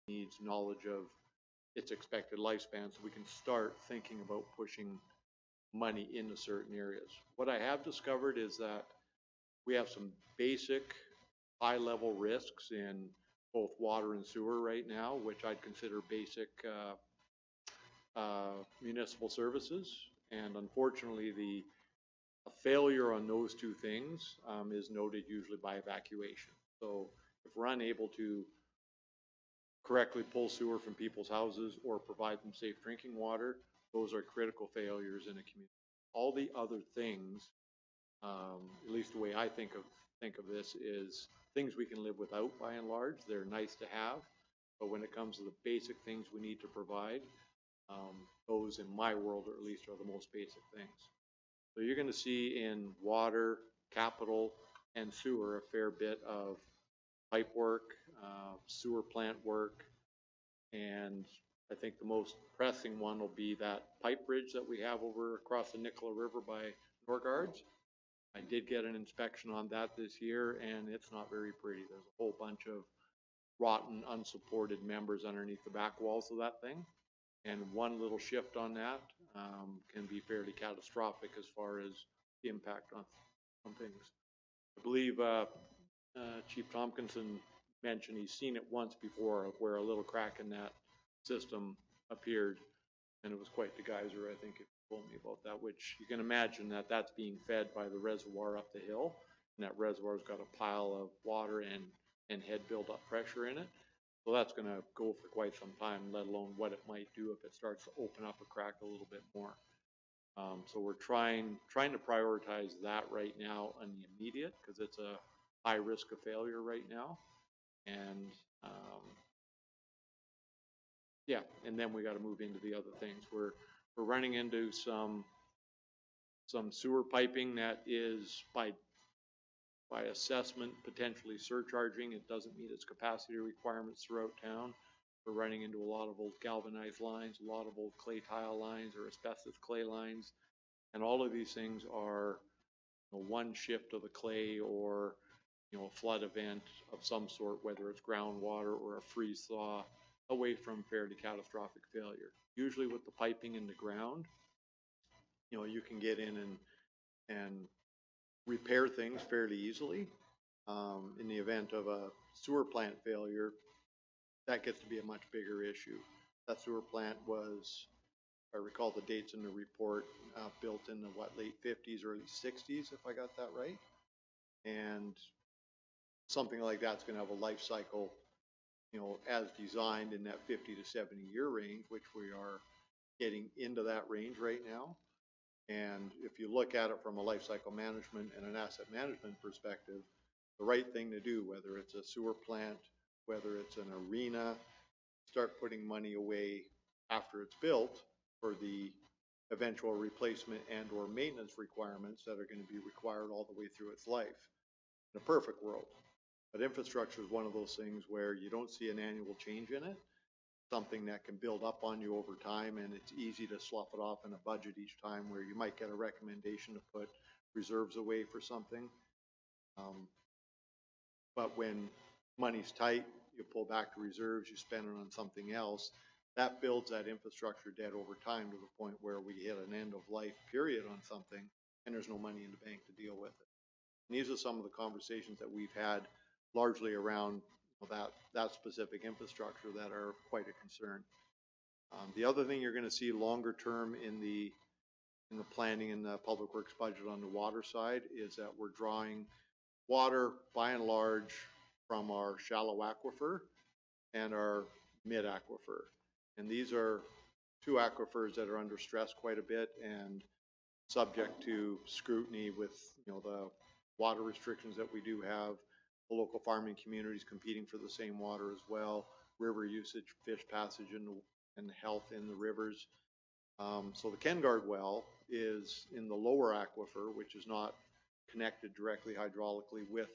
needs knowledge of its expected lifespan, so we can start thinking about pushing money into certain areas. What I have discovered is that we have some basic high-level risks in both water and sewer right now, which I'd consider basic municipal services. And unfortunately, the failure on those two things is noted usually by evacuation. So if we're unable to correctly pull sewer from people's houses or provide them safe drinking water, those are critical failures in a community. All the other things, at least the way I think of this, is things we can live without by and large. They're nice to have, but when it comes to the basic things we need to provide, those in my world, or at least, are the most basic things. So you're going to see in water, capital, and sewer a fair bit of pipe work, sewer plant work, and I think the most pressing one will be that pipe bridge that we have over across the Nicola River by Norgards. I did get an inspection on that this year, and it's not very pretty. There's a whole bunch of rotten, unsupported members underneath the back walls of that thing, and one little shift on that can be fairly catastrophic as far as the impact on things. I believe Chief Tompkinson mentioned he's seen it once before where a little crack in that system appeared, and it was quite the geyser, I think, if you told me about that, which you can imagine that that's being fed by the reservoir up the hill, and that reservoir's got a pile of water and head build-up pressure in it. So that's going to go for quite some time, let alone what it might do if it starts to open up a crack a little bit more. So we're trying to prioritize that right now in the immediate, because it's a high risk of failure right now. And yeah, and then we got to move into the other things. We're running into some sewer piping that is by assessment potentially surcharging. It doesn't meet its capacity requirements throughout town. We're running into a lot of old galvanized lines, a lot of old clay tile lines or asbestos clay lines, and all of these things are, you know, one shift of the clay or, you know, a flood event of some sort, whether it's groundwater or a freeze thaw, away from fairly catastrophic failure. Usually with the piping in the ground, you know, you can get in and repair things fairly easily. In the event of a sewer plant failure, that gets to be a much bigger issue. That sewer plant was, if I recall the dates in the report, built in the late 50s, early 60s, if I got that right. And something like that's going to have a life cycle, you know, as designed in that 50 to 70 year range, which we are getting into that range right now. And if you look at it from a life cycle management and an asset management perspective, the right thing to do, whether it's a sewer plant, whether it's an arena, start putting money away after it's built for the eventual replacement and or maintenance requirements that are going to be required all the way through its life. In a perfect world. But infrastructure is one of those things where you don't see an annual change in it, something that can build up on you over time, and it's easy to slough it off in a budget each time, where you might get a recommendation to put reserves away for something. But when money's tight, you pull back the reserves, you spend it on something else. That builds that infrastructure debt over time to the point where we hit an end of life period on something, and there's no money in the bank to deal with it. And these are some of the conversations that we've had largely around that specific infrastructure that are quite a concern. The other thing you're going to see longer term in the planning and the public works budget on the water side is that we're drawing water by and large from our shallow aquifer and our mid aquifer. And these are two aquifers that are under stress quite a bit and subject to scrutiny with, you know, the water restrictions that we do have, the local farming communities competing for the same water as well, river usage, fish passage, and health in the rivers. So the Kengard well is in the lower aquifer, which is not connected directly hydraulically with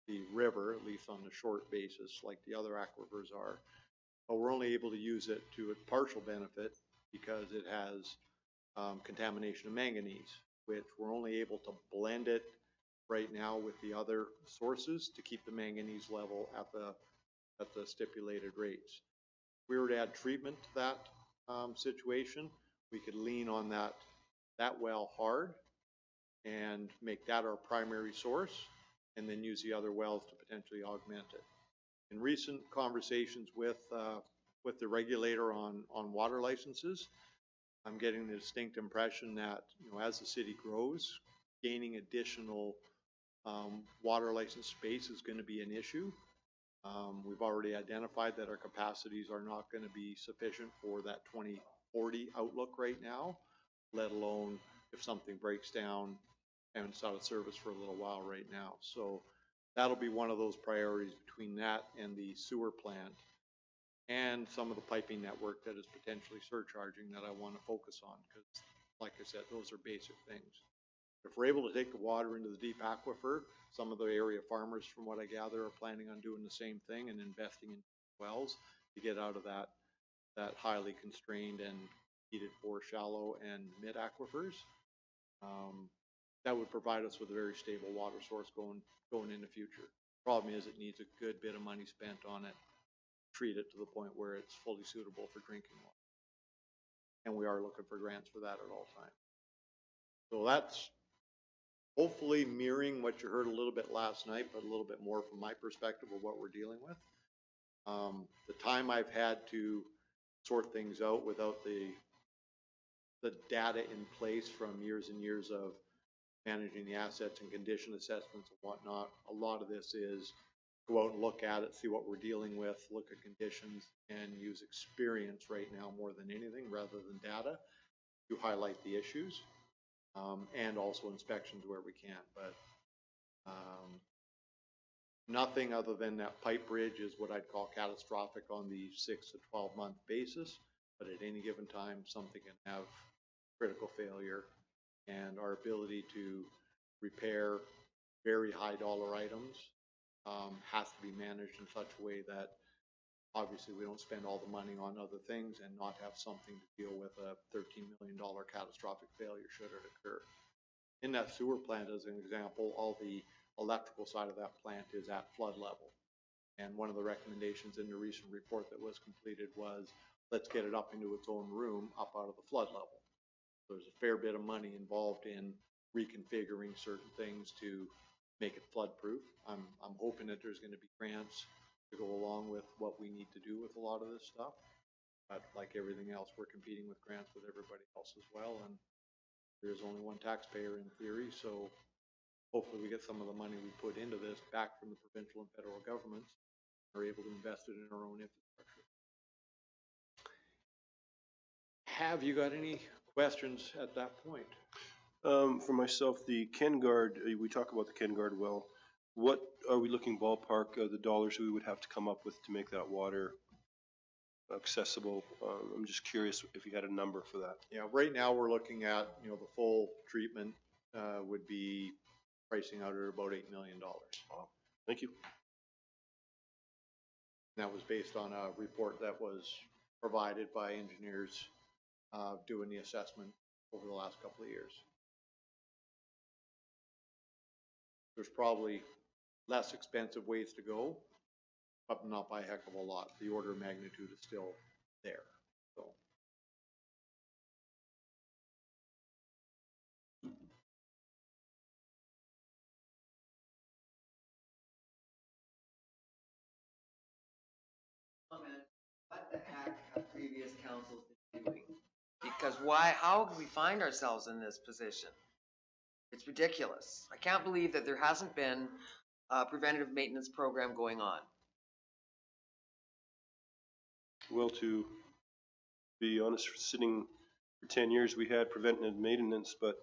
the river, at least on the short basis like the other aquifers are. But we're only able to use it to a partial benefit because it has contamination of manganese, which we're only able to blend it right now with the other sources to keep the manganese level at the stipulated rates. we were to add treatment to that situation, we could lean on that well hard and make that our primary source, and then use the other wells to potentially augment it. In recent conversations with the regulator on water licenses, I'm getting the distinct impression that, you know, as the city grows, gaining additional water license space is going to be an issue. We've already identified that our capacities are not going to be sufficient for that 2040 outlook right now, let alone if something breaks down and it's out of service for a little while right now. So that'll be one of those priorities between that and the sewer plant and some of the piping network that is potentially surcharging that I want to focus on, because like I said, those are basic things. If we're able to take the water into the deep aquifer, some of the area farmers, from what I gather, are planning on doing the same thing and investing in wells to get out of that highly constrained and heated for shallow and mid aquifers. That would provide us with a very stable water source going in the future. Problem is, it needs a good bit of money spent on it, treat it to the point where it's fully suitable for drinking water. And we are looking for grants for that at all times. So that's hopefully mirroring what you heard a little bit last night, but a little bit more from my perspective of what we're dealing with. The time I've had to sort things out without the data in place from years and years of managing the assets and condition assessments and whatnot, a lot of this is go out and look at it, see what we're dealing with, look at conditions, and use experience right now more than anything rather than data to highlight the issues, and also inspections where we can. But nothing other than that pipe bridge is what I'd call catastrophic on the 6 to 12 month basis, but at any given time something can have critical failure, and our ability to repair very high dollar items has to be managed in such a way that obviously we don't spend all the money on other things and not have something to deal with a $13 million catastrophic failure should it occur. In that sewer plant, as an example, all the electrical side of that plant is at flood level. And one of the recommendations in the recent report that was completed was, let's get it up into its own room, up out of the flood level. So there's a fair bit of money involved in reconfiguring certain things to make it flood proof. I'm hoping that there's going to be grants to go along with what we need to do with a lot of this stuff. But like everything else, we're competing with grants with everybody else as well. And there's only one taxpayer in theory, so hopefully we get some of the money we put into this back from the provincial and federal governments and are able to invest it in our own infrastructure. Have you got any questions at that point? For myself, the KenGuard, we talk about the KenGuard well. What are we looking ballpark the dollars we would have to come up with to make that water accessible? I'm just curious if you had a number for that. Yeah, right now we're looking at, you know, the full treatment would be pricing out at about $8 million. Wow. Thank you. And that was based on a report that was provided by engineers doing the assessment over the last couple of years. There's probably less expensive ways to go, but not by a heck of a lot. The order of magnitude is still there. So. What the heck have previous councils been doing? Because how do we find ourselves in this position? It's ridiculous. I can't believe that there hasn't been a preventative maintenance program going on. Well, to be honest, sitting for 10 years, we had preventative maintenance, but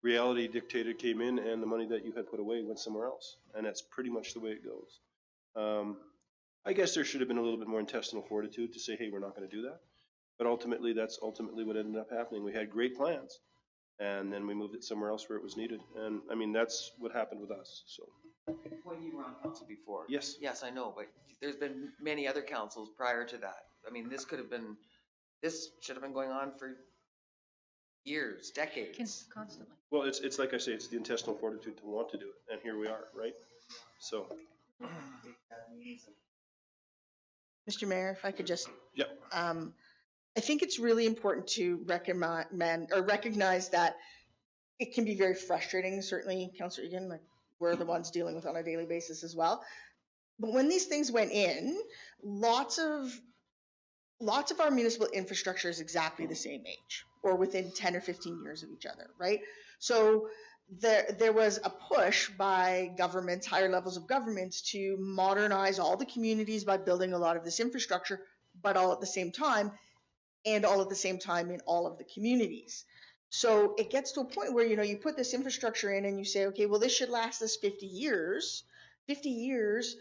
reality dictator came in and the money that you had put away went somewhere else. And that's pretty much the way it goes. I guess there should have been a little bit more intestinal fortitude to say, hey, we're not going to do that. But ultimately, that's ultimately what ended up happening. We had great plans, and then we moved it somewhere else where it was needed. And I mean, that's what happened with us. So. When you were on council before. Yes. Yes, I know, but there's been many other councils prior to that. I mean, this should have been going on for years, decades. Constantly. Well, it's like I say, it's the intestinal fortitude to want to do it, and here we are, right? So. Mr. Mayor, if I could just, Yep. I think it's really important to recognize that it can be very frustrating. Certainly, Councillor Egan, like we're the ones dealing with on a daily basis as well. But when these things went in, lots of our municipal infrastructure is exactly the same age or within 10 or 15 years of each other, right? So there was a push by governments, higher levels of governments, to modernize all the communities by building a lot of this infrastructure, but all at the same time, and all at the same time in all of the communities. So it gets to a point where, you put this infrastructure in and you say, okay, well, this should last us 50 years. 50 years,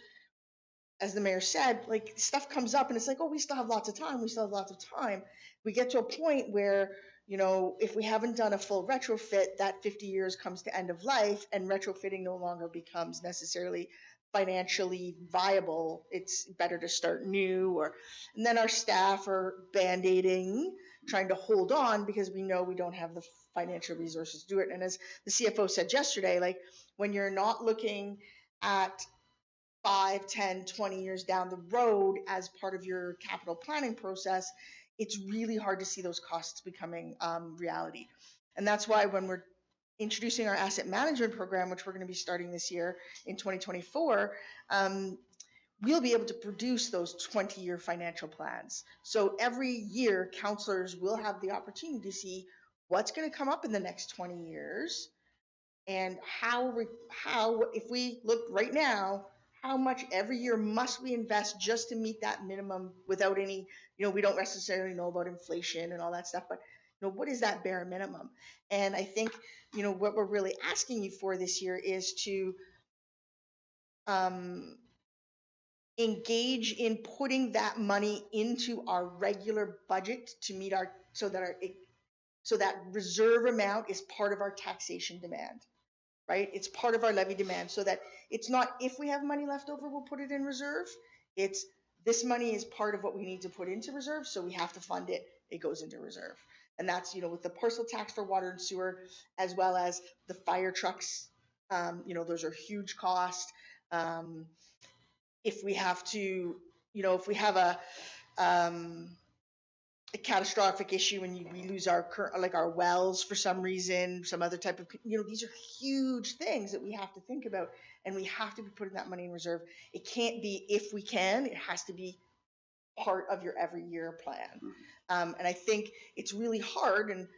as the mayor said, like stuff comes up and it's like, oh, we still have lots of time. We still have lots of time. We get to a point where, if we haven't done a full retrofit, that 50 years comes to end of life and retrofitting no longer becomes necessarily financially viable. It's better to start new, and then our staff are band-aiding, trying to hold on because we know we don't have the financial resources to do it. And as the CFO said yesterday, like when you're not looking at 5, 10, 20 years down the road as part of your capital planning process, it's really hard to see those costs becoming reality. And that's why when we're introducing our asset management program, which we're going to be starting this year in 2024, we'll be able to produce those 20-year financial plans. So every year, councillors will have the opportunity to see what's going to come up in the next 20 years and how if we look right now, how much every year must we invest just to meet that minimum without any, we don't necessarily know about inflation and all that stuff, but what is that bare minimum? And I think, what we're really asking you for this year is to engage in putting that money into our regular budget to meet so that reserve amount is part of our taxation demand. Right? It's part of our levy demand, so that it's not if we have money left over, we'll put it in reserve. It's this money is part of what we need to put into reserve, so we have to fund it. It goes into reserve. And that's, with the parcel tax for water and sewer, as well as the fire trucks, those are huge costs. If we have to, if we have a catastrophic issue and we lose our wells for some reason, some other type of, these are huge things that we have to think about, and we have to be putting that money in reserve. It can't be if we can, it has to be part of your every year plan. And I think it's really hard, and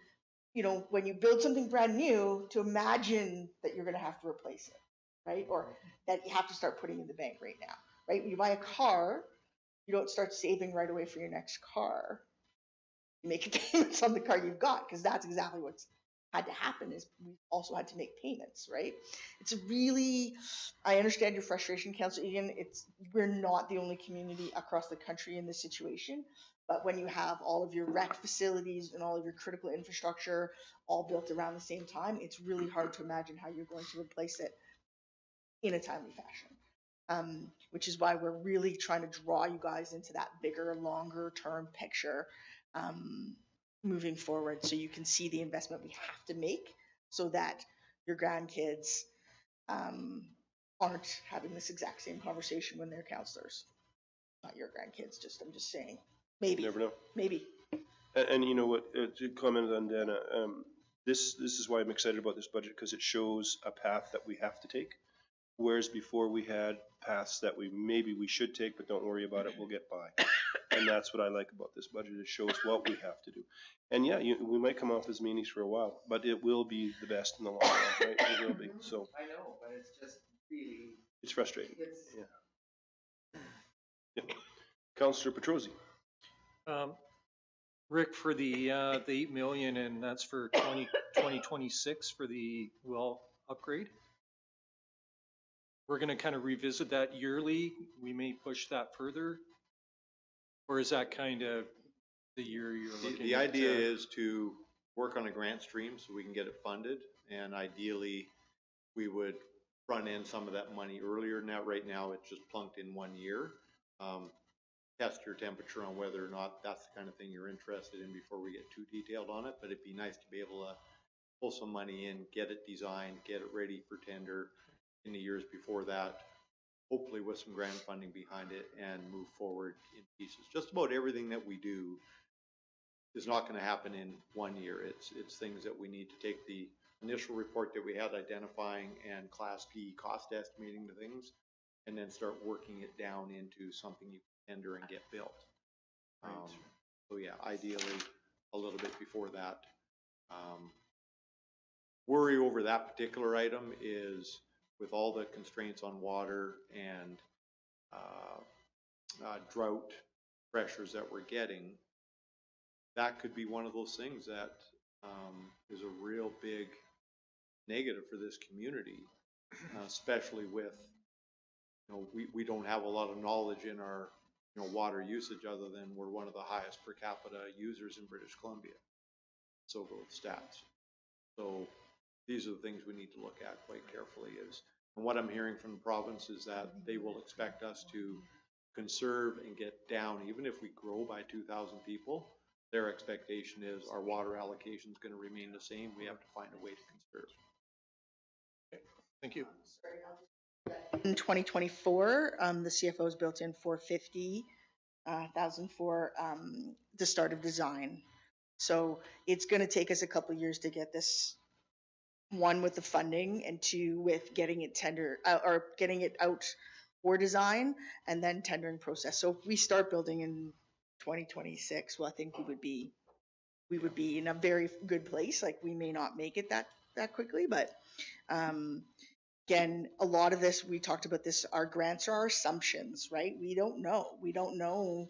when you build something brand new, to imagine that you're going to have to replace it, right? Or that you have to start putting in the bank right now, right? When you buy a car, you don't start saving right away for your next car. You make payments on the car you've got, because that's exactly what's had to happen, is we've also had to make payments, right? It's really, I understand your frustration, Councillor Egan. We're not the only community across the country in this situation, but when you have all of your rec facilities and all of your critical infrastructure all built around the same time, it's really hard to imagine how you're going to replace it in a timely fashion. Which is why we're really trying to draw you guys into that bigger, longer term picture moving forward, so you can see the investment we have to make so that your grandkids aren't having this exact same conversation when they're counselors. Not your grandkids, I'm just saying. Maybe. You never know. Maybe. And you know what, to comment on Dana, this is why I'm excited about this budget, because it shows a path that we have to take. Whereas before we had paths that maybe we should take, but don't worry about it, we'll get by. And that's what I like about this budget. It shows what we have to do. And yeah, we might come off as meanies for a while, but it will be the best in the long run, right? It will be. So I know, but it's just really. It's frustrating. Yeah. Councillor Petrosi. Rick, for the 8 million, and that's for 2026 for the well upgrade. We're going to kind of revisit that yearly. We may push that further, or is that kind of the year you're looking? The idea is to work on a grant stream so we can get it funded, and ideally we would front end some of that money earlier than that. Right now it's just plunked in 1 year. Test your temperature on whether or not that's the kind of thing you're interested in before we get too detailed on it, but it'd be nice to be able to pull some money in, get it designed, get it ready for tender in the years before that. hopefully with some grant funding behind it, and move forward in pieces. Just about everything that we do is not going to happen in 1 year. It's things that we need to take the initial report that we had identifying and Class D cost estimating the things, and then start working it down into something you can tender and get built. So yeah, ideally a little bit before that. Worry over that particular item is with all the constraints on water and drought pressures that we're getting, that could be one of those things that is a real big negative for this community, especially with, we don't have a lot of knowledge in our, water usage other than we're one of the highest per capita users in British Columbia. So go with stats. So these are the things we need to look at quite carefully and what I'm hearing from the province is that they will expect us to conserve and get down, even if we grow by 2,000 people, their expectation is our water allocation is going to remain the same. We have to find a way to conserve. Thank you. In 2024, the CFO has built in $450,000 for the start of design. So it's going to take us a couple of years to get this, one with the funding and two with getting it or getting it out for design and then tendering process. So if we start building in 2026, well, I think we would be in a very good place. Like we may not make it that quickly, but again, a lot of this, we talked about this, our grants are our assumptions, right? We don't know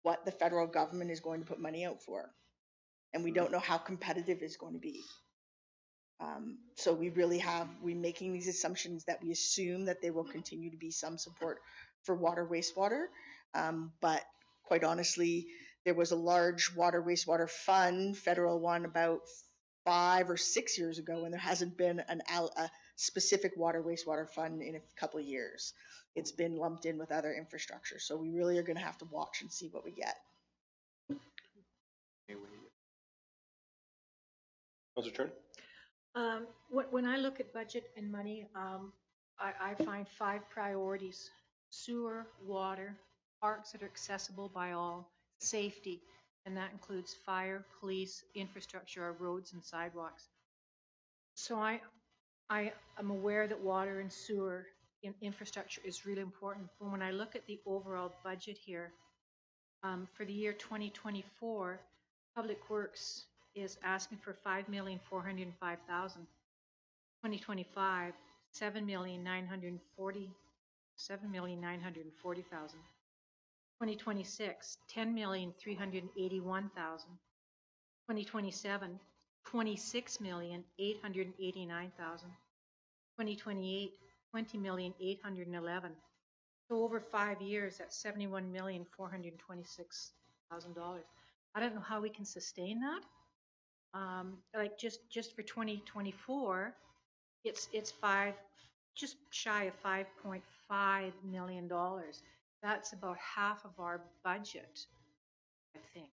what the federal government is going to put money out for. And we don't know how competitive it's going to be. So we making these assumptions that we assume that there will continue to be some support for water, wastewater. But quite honestly, there was a large water, wastewater fund, federal one, about 5 or 6 years ago, and there hasn't been a specific water, wastewater fund in a couple of years. It's been lumped in with other infrastructure. So we really are going to have to watch and see what we get. Councilor Turner? When I look at budget and money, I find 5 priorities: sewer, water, parks that are accessible by all, safety, and that includes fire, police, infrastructure, our roads and sidewalks. So I am aware that water and sewer infrastructure is really important. But when I look at the overall budget here, for the year 2024, Public Works is asking for $5,405,000. 2025, $7,940,000. 2026, $10,381,000. 2027, $26,889,000. 2028, $20,811,000. So over 5 years, that's $71,426,000. I don't know how we can sustain that. Like just for 2024, it's just shy of $5.5 million. That's about half of our budget, I think.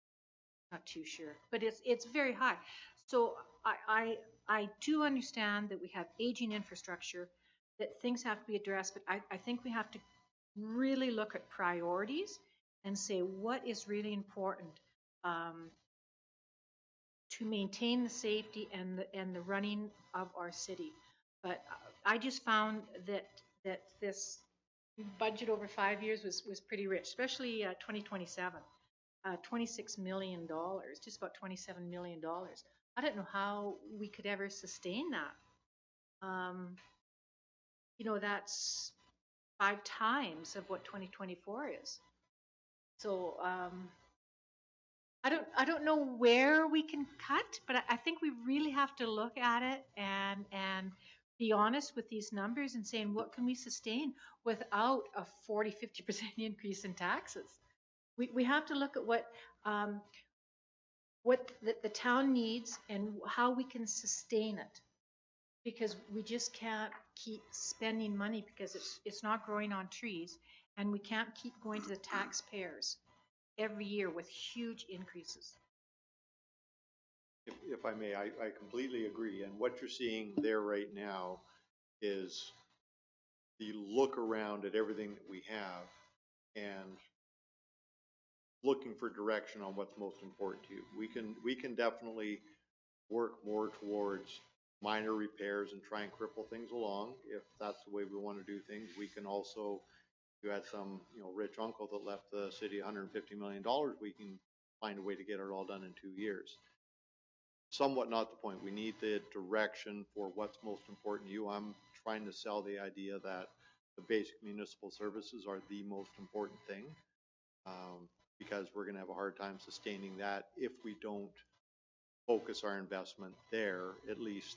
Not too sure, but it's very high. So I do understand that we have aging infrastructure, that things have to be addressed, but I think we have to really look at priorities and say what is really important to maintain the safety and the running of our city. But I just found that this budget over 5 years was pretty rich, especially 2027, $26 million, just about $27 million. I don't know how we could ever sustain that. That's 5 times of what 2024 is. So I don't know where we can cut, but I think we really have to look at it and be honest with these numbers and saying what can we sustain without a 40-50% increase in taxes. We have to look at what the town needs and how we can sustain it, because we just can't keep spending money because it's not growing on trees, and we can't keep going to the taxpayers every year with huge increases. If I may, I completely agree. And what you're seeing there right now is the look around at everything that we have and looking for direction on what's most important to you. We can definitely work more towards minor repairs and try and cripple things along if that's the way we want to do things. We can also, you had some, rich uncle that left the city $150 million, we can find a way to get it all done in 2 years. Somewhat not the point. We need the direction for what's most important to you. I'm trying to sell the idea that the basic municipal services are the most important thing, because we're going to have a hard time sustaining that if we don't focus our investment there, at least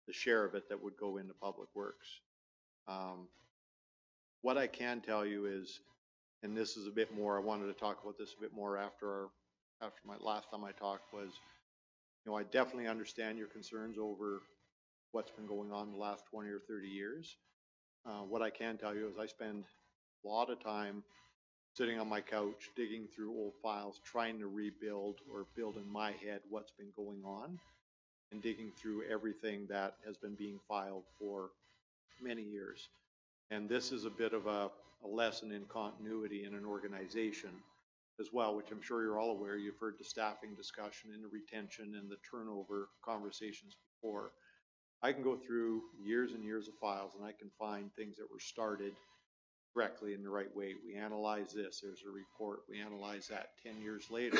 the share of it that would go into public works. What I can tell you is, and this is a bit more, I wanted to talk about this a bit more after my last time I talked, was, I definitely understand your concerns over what's been going on the last 20 or 30 years. What I can tell you is I spend a lot of time sitting on my couch, digging through old files, trying to rebuild or build in my head what's been going on, and digging through everything that has been being filed for many years. And this is a bit of a lesson in continuity in an organization as well, which I'm sure you're all aware. You've heard the staffing discussion and the retention and the turnover conversations before. I can go through years and years of files and I can find things that were started correctly in the right way. We analyze this, there's a report, we analyze that. 10 years later,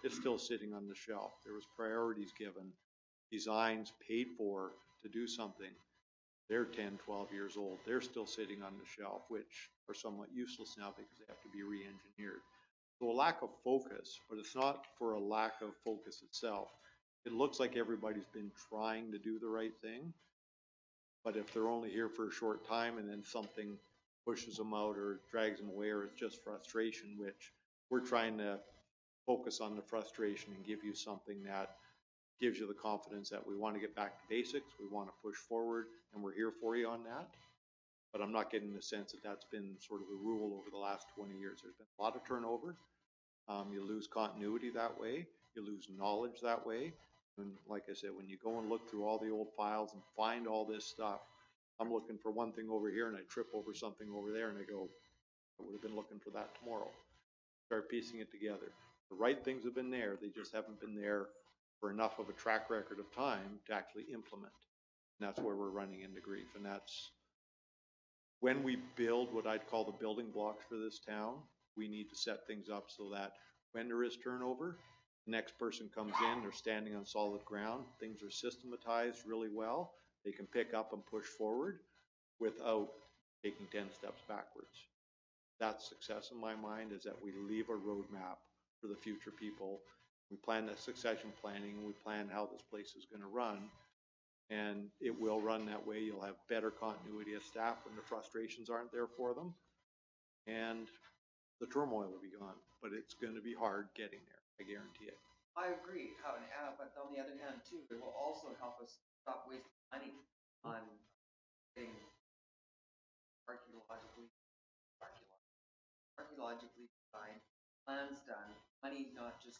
it's still sitting on the shelf. There was priorities given, designs paid for to do something. They're 10, 12 years old. They're still sitting on the shelf, which are somewhat useless now because they have to be re-engineered. So a lack of focus, but it's not for a lack of focus itself. It looks like everybody's been trying to do the right thing, but if they're only here for a short time and then something pushes them out or drags them away, or it's just frustration, which we're trying to focus on the frustration and give you something that gives you the confidence that we want to get back to basics, we want to push forward, and we're here for you on that. But I'm not getting the sense that that's been sort of the rule over the last 20 years. There's been a lot of turnover. You lose continuity that way. You lose knowledge that way. And like I said, when you go and look through all the old files and find all this stuff, I'm looking for one thing over here and I trip over something over there and I go, I would have been looking for that tomorrow. Start piecing it together. The right things have been there. They just haven't been there for enough of a track record of time to actually implement. And that's where we're running into grief. And that's when we build what I'd call the building blocks for this town, we need to set things up so that when there is turnover, the next person comes in, they're standing on solid ground, things are systematized really well, they can pick up and push forward without taking 10 steps backwards. That's success in my mind, is that we leave a roadmap for the future people. We plan that succession planning, and we plan how this place is going to run, and it will run that way. You'll have better continuity of staff when the frustrations aren't there for them, and the turmoil will be gone, but it's going to be hard getting there, I guarantee it. I agree, but on the other hand too, it will also help us stop wasting money on getting archaeologically designed plans done, money not just.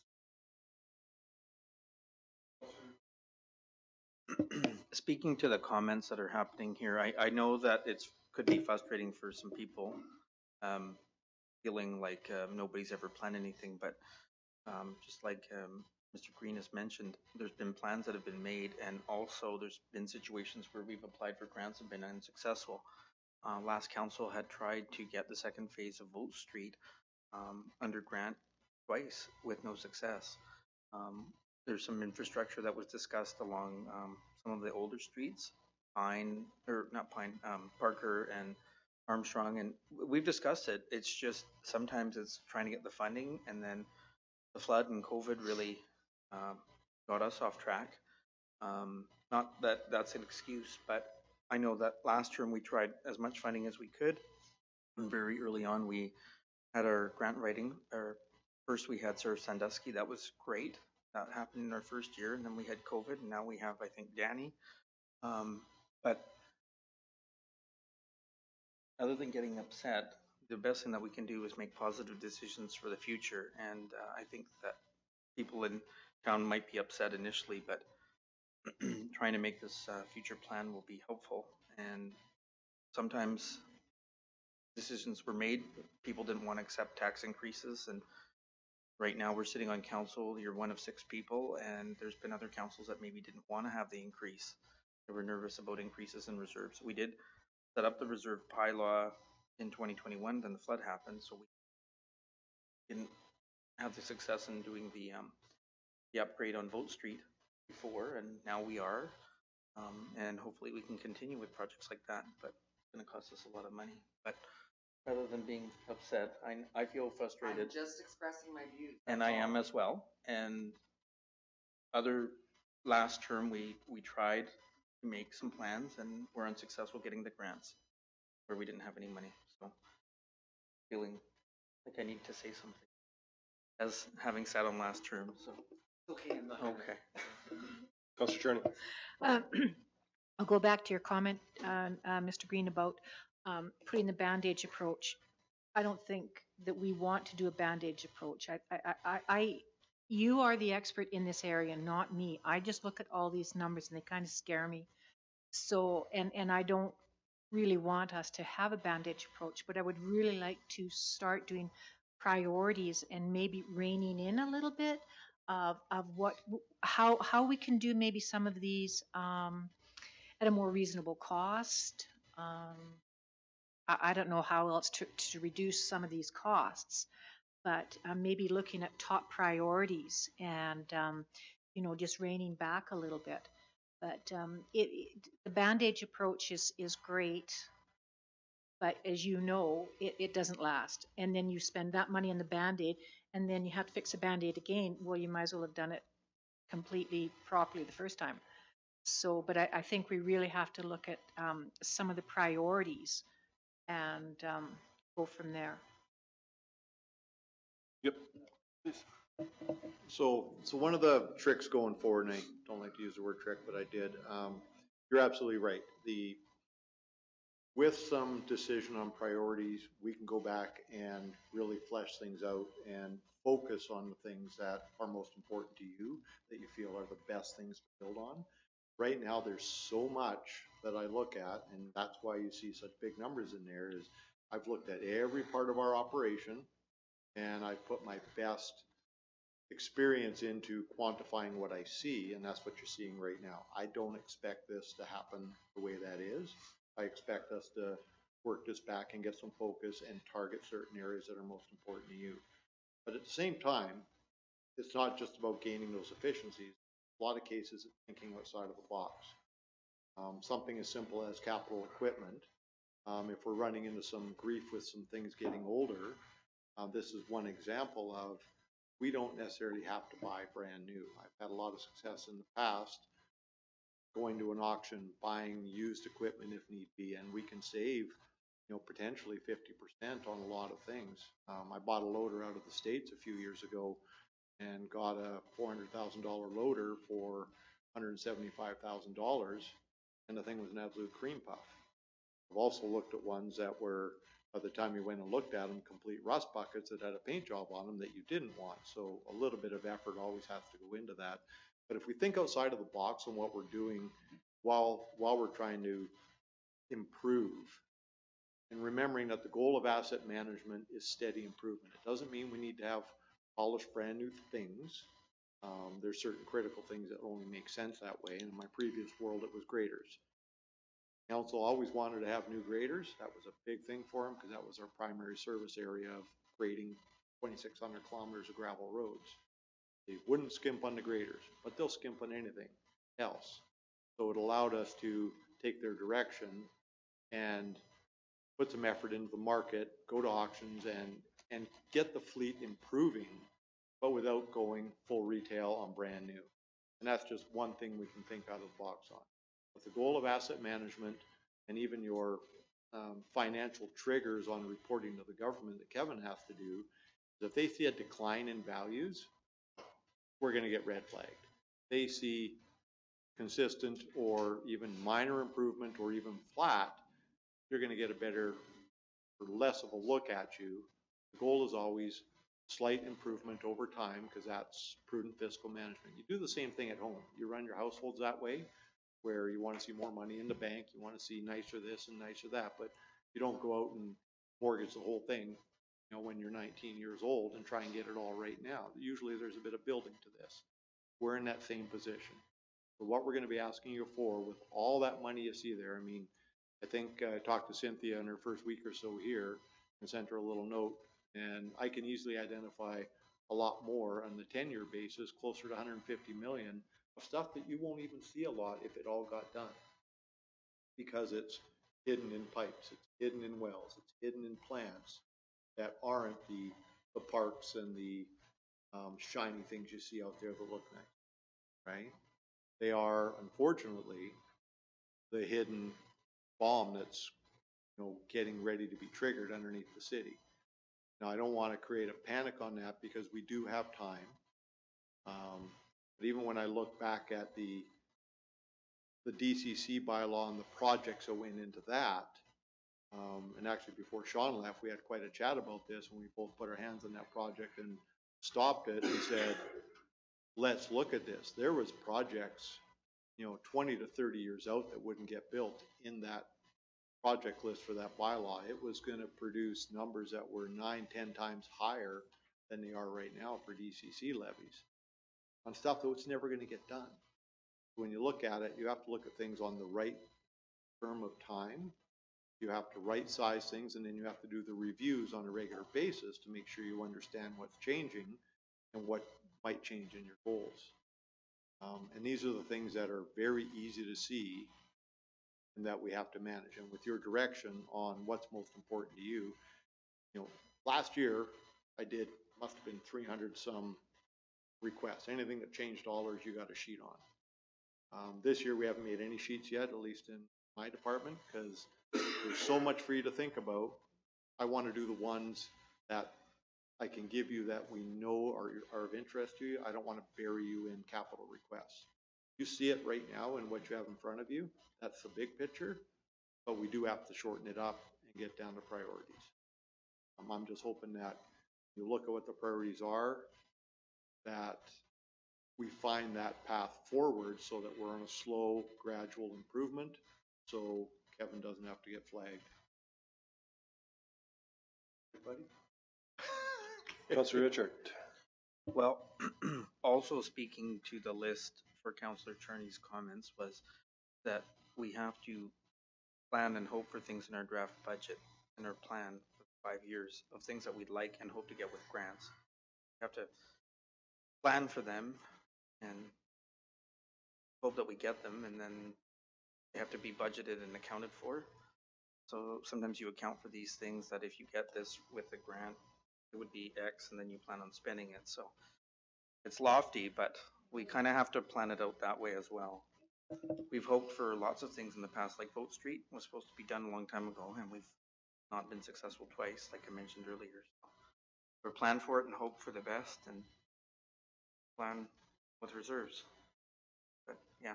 Speaking to the comments that are happening here, I know that could be frustrating for some people, feeling like nobody's ever planned anything, but just like Mr. Green has mentioned, there's been plans that have been made, and also there's been situations where we've applied for grants and been unsuccessful. Last council had tried to get the second phase of Vote Street under grant twice with no success. There's some infrastructure that was discussed along some of the older streets, Parker and Armstrong, and we've discussed it. It's just sometimes it's trying to get the funding, and then the flood and COVID really got us off track. Not that that's an excuse, but I know that last term we tried as much funding as we could, and very early on we had our grant writing. First we had Sir Sandusky, that was great. That happened in our first year, and then we had COVID, and now we have, I think, Danny. But other than getting upset, the best thing that we can do is make positive decisions for the future. And I think that people in town might be upset initially, but trying to make this future plan will be helpful. And sometimes decisions were made, people didn't want to accept tax increases, and right now we're sitting on council, you're one of 6 people, and there's been other councils that maybe didn't want to have the increase. They were nervous about increases in reserves. We did set up the reserve bylaw in 2021, then the flood happened, so we didn't have the success in doing the upgrade on Vote Street before, and now we are. And hopefully we can continue with projects like that, but it's gonna cost us a lot of money. But rather than being upset, I feel I'm frustrated, just expressing my views. and that's I am all. as well. And last term, we tried to make some plans and were unsuccessful getting the grants where we didn't have any money. So feeling like I need to say something as having sat on last term, so. Okay, I'm not gonna- Okay. Councillor Charney. I'll go back to your comment, Mr. Green, about putting the Band-Aid approach. I don't think that we want to do a Band-Aid approach. You are the expert in this area, not me. I just look at all these numbers and they kind of scare me. So, and I don't really want us to have a Band-Aid approach, but I would really like to start doing priorities and maybe reining in a little bit of how we can do maybe some of these at a more reasonable cost. I don't know how else to reduce some of these costs, but maybe looking at top priorities and, just reining back a little bit. But the Band-Aid approach is great, but as you know, it doesn't last. And then you spend that money on the Band-Aid, and then you have to fix a Band-Aid again. Well, you might as well have done it completely properly the first time. So, but I think we really have to look at some of the priorities and go from there. Yep. Please. So one of the tricks going forward, and I don't like to use the word trick, but I did, you're absolutely right. With some decision on priorities, we can go back and really flesh things out and focus on the things that are most important to you, that you feel are the best things to build on. Right now, there's so much that I look at, and that's why you see such big numbers in there, is I've looked at every part of our operation, and I've put my best experience into quantifying what I see, and that's what you're seeing right now. I don't expect this to happen the way that is. I expect us to work this back and get some focus and target certain areas that are most important to you. But at the same time, it's not just about gaining those efficiencies. A lot of cases, it's thinking outside of the box. Something as simple as capital equipment. If we're running into some grief with some things getting older, this is one example of we don't necessarily have to buy brand new. I've had a lot of success in the past going to an auction, buying used equipment if need be, and we can save, potentially 50% on a lot of things. I bought a loader out of the States a few years ago and got a $400,000 loader for $175,000, and the thing was an absolute cream puff. I've also looked at ones that were, by the time you went and looked at them, complete rust buckets that had a paint job on them that you didn't want. So a little bit of effort always has to go into that. But if we think outside of the box on what we're doing while we're trying to improve, and remembering that the goal of asset management is steady improvement. It doesn't mean we need to have polished brand new things. There's certain critical things that only make sense that way. And in my previous world, it was graders. Council always wanted to have new graders. That was a big thing for them because that was our primary service area of grading 2,600 kilometers of gravel roads. They wouldn't skimp on the graders, but they'll skimp on anything else. So it allowed us to take their direction and put some effort into the market, go to auctions and get the fleet improving, but without going full retail on brand new. And that's just one thing we can think out of the box on. With the goal of asset management and even your financial triggers on reporting to the government that Kevin has to do, is if they see a decline in values, we're going to get red flagged. They see consistent or even minor improvement or even flat, you're going to get a better or less of a look at you. The goal is always slight improvement over time because that's prudent fiscal management. You do the same thing at home. You run your households that way. where you want to see more money in the bank, you want to see nicer this and nicer that, but you don't go out and mortgage the whole thing, you know, when you're 19 years old and try and get it all right now. Usually there's a bit of building to this. We're in that same position. So what we're going to be asking you for with all that money you see there, I mean, I think I talked to Cynthia in her first week or so here and sent her a little note, and I can easily identify a lot more on the 10-year basis, closer to 150 million of stuff that you won't even see a lot if it all got done. Because it's hidden in pipes, it's hidden in wells, it's hidden in plants that aren't the parks and the shiny things you see out there that look nice, right? They are, unfortunately, the hidden bomb that's, you know, getting ready to be triggered underneath the city. Now, I don't want to create a panic on that because we do have time. But even when I look back at the DCC bylaw and the projects that went into that, and actually before Sean left, we had quite a chat about this when we both put our hands on that project and stopped it and said, let's look at this. There was projects, you know, 20 to 30 years out that wouldn't get built in that project list for that bylaw. It was going to produce numbers that were 9-10 times higher than they are right now for DCC levies on stuff that was never going to get done. When you look at it, you have to look at things on the right term of time. You have to right size things, and then you have to do the reviews on a regular basis to make sure you understand what's changing and what might change in your goals. And these are the things that are very easy to see and that we have to manage. And with your direction on what's most important to you, you know, last year I did, must have been 300 some requests. Anything that changed dollars, you got a sheet on. This year we haven't made any sheets yet, at least in my department, because there's so much for you to think about. I want to do the ones that I can give you that we know are of interest to you. I don't want to bury you in capital requests. You see it right now in what you have in front of you. That's the big picture, but we do have to shorten it up and get down to priorities. I'm just hoping that you look at what the priorities are, that we find that path forward so that we're on a slow, gradual improvement, so Kevin doesn't have to get flagged. Everybody? Councillor Richard. Well, also speaking to the list for Councillor Charney's comments was that we have to plan and hope for things in our draft budget and our plan for 5 years of things that we'd like and hope to get with grants. We have to plan for them and hope that we get them, and then they have to be budgeted and accounted for. So sometimes you account for these things that if you get this with the grant, it would be X, and then you plan on spending it. So it's lofty, but we kind of have to plan it out that way as well. We've hoped for lots of things in the past, like Boat Street was supposed to be done a long time ago, and we've not been successful twice, like I mentioned earlier. So we're plan for it and hope for the best and plan with reserves. But yeah,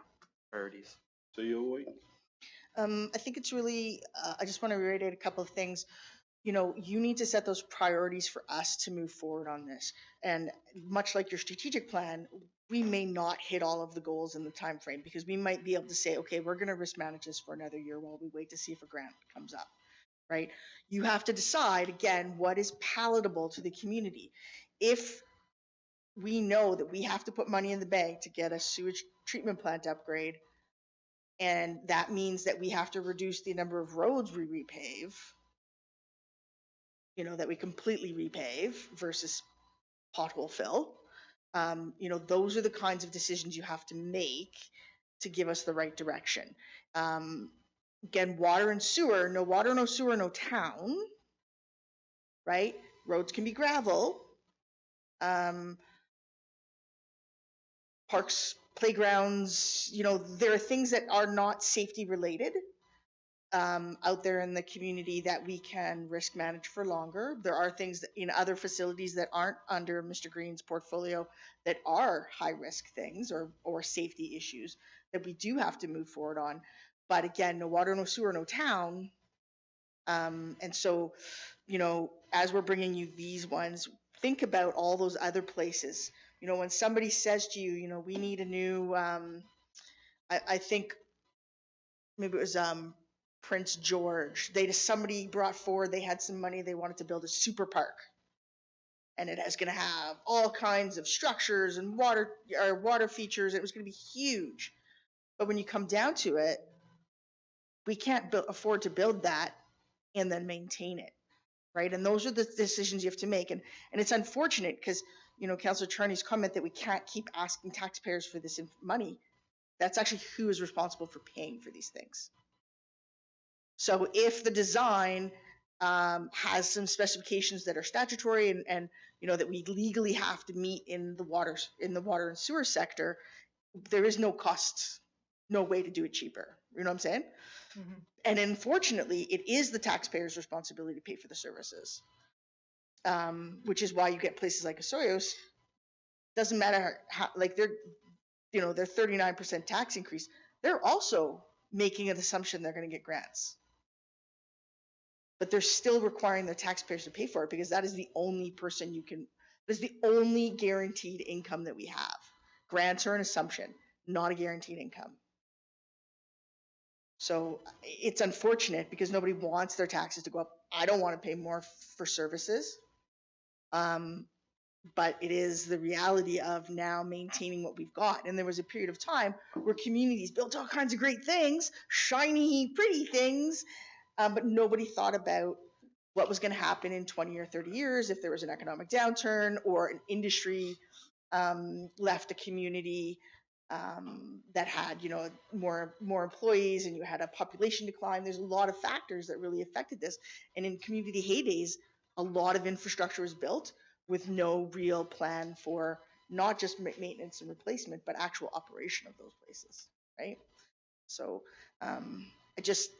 priorities. So you'll wait. I think it's really, I just want to reiterate a couple of things. You know, you need to set those priorities for us to move forward on this. And much like your strategic plan, we may not hit all of the goals in the time frame because we might be able to say, okay, we're going to risk manage this for another year while we wait to see if a grant comes up, right? You have to decide, again, what is palatable to the community. If we know that we have to put money in the bank to get a sewage treatment plant upgrade, and that means that we have to reduce the number of roads we repave, you know, that we completely repave versus pothole fill. You know, those are the kinds of decisions you have to make to give us the right direction. Again, water and sewer, no water, no sewer, no town, right? Roads can be gravel. Parks, playgrounds, you know, there are things that are not safety related out there in the community that we can risk manage for longer. There are things that, in other facilities that aren't under Mr. Green's portfolio that are high risk things or safety issues that we do have to move forward on. But again, no water, no sewer, no town. And so, you know, as we're bringing you these ones, think about all those other places. You know, when somebody says to you, you know, we need a new, I think maybe it was Prince George. Somebody brought forward, they had some money, they wanted to build a super park. And it is going to have all kinds of structures and water features. It was going to be huge. But when you come down to it, we can't afford to build that and then maintain it, right? And those are the decisions you have to make. And it's unfortunate because, Councillor Charney's comment that we can't keep asking taxpayers for this money. That's actually who is responsible for paying for these things. So if the design has some specifications that are statutory and that we legally have to meet in the water and sewer sector, there is no cost, no way to do it cheaper. You know what I'm saying? Mm-hmm. And unfortunately, it is the taxpayer's responsibility to pay for the services, which is why you get places like Osoyoos. Doesn't matter how, like their 39% tax increase, they're also making an assumption they're going to get grants. But they're still requiring their taxpayers to pay for it because that is the only that's the only guaranteed income that we have. Grants are an assumption, not a guaranteed income. So it's unfortunate because nobody wants their taxes to go up. I don't want to pay more for services. But it is the reality of now maintaining what we've got. And there was a period of time where communities built all kinds of great things, shiny, pretty things, but nobody thought about what was going to happen in 20 or 30 years if there was an economic downturn or an industry left a community that had, more employees and you had a population decline. There's a lot of factors that really affected this. And in community heydays, a lot of infrastructure was built with no real plan for not just maintenance and replacement, but actual operation of those places, right? So I just,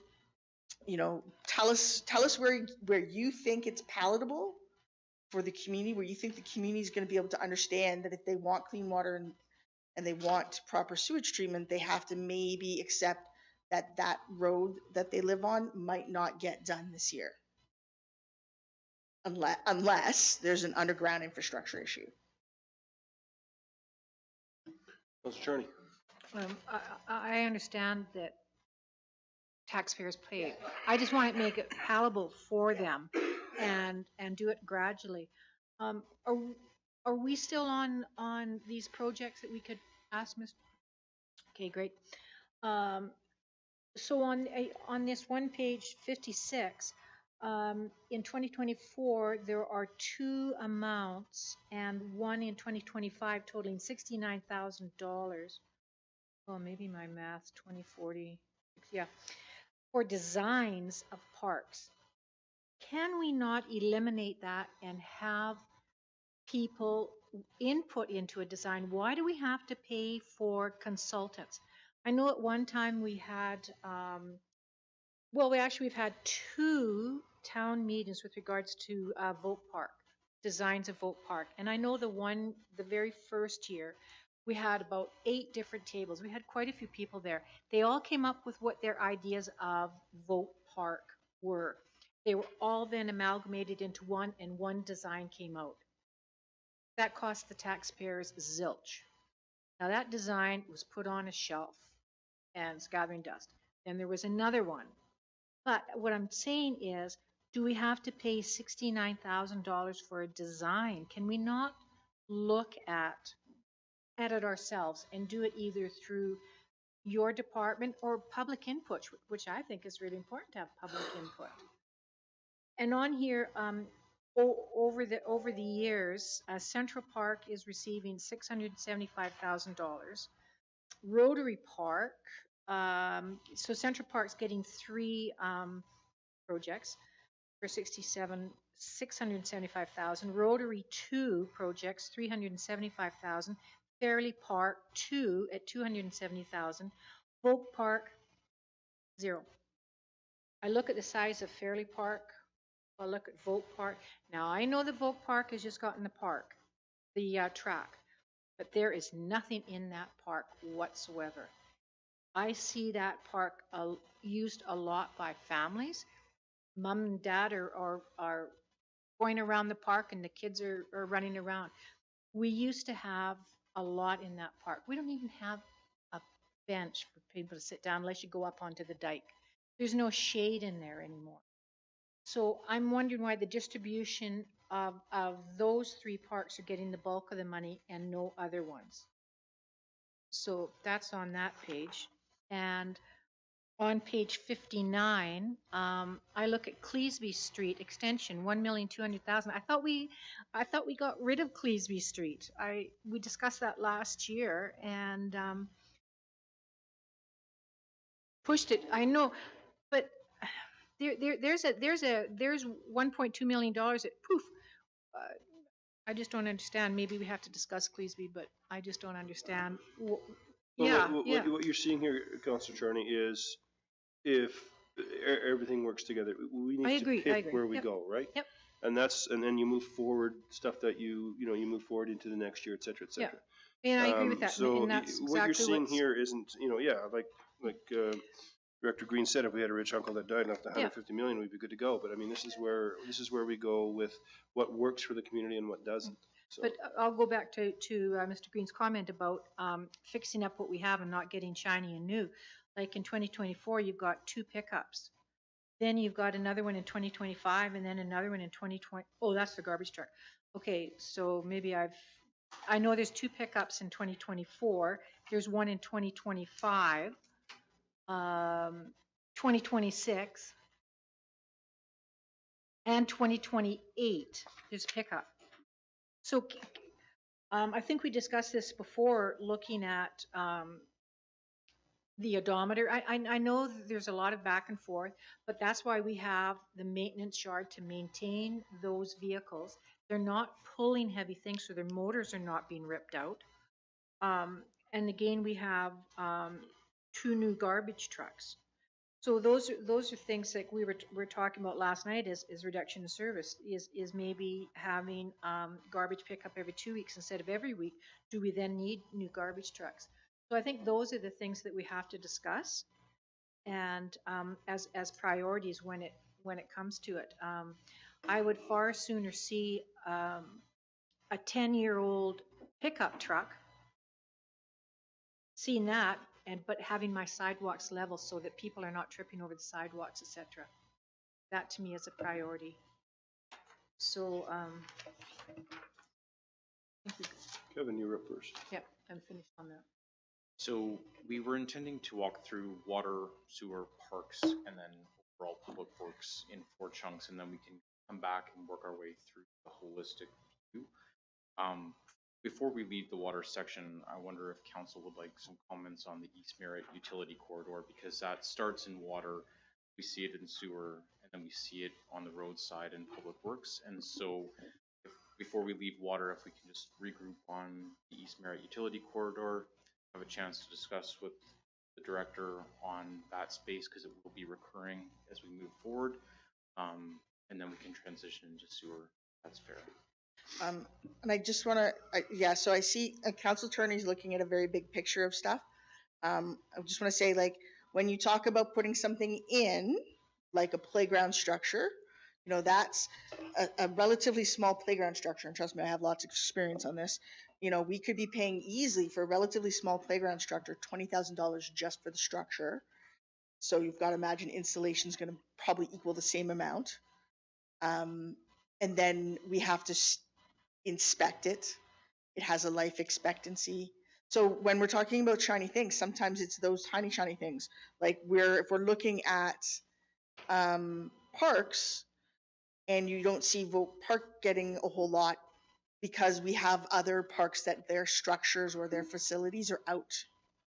tell us where you think it's palatable for the community, where you think the community is going to be able to understand that if they want clean water and they want proper sewage treatment, they have to maybe accept that road that they live on might not get done this year. Unless there's an underground infrastructure issue. Councillor Charney. I understand that taxpayers pay. I just want to make it palatable for them and do it gradually. Are we still on these projects that we could ask Mr. Okay, great. So on this one page 56, in 2024, there are two amounts and one in 2025 totaling $69,000. Well, maybe my math, 2040, yeah, for designs of parks. Can we not eliminate that and have people input into a design? Why do we have to pay for consultants? I know at one time we had, we've had two town meetings with regards to Vote Park, designs of Vote Park. And I know the very first year, we had about 8 different tables. We had quite a few people there. They all came up with what their ideas of Vote Park were. They were all then amalgamated into one, and one design came out. That cost the taxpayers zilch. Now that design was put on a shelf and it's gathering dust. Then there was another one. But what I'm saying is, do we have to pay $69,000 for a design? Can we not look at it ourselves and do it either through your department or public input, which I think is really important to have public input. And on here, over the years, Central Park is receiving $675,000. Rotary Park, so Central Park's getting 3 projects for $675,000. Rotary 2 projects, $375,000. Fairley Park 2 at $270,000. Vogue Park 0. I look at the size of Fairley Park. I look at Vogue Park. Now I know the Vogue Park has just gotten the park, the track, but there is nothing in that park whatsoever. I see that park used a lot by families. Mom and dad are going around the park and the kids are running around. We used to have a lot in that park. We don't even have a bench for people to sit down unless you go up onto the dike. There's no shade in there anymore. So I'm wondering why the distribution of those three parks are getting the bulk of the money and no other ones. So that's on that page. And on page 59, I look at Cleesby Street extension, 1,200,000. I thought we got rid of Cleesby Street. We discussed that last year and pushed it. I know, but there's $1.2 million that poof. I just don't understand. Maybe we have to discuss Cleesby, but I just don't understand. Yeah, yeah. What you're seeing here, Councillor Charney, is if everything works together, we need to pick where we go, right? Yep. And then you move forward stuff that you move forward into the next year, et cetera, et cetera. Yeah. And I agree with that. So and that's what you're exactly seeing here isn't, like Director Green said, if we had a rich uncle that died and left 150 million, we'd be good to go. But I mean, this is where we go with what works for the community and what doesn't. So. But I'll go back to Mr. Green's comment about fixing up what we have and not getting shiny and new. Like in 2024, you've got 2 pickups. Then you've got another one in 2025 and then another one in 2020. Oh, that's the garbage truck. Okay, so maybe I know there's 2 pickups in 2024. There's one in 2025, 2026, and 2028. There's a pickup. So I think we discussed this before looking at the odometer. I know that there's a lot of back and forth, but that's why we have the maintenance yard to maintain those vehicles. They're not pulling heavy things, so their motors are not being ripped out. And again, we have 2 new garbage trucks. So those are things like we're talking about last night is reduction in service, is maybe having garbage pickup every 2 weeks instead of every week. Do we then need new garbage trucks? So I think those are the things that we have to discuss, and as priorities when it comes to it. I would far sooner see a 10-year-old pickup truck, seeing that, but having my sidewalks level so that people are not tripping over the sidewalks, etc. That to me is a priority. So, Kevin, you're up first. Yep, I'm finished on that. So we were intending to walk through water, sewer, parks, and then overall public works in 4 chunks, and then we can come back and work our way through the holistic view. Before we leave the water section, I wonder if council would like some comments on the East Merritt utility corridor, because that starts in water, we see it in sewer, and then we see it on the roadside in public works. And so before we leave water, if we can just regroup on the East Merritt utility corridor, have a chance to discuss with the director on that space, because it will be recurring as we move forward. And then we can transition into sewer. That's fair. And I just want to, so I see Council Attorney's looking at a very big picture of stuff. I just want to say, like, when you talk about putting something in, like a playground structure, that's a relatively small playground structure. And trust me, I have lots of experience on this. We could be paying easily for a relatively small playground structure, $20,000 just for the structure. So you've got to imagine installation is going to probably equal the same amount. And then we have to inspect it. It has a life expectancy. So when we're talking about shiny things, sometimes it's those tiny shiny things. Like if we're looking at parks, and you don't see Vote Park getting a whole lot because we have other parks that their structures or their facilities are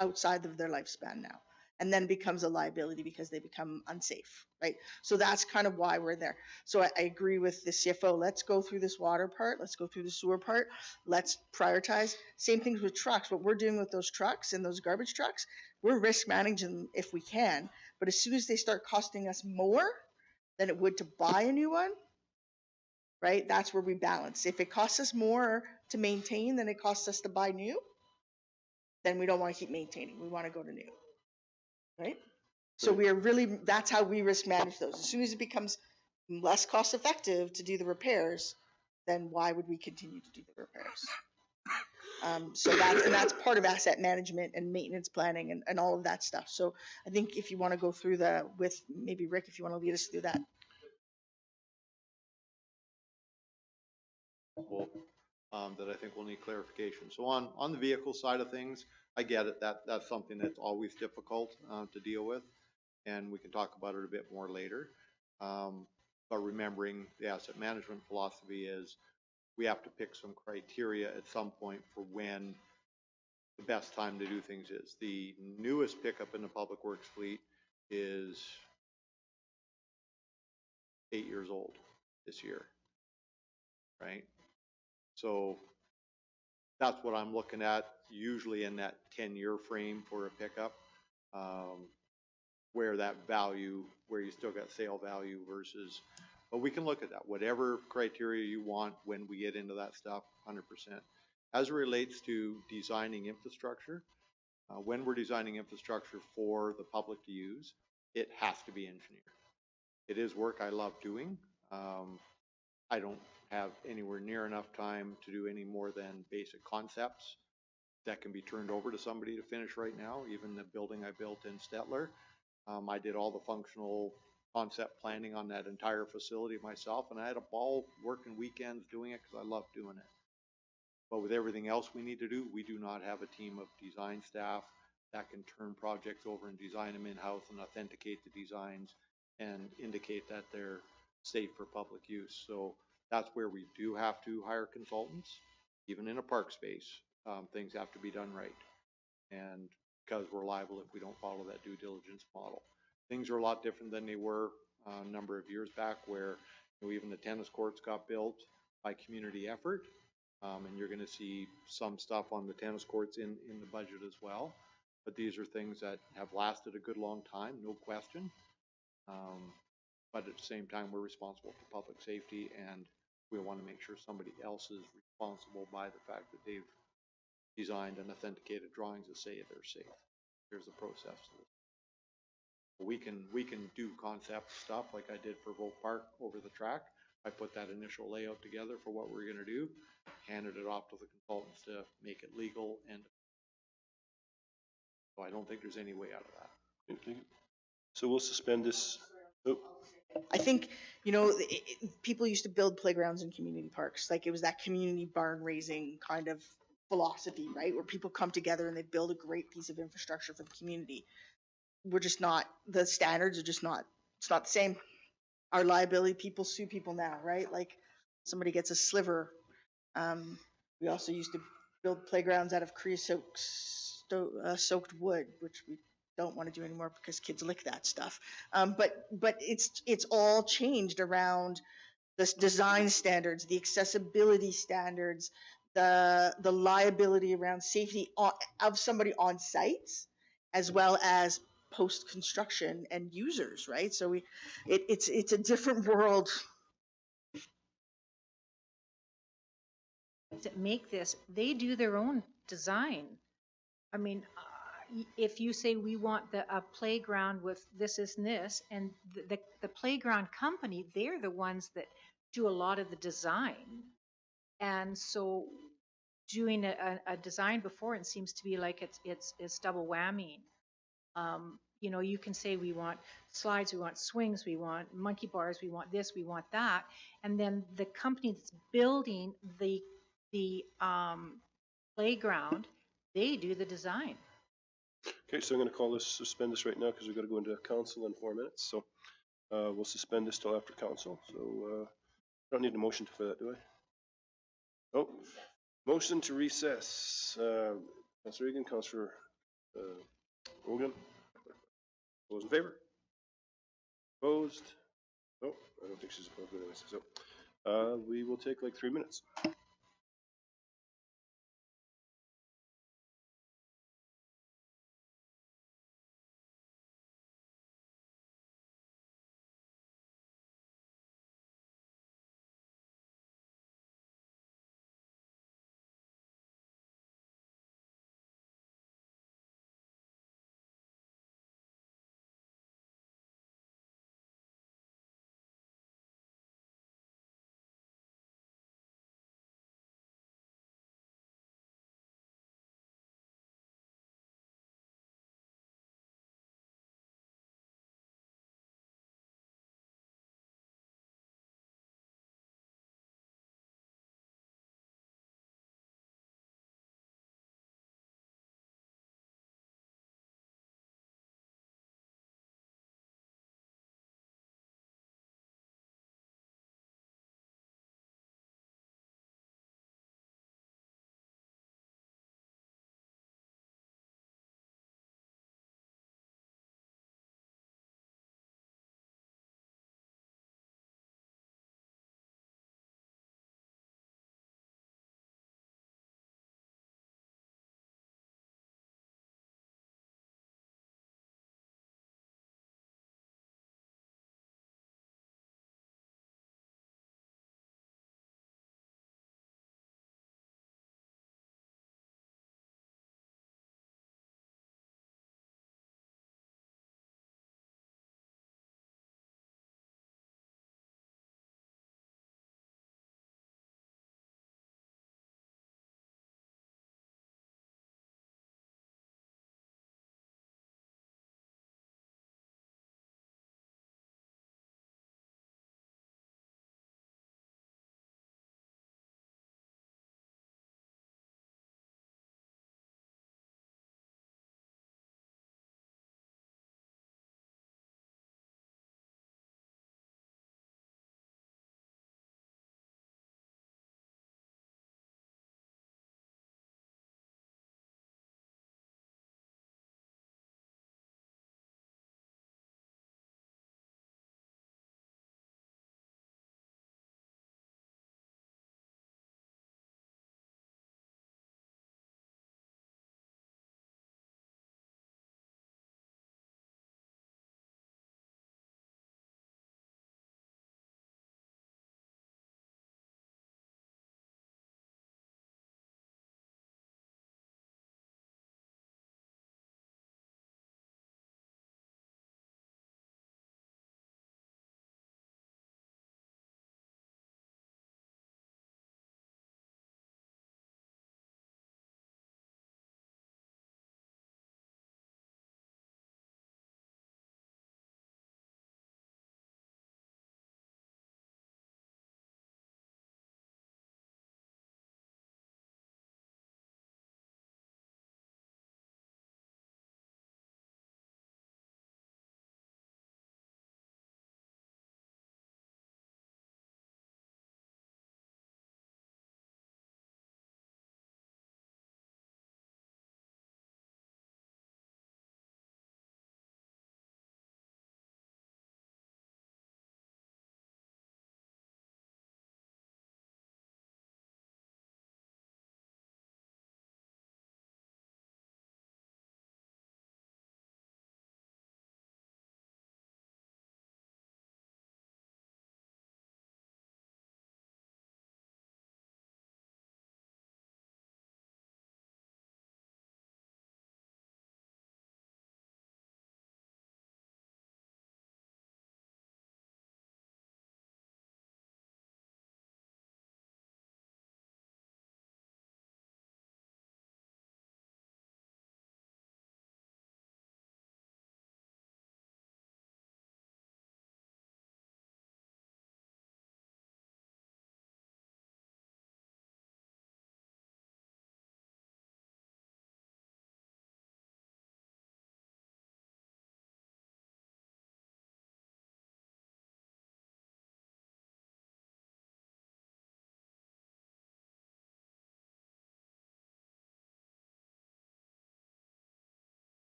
outside of their lifespan now, and then becomes a liability because they become unsafe, right? So that's kind of why we're there. So I agree with the CFO. Let's go through this water part. Let's go through the sewer part. Let's prioritize. Same things with trucks. What we're doing with those trucks and those garbage trucks, we're risk managing if we can. But as soon as they start costing us more than it would to buy a new one, right? That's where we balance. If it costs us more to maintain than it costs us to buy new, then we don't want to keep maintaining. We want to go to new, right? So we are really, that's how we risk manage those. As soon as it becomes less cost effective to do the repairs, then why would we continue to do the repairs? So that's part of asset management and maintenance planning and all of that stuff. So I think if you want to go through with maybe Rick, if you want to lead us through that. That I think will need clarification. So on the vehicle side of things, I get it. That's something that's always difficult to deal with, and we can talk about it a bit more later. But remembering the asset management philosophy is we have to pick some criteria at some point for when the best time to do things is. The newest pickup in the public works fleet is 8 years old this year, right? So that's what I'm looking at, usually in that 10-year frame for a pickup, where that value, where you still got sale value versus, but we can look at that, whatever criteria you want when we get into that stuff, 100%. As it relates to designing infrastructure, when we're designing infrastructure for the public to use, it has to be engineered. It is work I love doing. I don't have anywhere near enough time to do any more than basic concepts that can be turned over to somebody to finish right now. Even the building I built in Stettler, I did all the functional concept planning on that entire facility myself, and I had a ball working weekends doing it because I love doing it. But with everything else we need to do, we do not have a team of design staff that can turn projects over and design them in-house and authenticate the designs and indicate that they're safe for public use. So that's where we do have to hire consultants. Even in a park space, things have to be done right. And because we're liable if we don't follow that due diligence model. Things are a lot different than they were a number of years back, where even the tennis courts got built by community effort. And you're going to see some stuff on the tennis courts in the budget as well. But these are things that have lasted a good long time, no question. But at the same time, we're responsible for public safety, and we want to make sure somebody else is responsible by the fact that they've designed and authenticated drawings that say they're safe. Here's the process. We can do concept stuff like I did for Vogue Park over the track. I put that initial layout together for what we're going to do, handed it off to the consultants to make it legal, and so I don't think there's any way out of that. Okay. So we'll suspend this. Oh, I think, people used to build playgrounds in community parks. Like it was that community barn raising kind of philosophy, right? Where people come together and they build a great piece of infrastructure for the community. We're just not, the standards are just not, it's not the same. Our liability, people sue people now, right? Like somebody gets a sliver. We also used to build playgrounds out of creosote soaked wood, which we don't want to do anymore because kids lick that stuff. But it's all changed around the design standards, the accessibility standards, the liability around safety of somebody on sites, as well as post construction and users, right? So it's a different world. That make this, they do their own design. I mean, if you say we want a playground with this and this, and the playground company, they're the ones that do a lot of the design. And so doing a design before, it seems to be like it's double whammy. You can say we want slides, we want swings, we want monkey bars, we want this, we want that, and then the company that's building the playground, they do the design. okay, so I'm going to suspend this right now because we've got to go into council in 4 minutes. So we'll suspend this till after council. So I don't need a motion for that, do I? Oh, motion to recess. Councilor Egan, Councilor Hogan. Those in favor? Opposed? Oh, I don't think she's opposed, but anyways. So we will take like 3 minutes.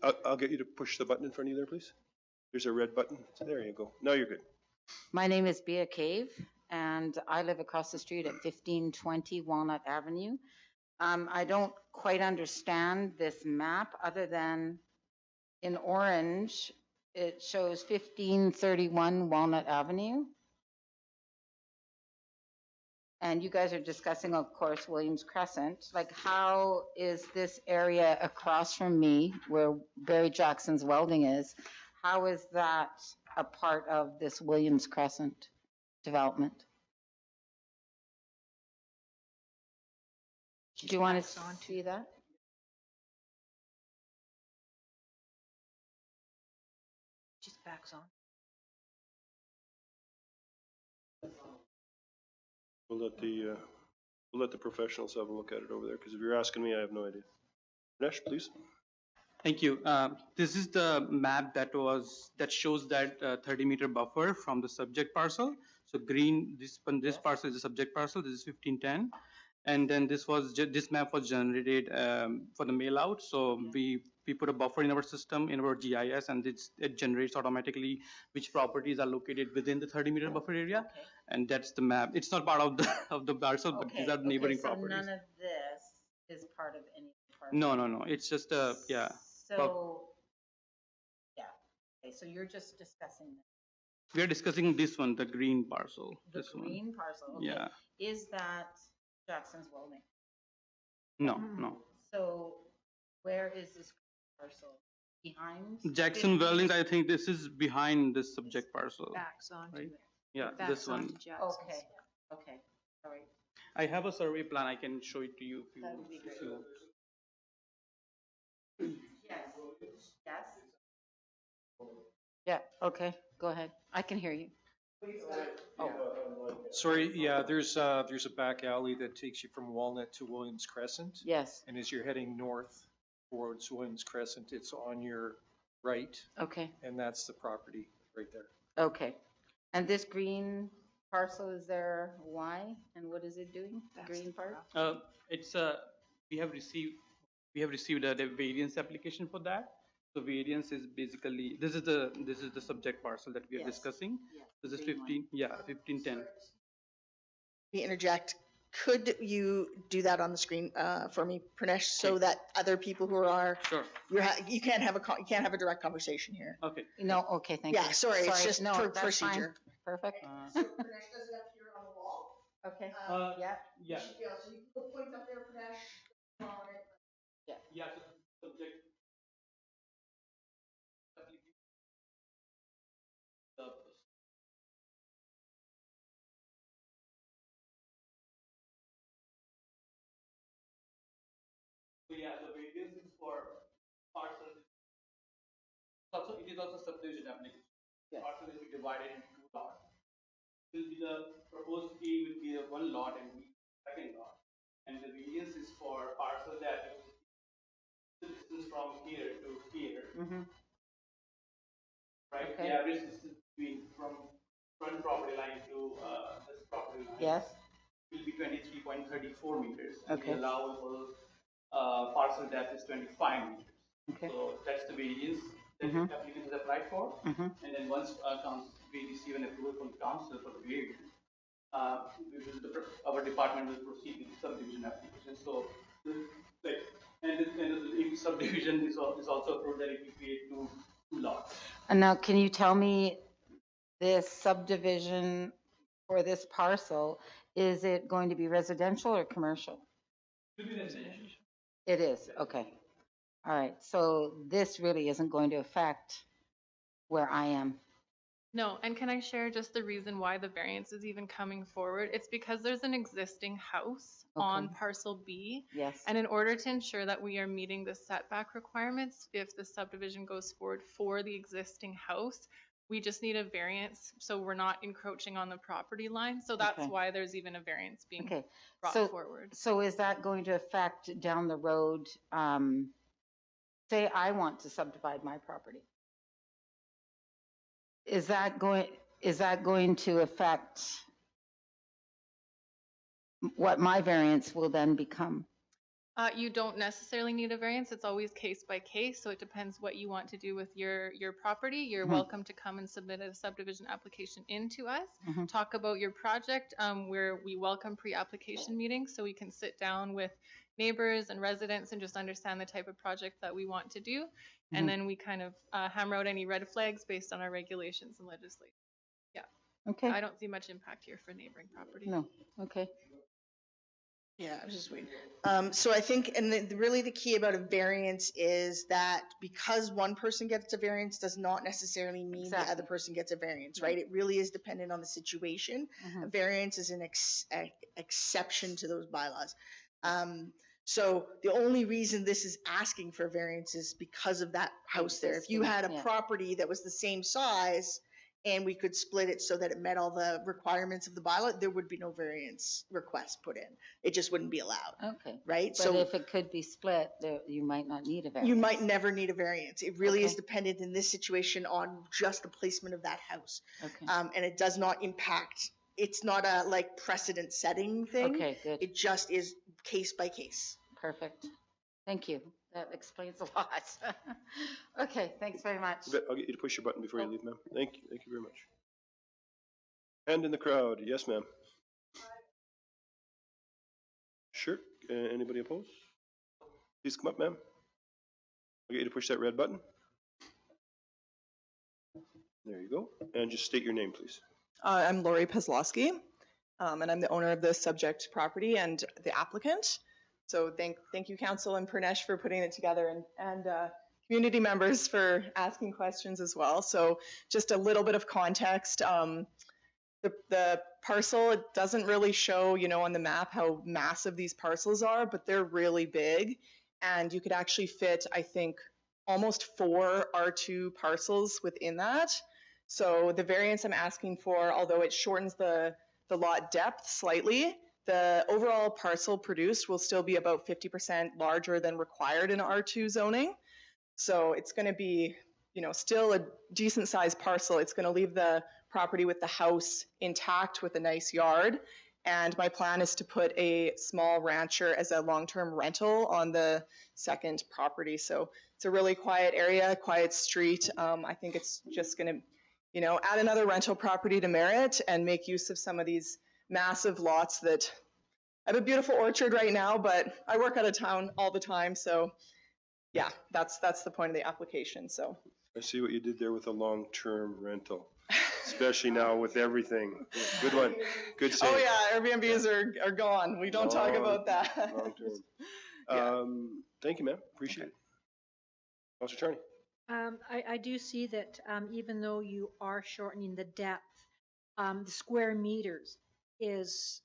I'll get you to push the button in front of you there, please. There's a red button. There you go. Now you're good. My name is Bea Cave, and I live across the street at 1520 Walnut Avenue. I don't quite understand this map, other than in orange, it shows 1531 Walnut Avenue. And you guys are discussing, of course, Williams Crescent. Like, how is this area across from me, where Barry Jackson's Welding is, how is that a part of this Williams Crescent development? Do you want to see that? Just backs on. We'll let the professionals have a look at it over there, because if you're asking me, I have no idea. Ganesh, please. Thank you. This is the map that shows that 30-meter buffer from the subject parcel. So green, this parcel is the subject parcel. This is 1510, and then this map was generated for the mail out. So we put a buffer in our system, in our GIS, and it generates automatically which properties are located within the 30-meter buffer area, Okay. and that's the map. It's not part of the parcel, but these are neighboring so properties. none of this is part of any parcel? No. It's just yeah. So, yeah, okay, so you're just discussing that. We are discussing this one, the green parcel. The This one. green parcel, okay. Yeah. Is that Jackson's Welding? No. So where is this parcel? Behind? Jackson Welding, I think this is behind this subject parcel. Backs onto Right. there. Yeah, Backs this one. onto Jackson's. Okay, all right. I have a survey plan. I can show it to you if you. That would be if great. you- Yes? Yeah, okay, go ahead. I can hear you. Sorry, yeah, there's a back alley that takes you from Walnut to Williams Crescent. Yes, And as you're heading north towards Williams Crescent, it's on your right, okay, and that's the property right there. okay. And this green parcel is there, why, and what is it doing, the That's green the part? It's we have received a variance application for that. So variance is basically, this is the subject parcel that we are Yes. discussing. Yes, This is green one. 1510. Me interject. Could you do that on the screen for me, Pranesh, so that other people who are, Sure. you can't have a direct conversation here. Okay. No, okay, thank you. Yeah, sorry, it's just no, for that's fine. procedure. Perfect, Pranesh does it up here on the wall. okay, Uh, yeah, Yeah. So you can put points up there, Pranesh. Yeah. So subject. So yeah, the variance is for parcel. Also, it is also subdivision application. Yes. Parcel will be divided into two lots. Will be the proposed A will be the one lot and B second lot. And the variance is for parcel that is the distance from here to here, mm-hmm, right? Okay. The average distance between from front property line to this property line. yes, Will be 23.34 meters. And Okay. the allowable parcel depth is 25 meters. okay, So that's the variance that Mhm. the applicant has applied for. mm-hmm, And then once we receive an approval from the council for the variance, our department will proceed with the subdivision application. So, like, and if subdivision is also approved, that it will create two lots. and now can you tell me this subdivision for this parcel, is it going to be residential or commercial? It will be residential. It is, okay. All right, so this really isn't going to affect where I am. No, and can I share just the reason why the variance is even coming forward? It's because there's an existing house on Okay. parcel B. Yes, And in order to ensure that we are meeting the setback requirements, if the subdivision goes forward for the existing house, we just need a variance, so we're not encroaching on the property line. So that's Okay. why there's even a variance being okay. brought So, forward. so is that going to affect down the road, say I want to subdivide my property? Is that going to affect what my variance will then become? You don't necessarily need a variance. It's always case by case, so it depends what you want to do with your property. You're welcome to come and submit a subdivision application into us. Talk about your project, where we welcome pre-application meetings, so we can sit down with neighbors and residents and just understand the type of project that we want to do. And then we kind of hammer out any red flags based on our regulations and legislation. Yeah. Okay. I don't see much impact here for neighboring property. No, okay. Yeah, I was just waiting. So I think, and really the key about a variance is that because one person gets a variance does not necessarily mean the other person gets a variance, right? It really is dependent on the situation. A variance is an exception to those bylaws. So the only reason this is asking for a variance is because of that house there. If you had a property that was the same size and we could split it so that it met all the requirements of the bylaw, there would be no variance request put in. It just wouldn't be allowed. Okay. Right? But So if it could be split, you might not need a variance. you might never need a variance. It really is dependent in this situation on just the placement of that house. Okay. And it does not impact, it's not a like precedent setting thing. Okay, good. It just is case by case. Perfect. Thank you. That explains a lot. Okay, thanks very much. I'll get you to push your button before you leave, ma'am. Thank you very much. Hand in the crowd, yes, ma'am. Sure, anybody opposed? Please come up, ma'am. I'll get you to push that red button. There you go, and just state your name, please. I'm Lori Pezlowski, and I'm the owner of the subject property and the applicant. So thank you, Council and Pranesh, for putting it together, and community members for asking questions as well. So just a little bit of context. The parcel, it doesn't really show, on the map how massive these parcels are, but they're really big. And you could actually fit, I think, almost 4 R2 parcels within that. So the variance I'm asking for, although it shortens the lot depth slightly, the overall parcel produced will still be about 50% larger than required in R2 zoning. So it's going to be, still a decent sized parcel. It's going to leave the property with the house intact with a nice yard. And my plan is to put a small rancher as a long-term rental on the second property. So it's a really quiet area, quiet street. I think it's just going to, add another rental property to Merritt and make use of some of these massive lots that I have a beautiful orchard right now, but I work out of town all the time. So yeah, that's the point of the application. So I see what you did there with a long-term rental, especially now with everything. Good one. Good save. Oh yeah, Airbnbs are gone. We don't talk about that. Long-term. Thank you, ma'am. Appreciate it. Councilor Charney. I do see that even though you are shortening the depth, the square meters is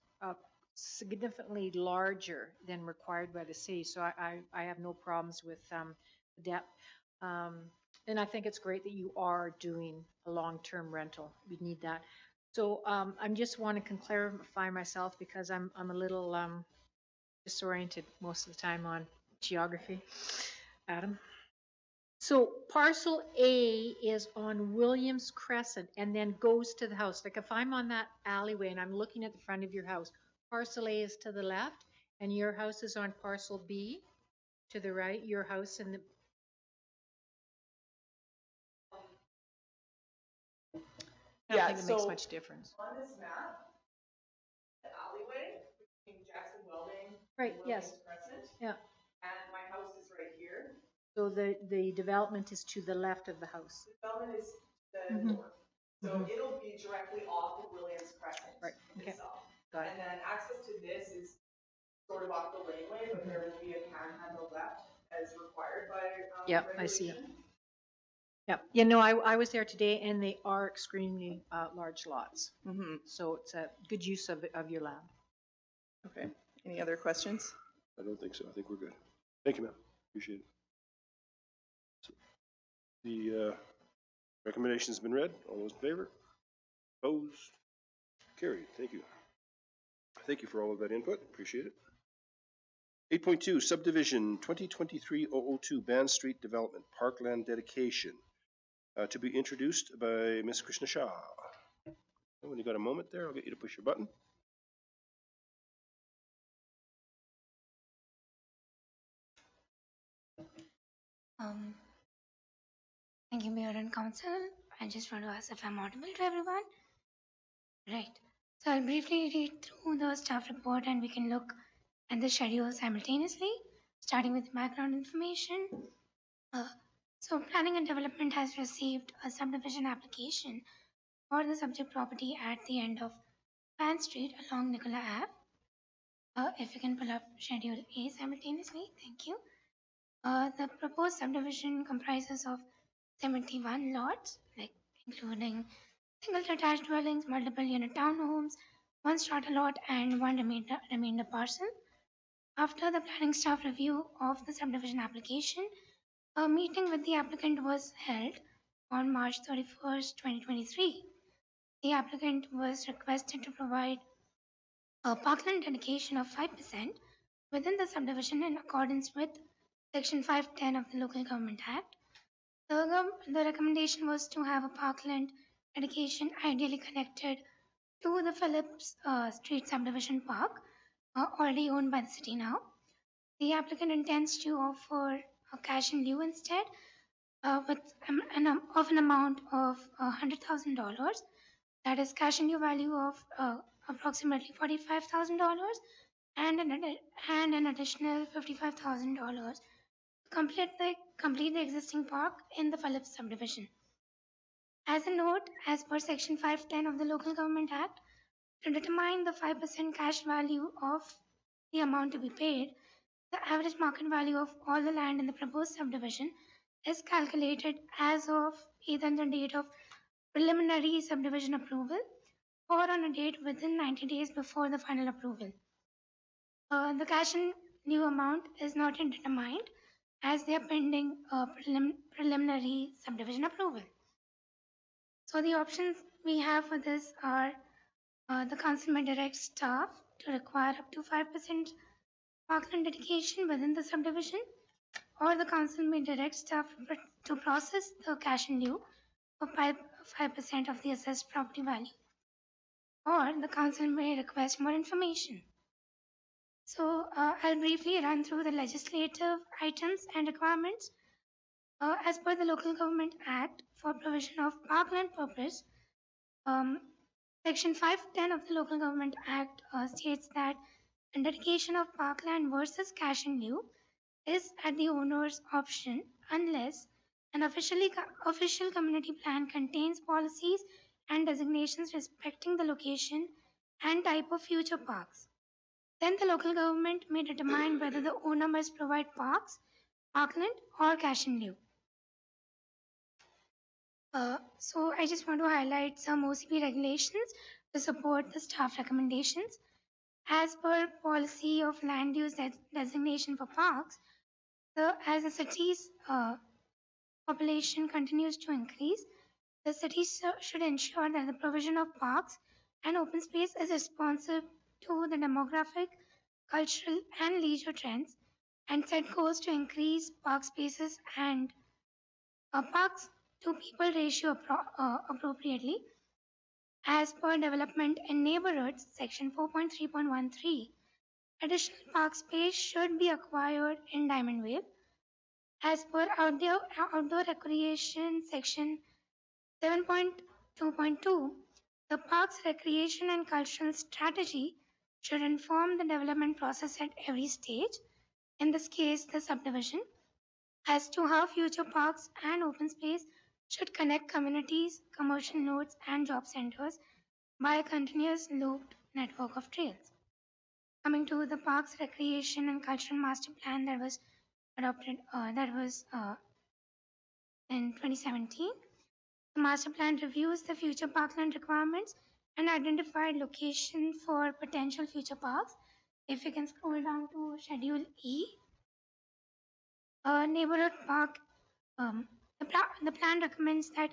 significantly larger than required by the city. So I have no problems with the depth. And I think it's great that you are doing a long-term rental. We need that. So I just want to clarify myself because I'm a little disoriented most of the time on geography. Adam? So parcel A is on Williams Crescent and then goes to the house. Like if I'm on that alleyway and I'm looking at the front of your house, parcel A is to the left and your house is on parcel B to the right, your house and the... I don't think it makes much difference. On this map, the alleyway between Jackson Welding Right, and yes. Williams Crescent, Yeah. and my house is right here. So the development is to the left of the house. The development is the north. So it'll be directly off of Williams Crescent. Right, okay. Itself. Got it. And then access to this is sort of off the laneway, but there will be a panhandle left as required by Yep, I see it. regulation. Yeah, I was there today and they are extremely large lots. So it's a good use of your land. Okay. Any other questions? I don't think so. I think we're good. Thank you, ma'am. Appreciate it. The recommendation's been read. All those in favor? Opposed? Carried. Thank you. Thank you for all of that input. Appreciate it. 8.2 Subdivision 2023-002 Ban Street Development Parkland Dedication to be introduced by Ms. Krishna Shah. When you got a moment there, I'll get you to push your button. Um, Thank you, Mayor and Council. I just want to ask if I'm audible to everyone. Right. So I'll briefly read through the staff report and we can look at the schedule simultaneously, starting with background information. Uh, so Planning and Development has received a subdivision application for the subject property at the end of Pan Street along Nicola Ave. If you can pull up Schedule A simultaneously, thank you. The proposed subdivision comprises of 71 lots, like including single detached dwellings, multiple unit townhomes, one strata lot, and one remainder parcel. After the planning staff review of the subdivision application, a meeting with the applicant was held on March 31st, 2023. The applicant was requested to provide a parkland dedication of 5% within the subdivision in accordance with Section 510 of the Local Government Act. The recommendation was to have a parkland dedication ideally connected to the Phillips Street Subdivision Park, already owned by the city now. The applicant intends to offer a cash in lieu instead, with an amount of $100,000. That is cash in lieu value of approximately $45,000 and an additional $55,000 to complete the existing park in the Phillips subdivision. As a note, as per Section 510 of the Local Government Act, to determine the 5% cash value of the amount to be paid, the average market value of all the land in the proposed subdivision is calculated as of either the date of preliminary subdivision approval or on a date within 90 days before the final approval. The cash in lieu amount is not yet determined as they are pending preliminary subdivision approval. So the options we have for this are the council may direct staff to require up to 5% parkland dedication within the subdivision, or the council may direct staff to process the cash in lieu of 5% of the assessed property value, or the council may request more information. So I'll briefly run through the legislative items and requirements. As per the Local Government Act for provision of parkland purpose, Section 510 of the Local Government Act states that the dedication of parkland versus cash in lieu is at the owner's option unless an official community plan contains policies and designations respecting the location and type of future parks. Then the local government may determine whether the owner must provide parkland, or cash in lieu. So I just want to highlight some OCP regulations to support the staff recommendations. As per policy of land use designation for parks, as the city's population continues to increase, the city should ensure that the provision of parks and open space is responsive to the demographic, cultural, and leisure trends and set goals to increase park spaces and parks to people ratio appropriately. As per development in neighborhoods, section 4.3.13, additional park space should be acquired in Diamond Vale. As per outdoor recreation section 7.2.2, the park's recreation and cultural strategy should inform the development process at every stage, in this case the subdivision, as to how future parks and open space should connect communities, commercial nodes, and job centers by a continuous looped network of trails. Coming to the Parks, Recreation and Cultural Master Plan that was adopted, in 2017. The master plan reviews the future parkland requirements and identified location for potential future parks. If you can scroll down to Schedule E, neighborhood park, the plan recommends that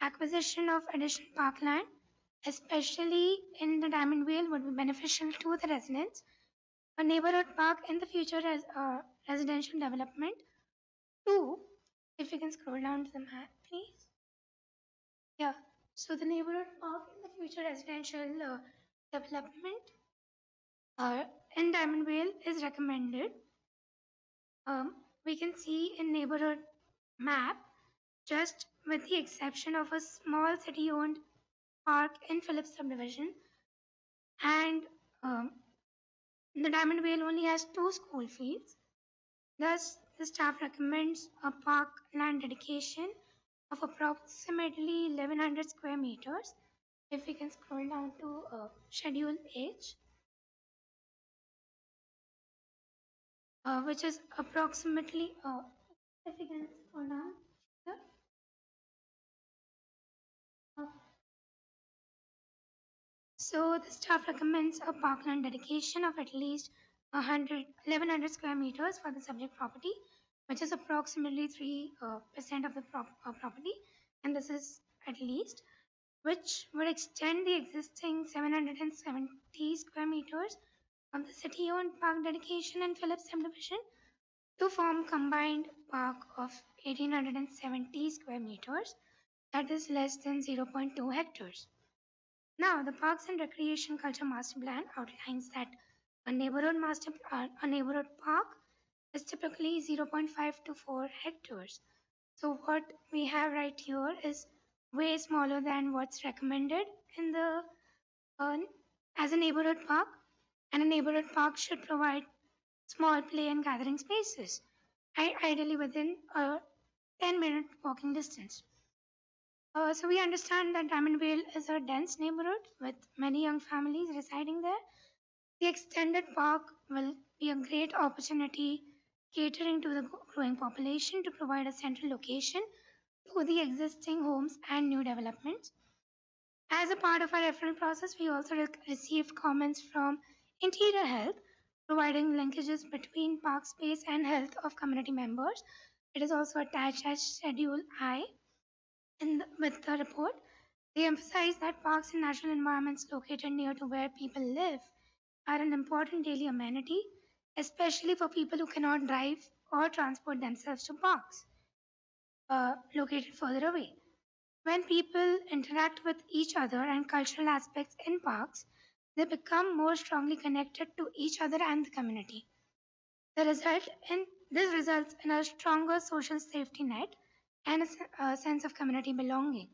acquisition of additional parkland, especially in the Diamond Vale, would be beneficial to the residents. A neighborhood park in the future residential development. 2, if you can scroll down to the map, please. Yeah, so the neighborhood park in the future residential development in Diamond Vale is recommended. We can see in neighborhood map, just with the exception of a small city-owned park in Phillips subdivision, and the Diamond Vale only has 2 school fields. Thus, the staff recommends a park land dedication of approximately 1100 square meters. If we can scroll down to Schedule H, which is approximately, if we can scroll down here. So the staff recommends a parkland dedication of at least 1100 square meters for the subject property, which is approximately 3% of the property, and this is at least, which would extend the existing 770 square meters of the city-owned park dedication and Phillips subdivision to form combined park of 1870 square meters, that is less than 0.2 hectares. Now, the Parks and Recreation Culture Master Plan outlines that a neighborhood park is typically 0.5 to 4 hectares. So what we have right here is way smaller than what's recommended in the as a neighborhood park, and a neighborhood park should provide small play and gathering spaces, ideally within a 10-minute walking distance. So we understand that Diamond Vale is a dense neighborhood with many young families residing there. The extended park will be a great opportunity catering to the growing population to provide a central location to the existing homes and new developments. As a part of our referral process, we also received comments from Interior Health, providing linkages between park space and health of community members. It is also attached as Schedule I with the report. They emphasize that parks and natural environments located near to where people live are an important daily amenity, especially for people who cannot drive or transport themselves to parks located further away. When people interact with each other and cultural aspects in parks, they become more strongly connected to each other and the community. This results in a stronger social safety net and a sense of community belonging.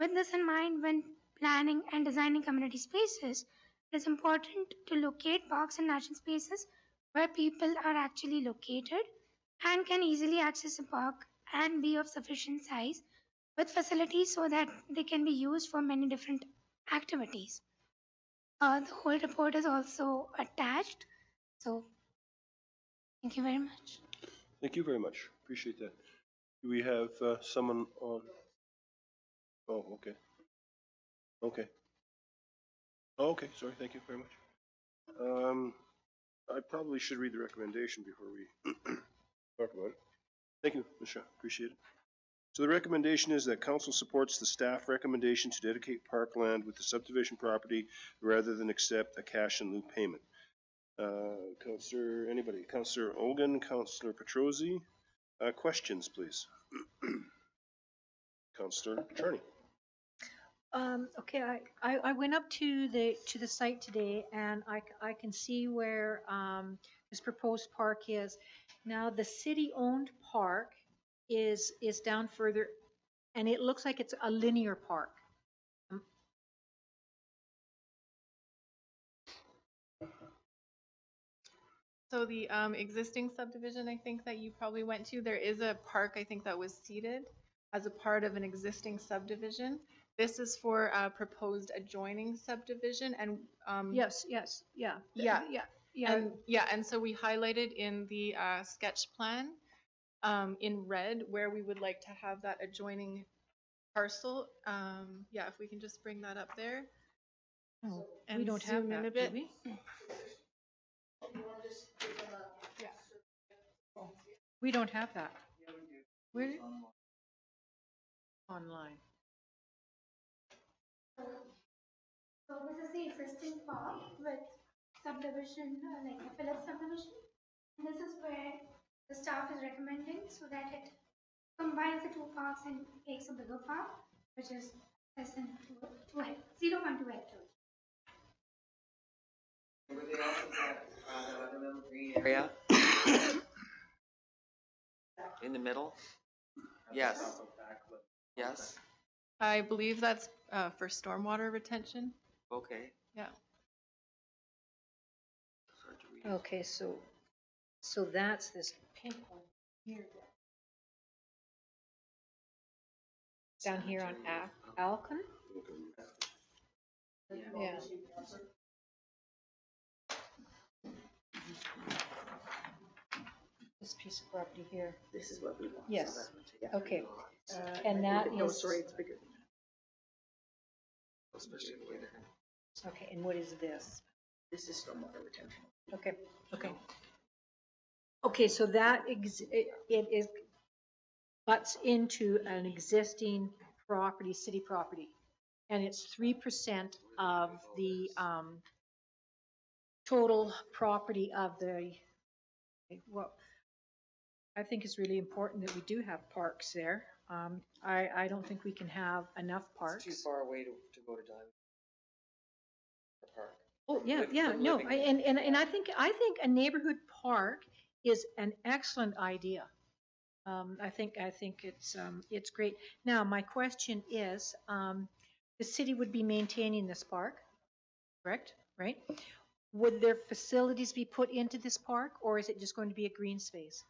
With this in mind, when planning and designing community spaces, it is important to locate parks and natural spaces where people are actually located and can easily access a park and be of sufficient size with facilities so that they can be used for many different activities. The whole report is also attached. So, thank you very much. Thank you very much. Appreciate that. Do we have someone on? Oh, okay. Okay. Oh, okay, sorry, thank you very much. I probably should read the recommendation before we talk about it. Thank you, Michelle, appreciate it. So the recommendation is that council supports the staff recommendation to dedicate parkland with the subdivision property rather than accept a cash in lieu payment. Councillor Ogan, Councillor Petrosi, questions, please. Councillor Charney. Okay, I went up to the site today, and I can see where this proposed park is. Now, the city-owned park is down further, and it looks like it's a linear park. So the existing subdivision, I think that you probably went to, there is a park, I think, that was seeded as a part of an existing subdivision. This is for a proposed adjoining subdivision, and Yes, yeah. and so we highlighted in the sketch plan in red where we would like to have that adjoining parcel. Yeah, if we can just bring that up there. Oh, and we don't have zoom in that, a bit. do we? We don't have that. Where? Online. So this is the existing park with subdivision, like the Phillips subdivision. And this is where the staff is recommending so that it combines the 2 parks and makes a bigger park, which is less than 0.2 hectares. Would they also get another little green area in the middle? Yes. Yes, I believe that's for stormwater retention. okay. Yeah. It's hard to read. Okay, so that's this pink one here. Down here on Alcon? Yeah. This piece of property here. This is what we want. Yes. Yeah. Okay. And that No, is, sorry, it's bigger. okay, and what is this? This is stormwater retention. Okay, okay. Okay, so that it is butts into an existing property, city property. And it's 3% of the total property of the, well, I think it's really important that we do have parks there. I don't think we can have enough parks. It's too far away to go to Diamond Park. Oh, yeah, Liv- yeah, from no, living and I think a neighborhood park is an excellent idea. I think it's great. Now, my question is, the city would be maintaining this park, correct? Right? Would there facilities be put into this park, or is it just going to be a green space?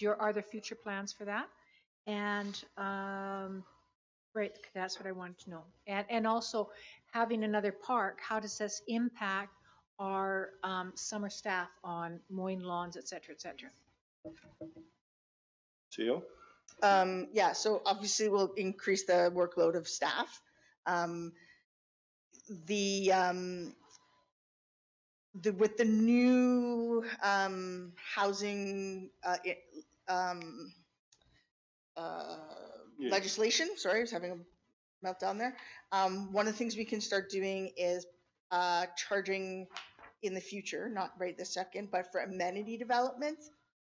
Are there future plans for that? And right, that's what I wanted to know. And also, having another park, how does this impact our summer staff on mowing lawns, et cetera, et cetera? CO? Yeah, so obviously we'll increase the workload of staff. With the new housing Yeah. legislation, sorry, I was having a meltdown there. One of the things we can start doing is charging in the future, not right this second, but for amenity development.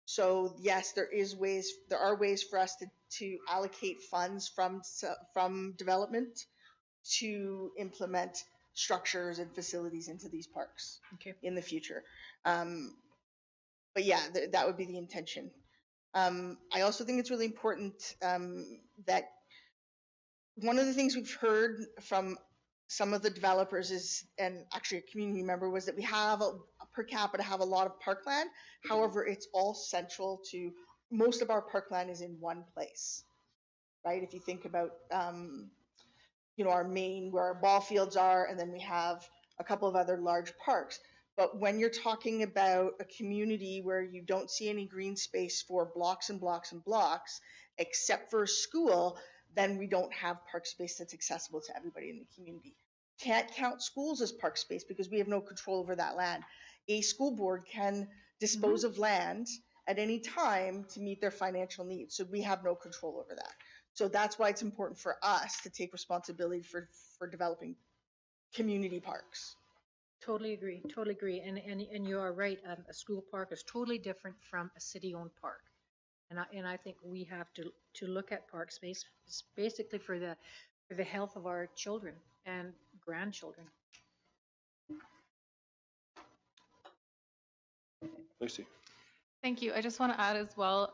So yes, there are ways for us to allocate funds from development to implement structures and facilities into these parks in the future. But yeah, that would be the intention. I also think it's really important that one of the things we've heard from some of the developers is, and actually a community member, was that we have per capita have a lot of parkland. However, it's all central to, most of our parkland is in one place, right? If you think about, our main, where our ball fields are, and then we have a couple of other large parks. But when you're talking about a community where you don't see any green space for blocks and blocks and blocks, except for a school, then we don't have park space that's accessible to everybody in the community. Can't count schools as park space because we have no control over that land. A school board can dispose of land at any time to meet their financial needs. So we have no control over that. So that's why it's important for us to take responsibility for developing community parks. Totally agree, totally agree. And you are right, a school park is totally different from a city-owned park. And I think we have to look at park space basically for the health of our children and grandchildren. Lacey? Thank you. I just want to add as well,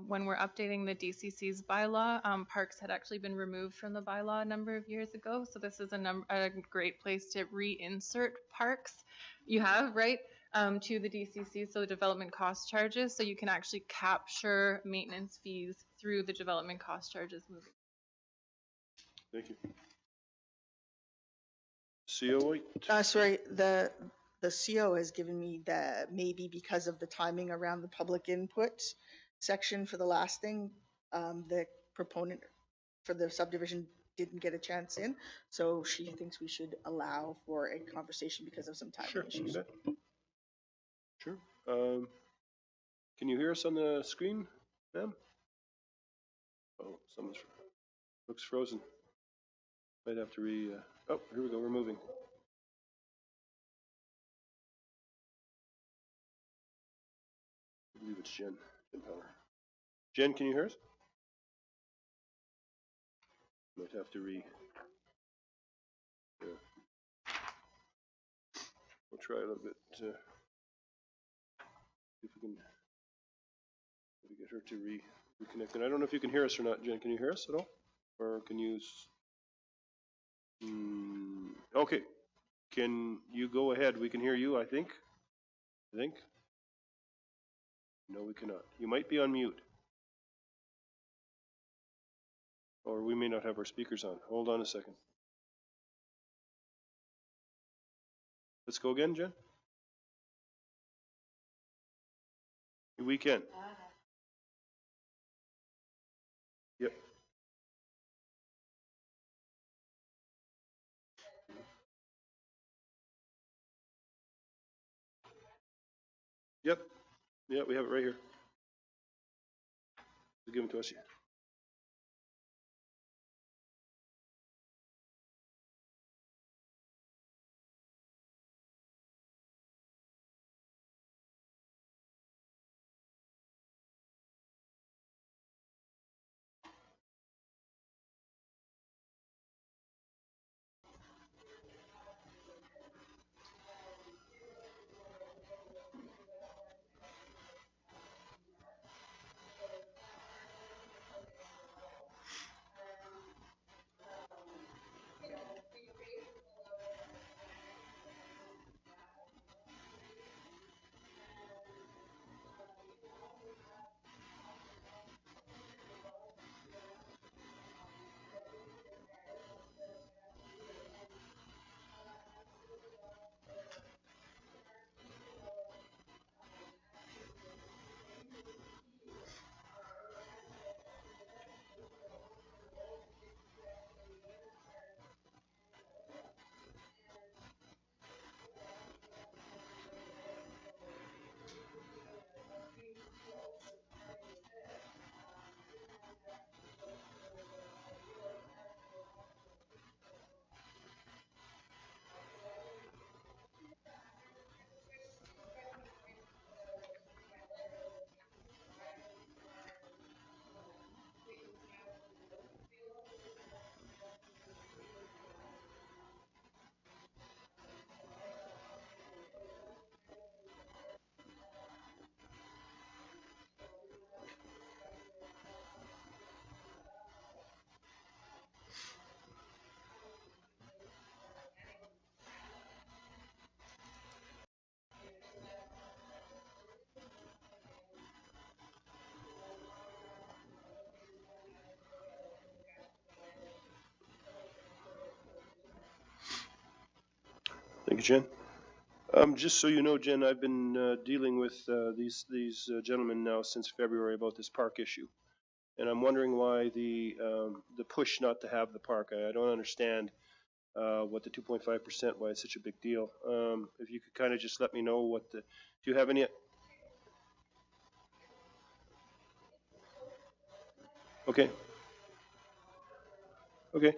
when we're updating the DCC's bylaw, parks had actually been removed from the bylaw a number of years ago. So this is a great place to reinsert parks. You have, right, to the DCC, so development cost charges. So you can actually capture maintenance fees through the development cost charges moving. Thank you. CO White? Sorry, the CO has given me the, maybe because of the timing around the public input section for the last thing, the proponent for the subdivision didn't get a chance in. So she thinks we should allow for a conversation because of some timing issues. Sure. Can you hear us on the screen, ma'am? Oh, looks frozen. Might have to oh, here we go, we're moving. I believe it's Jen Power. Jen, can you hear us? Might have to yeah. We'll try a little bit, see if we can maybe get her to Reconnecting. I don't know if you can hear us or not, Jen. Can you hear us at all? Or can you? Okay. Can you go ahead? We can hear you, I think. I think. No, we cannot. You might be on mute. Or we may not have our speakers on. Hold on a second. Let's go again, Jen. We can. Yep. Yep. Yeah, we have it right here. Give them to us. Thank you, Jen. Just so you know, Jen, I've been dealing with these gentlemen now since February about this park issue, and I'm wondering why the push not to have the park. I don't understand what the 2.5%, why it's such a big deal. If you could kind of just let me know what the. Do you have any? Okay. Okay.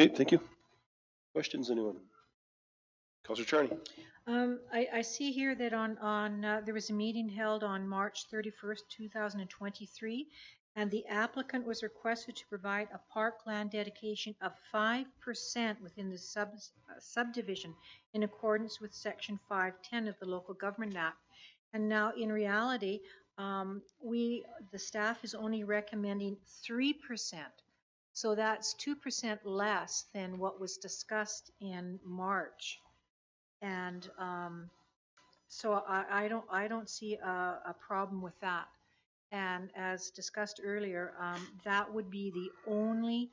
Okay, thank you. Questions, anyone? Councillor Charney? I see here that there was a meeting held on March 31st, 2023, and the applicant was requested to provide a parkland dedication of 5% within the subdivision in accordance with Section 510 of the Local Government Act. And now, in reality, the staff is only recommending 3%. So that's 2% less than what was discussed in March. And so I don't see a problem with that. And as discussed earlier, that would be the only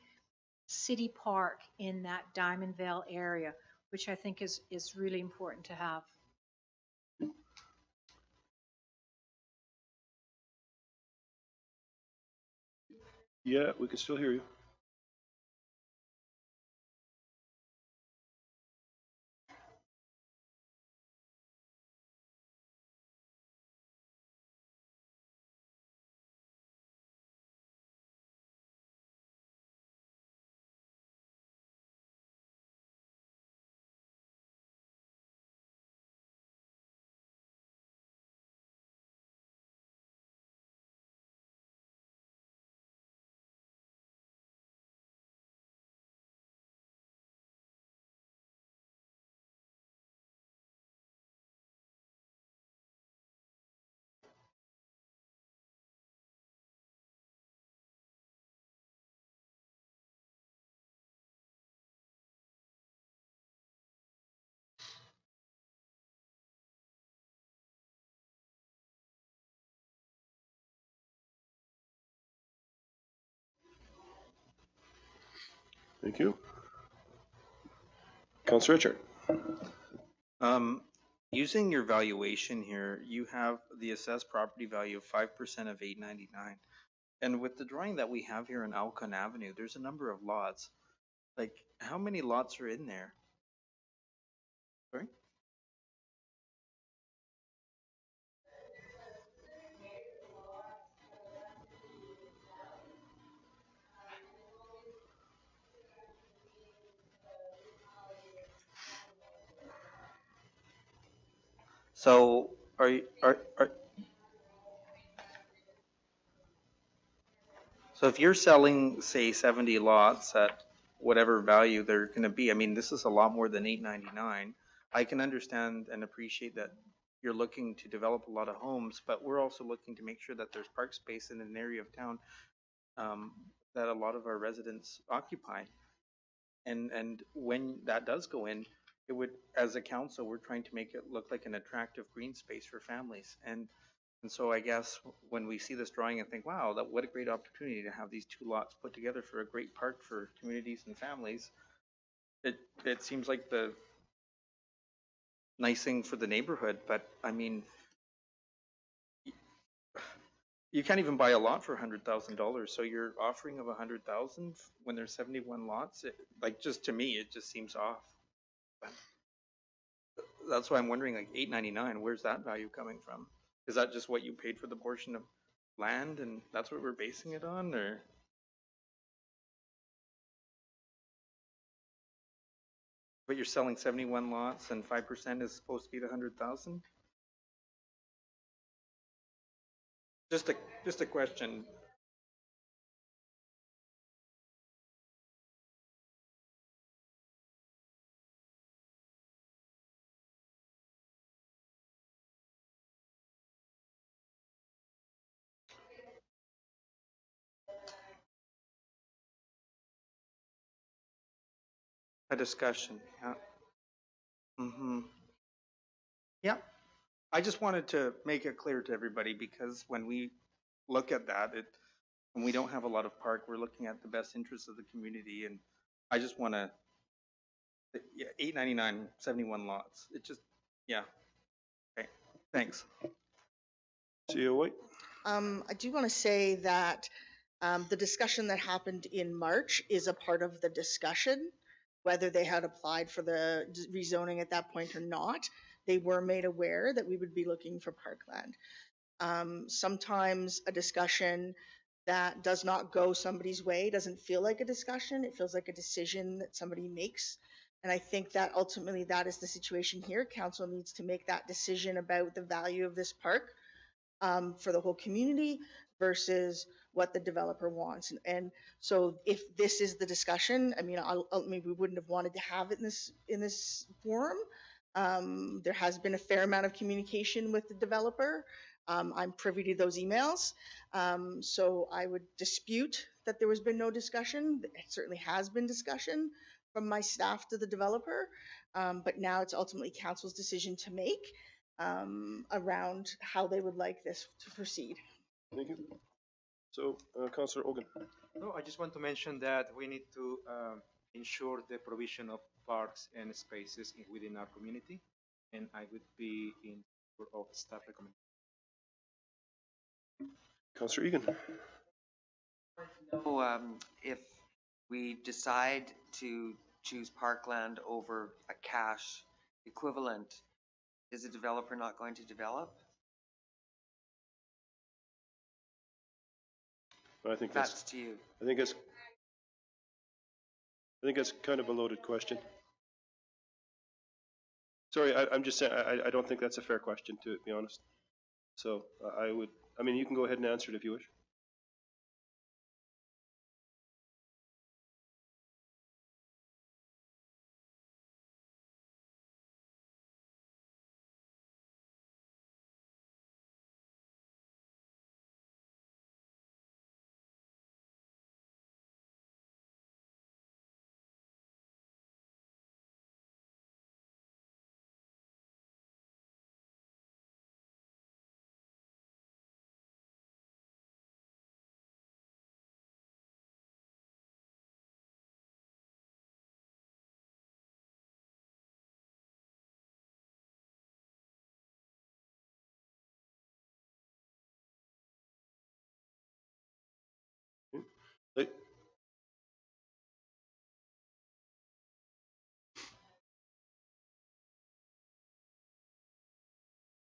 city park in that Diamond Vale area, which I think is really important to have. Yeah, we can still hear you. Thank you. Councillor Richard? Using your valuation here, you have the assessed property value of 5% of $8.99. And with the drawing that we have here on Alcon Avenue, there's a number of lots. Like, how many lots are in there? Sorry? So so if you're selling, say, 70 lots at whatever value they're going to be, I mean, this is a lot more than $8.99. I can understand and appreciate that you're looking to develop a lot of homes, but we're also looking to make sure that there's park space in an area of town that a lot of our residents occupy. And when that does go in, it would, as a council, we're trying to make it look like an attractive green space for families. And so I guess when we see this drawing and think, wow, what a great opportunity to have these two lots put together for a great park for communities and families, it seems like the nice thing for the neighborhood. But I mean, you can't even buy a lot for $100,000. So you're offering of $100,000 when there's 71 lots. Like, just to me, it just seems off. But that's why I'm wondering, like, $8.99, where's that value coming from? Is that just what you paid for the portion of land and that's what we're basing it on, or? But you're selling 71 lots and 5% is supposed to be the 100,000? Just a question. A discussion, yeah. Yeah. I just wanted to make it clear to everybody because when we look at that, when we don't have a lot of park, we're looking at the best interests of the community, and I just want to, yeah, $8.99, 71 lots. It just, yeah. Okay, thanks. CEO White? I do want to say that the discussion that happened in March is a part of the discussion, whether they had applied for the rezoning at that point or not. They were made aware that we would be looking for parkland. Sometimes a discussion that does not go somebody's way doesn't feel like a discussion. It feels like a decision that somebody makes. And I think that ultimately that is the situation here. Council needs to make that decision about the value of this park for the whole community versus what the developer wants. And so if this is the discussion, I mean, maybe we wouldn't have wanted to have it in this forum. There has been a fair amount of communication with the developer. I'm privy to those emails. So I would dispute that there has been no discussion. It certainly has been discussion from my staff to the developer. But now it's ultimately council's decision to make around how they would like this to proceed. Thank you. So, Councillor Ogan. No, I just want to mention that we need to ensure the provision of parks and spaces within our community, and I would be in favor of staff recommendation. Councillor Egan. So, if we decide to choose parkland over a cash equivalent, is the developer not going to develop? I think That's to you. I think that's kind of a loaded question. Sorry, I'm just saying, I don't think that's a fair question, to be honest. So I mean, you can go ahead and answer it if you wish. Okay.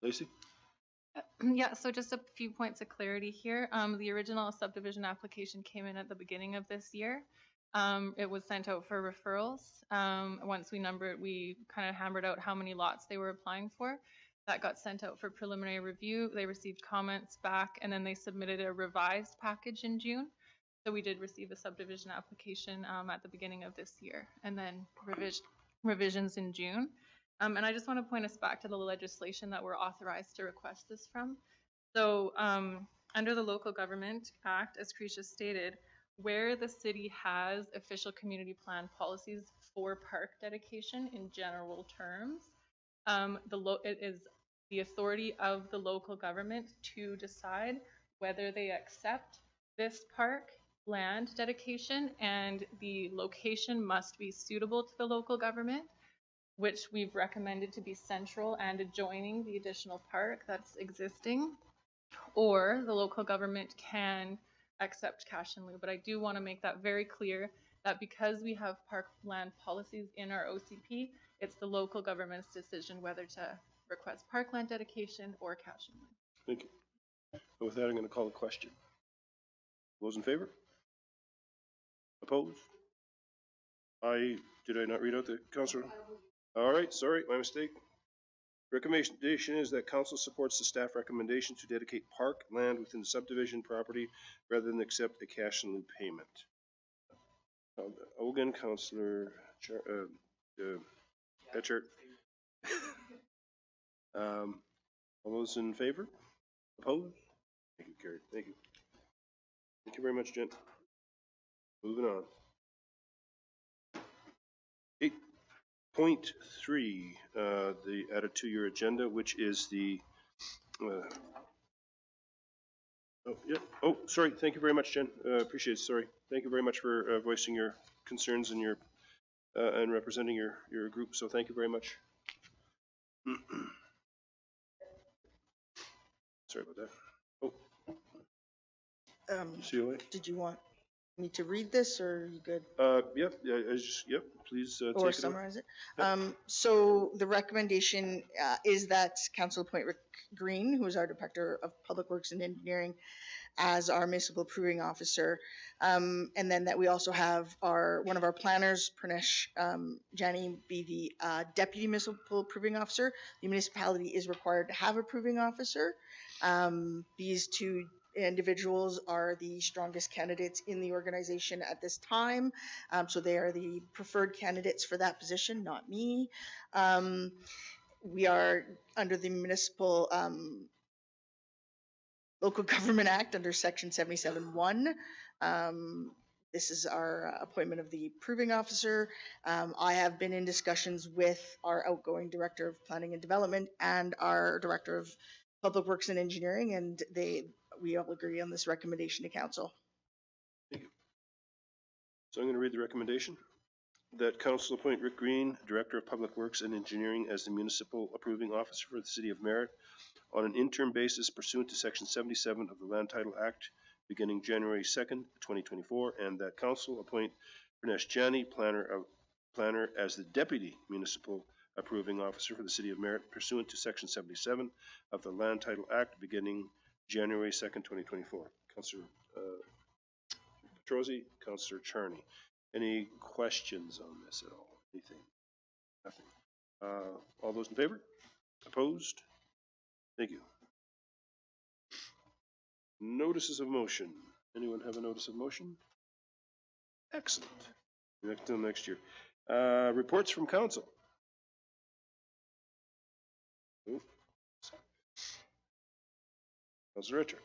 Lacey? Yeah, so just a few points of clarity here. The original subdivision application came in at the beginning of this year. It was sent out for referrals. Once we kind of hammered out how many lots they were applying for. That got sent out for preliminary review. They received comments back, and then they submitted a revised package in June. So we did receive a subdivision application at the beginning of this year, and then revisions in June. And I just want to point us back to the legislation that we're authorized to request this from. So under the Local Government Act, as Krisha stated, where the city has official community plan policies for park dedication in general terms, it is the authority of the local government to decide whether they accept this park land dedication, and the location must be suitable to the local government, which we've recommended to be central and adjoining the additional park that's existing, or the local government can accept cash in lieu. But I do want to make that very clear that because we have parkland policies in our OCP, it's the local government's decision whether to request parkland dedication or cash in lieu. Thank you. And with that, I'm going to call the question. Those in favor? Opposed? Did I not read out the councillor? All right, sorry, my mistake. Recommendation is that council supports the staff recommendation to dedicate park land within the subdivision property rather than accept a cash in lieu payment. Ogan, Councillor Etchart. All those in favor? Opposed? Thank you, carried. Thank you. Thank you very much, gent. Moving on. 8.3, the added to your agenda, which is the, sorry, thank you very much, Jen. Appreciate it, sorry. Thank you very much for voicing your concerns and your, and representing your group, so thank you very much. Sorry about that. Oh. COA? Did you want Me to read this, or are you good? Yep, please, take it Or away. summarize it? Yep. So the recommendation is that council appoint Rick Green, who is our Director of Public Works and Engineering, as our municipal approving officer. And then that we also have one of our planners, Pranesh Jani, be the deputy municipal approving officer. The municipality is required to have approving officer. These two individuals are the strongest candidates in the organization at this time. So they are the preferred candidates for that position, not me. We are under the municipal Local Government Act under Section 77(1). This is our appointment of the approving officer. I have been in discussions with our outgoing Director of Planning and Development and our Director of Public Works and Engineering, and we all agree on this recommendation to council. Thank you. So I'm going to read the recommendation. That council appoint Rick Green, Director of Public Works and Engineering, as the municipal approving officer for the city of Merritt on an interim basis pursuant to Section 77 of the Land Title Act beginning January 2nd, 2024, and that council appoint Pranesh Jani, planner, as the deputy municipal approving officer for the city of Merritt pursuant to Section 77 of the Land Title Act beginning January 2nd, 2024. Councillor Petrosi, Councillor Charney. Any questions on this at all? Anything? Nothing. All those in favor? Opposed? Thank you. Notices of motion. Anyone have a notice of motion? Excellent. Until next year. Reports from council. Councillor Richter,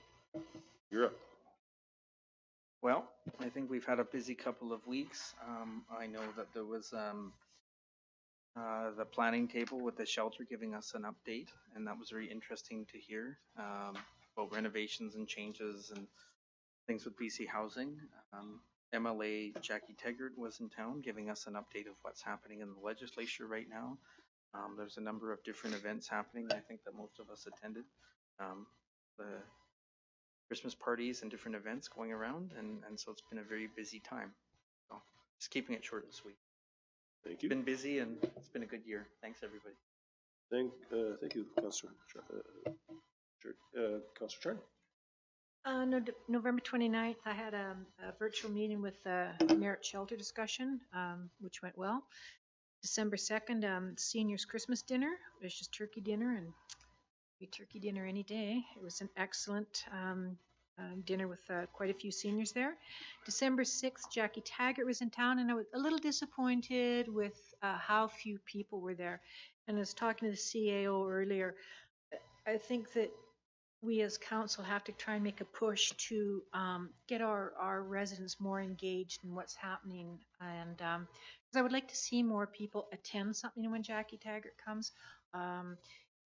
you're up. Well, I think we've had a busy couple of weeks. I know that there was the planning table with the shelter giving us an update, and that was very interesting to hear about renovations and changes and things with BC Housing. MLA Jackie Teggart was in town giving us an update of what's happening in the legislature right now. There's a number of different events happening. I think that most of us attended. The Christmas parties and different events going around, and so it's been a very busy time. So just keeping it short and sweet. Thank you. It's been busy and it's been a good year. Thanks, everybody. Thank you, Councillor. Councillor Charney. November 29th, I had a virtual meeting with Merritt Shelter discussion, which went well. December 2nd, seniors Christmas dinner. It was just turkey dinner, and turkey dinner any day. It was an excellent dinner with quite a few seniors there. December 6th, Jackie Taggart was in town, and I was a little disappointed with how few people were there. And I was talking to the CAO earlier. I think that we as council have to try and make a push to get our residents more engaged in what's happening. And because I would like to see more people attend something when Jackie Taggart comes.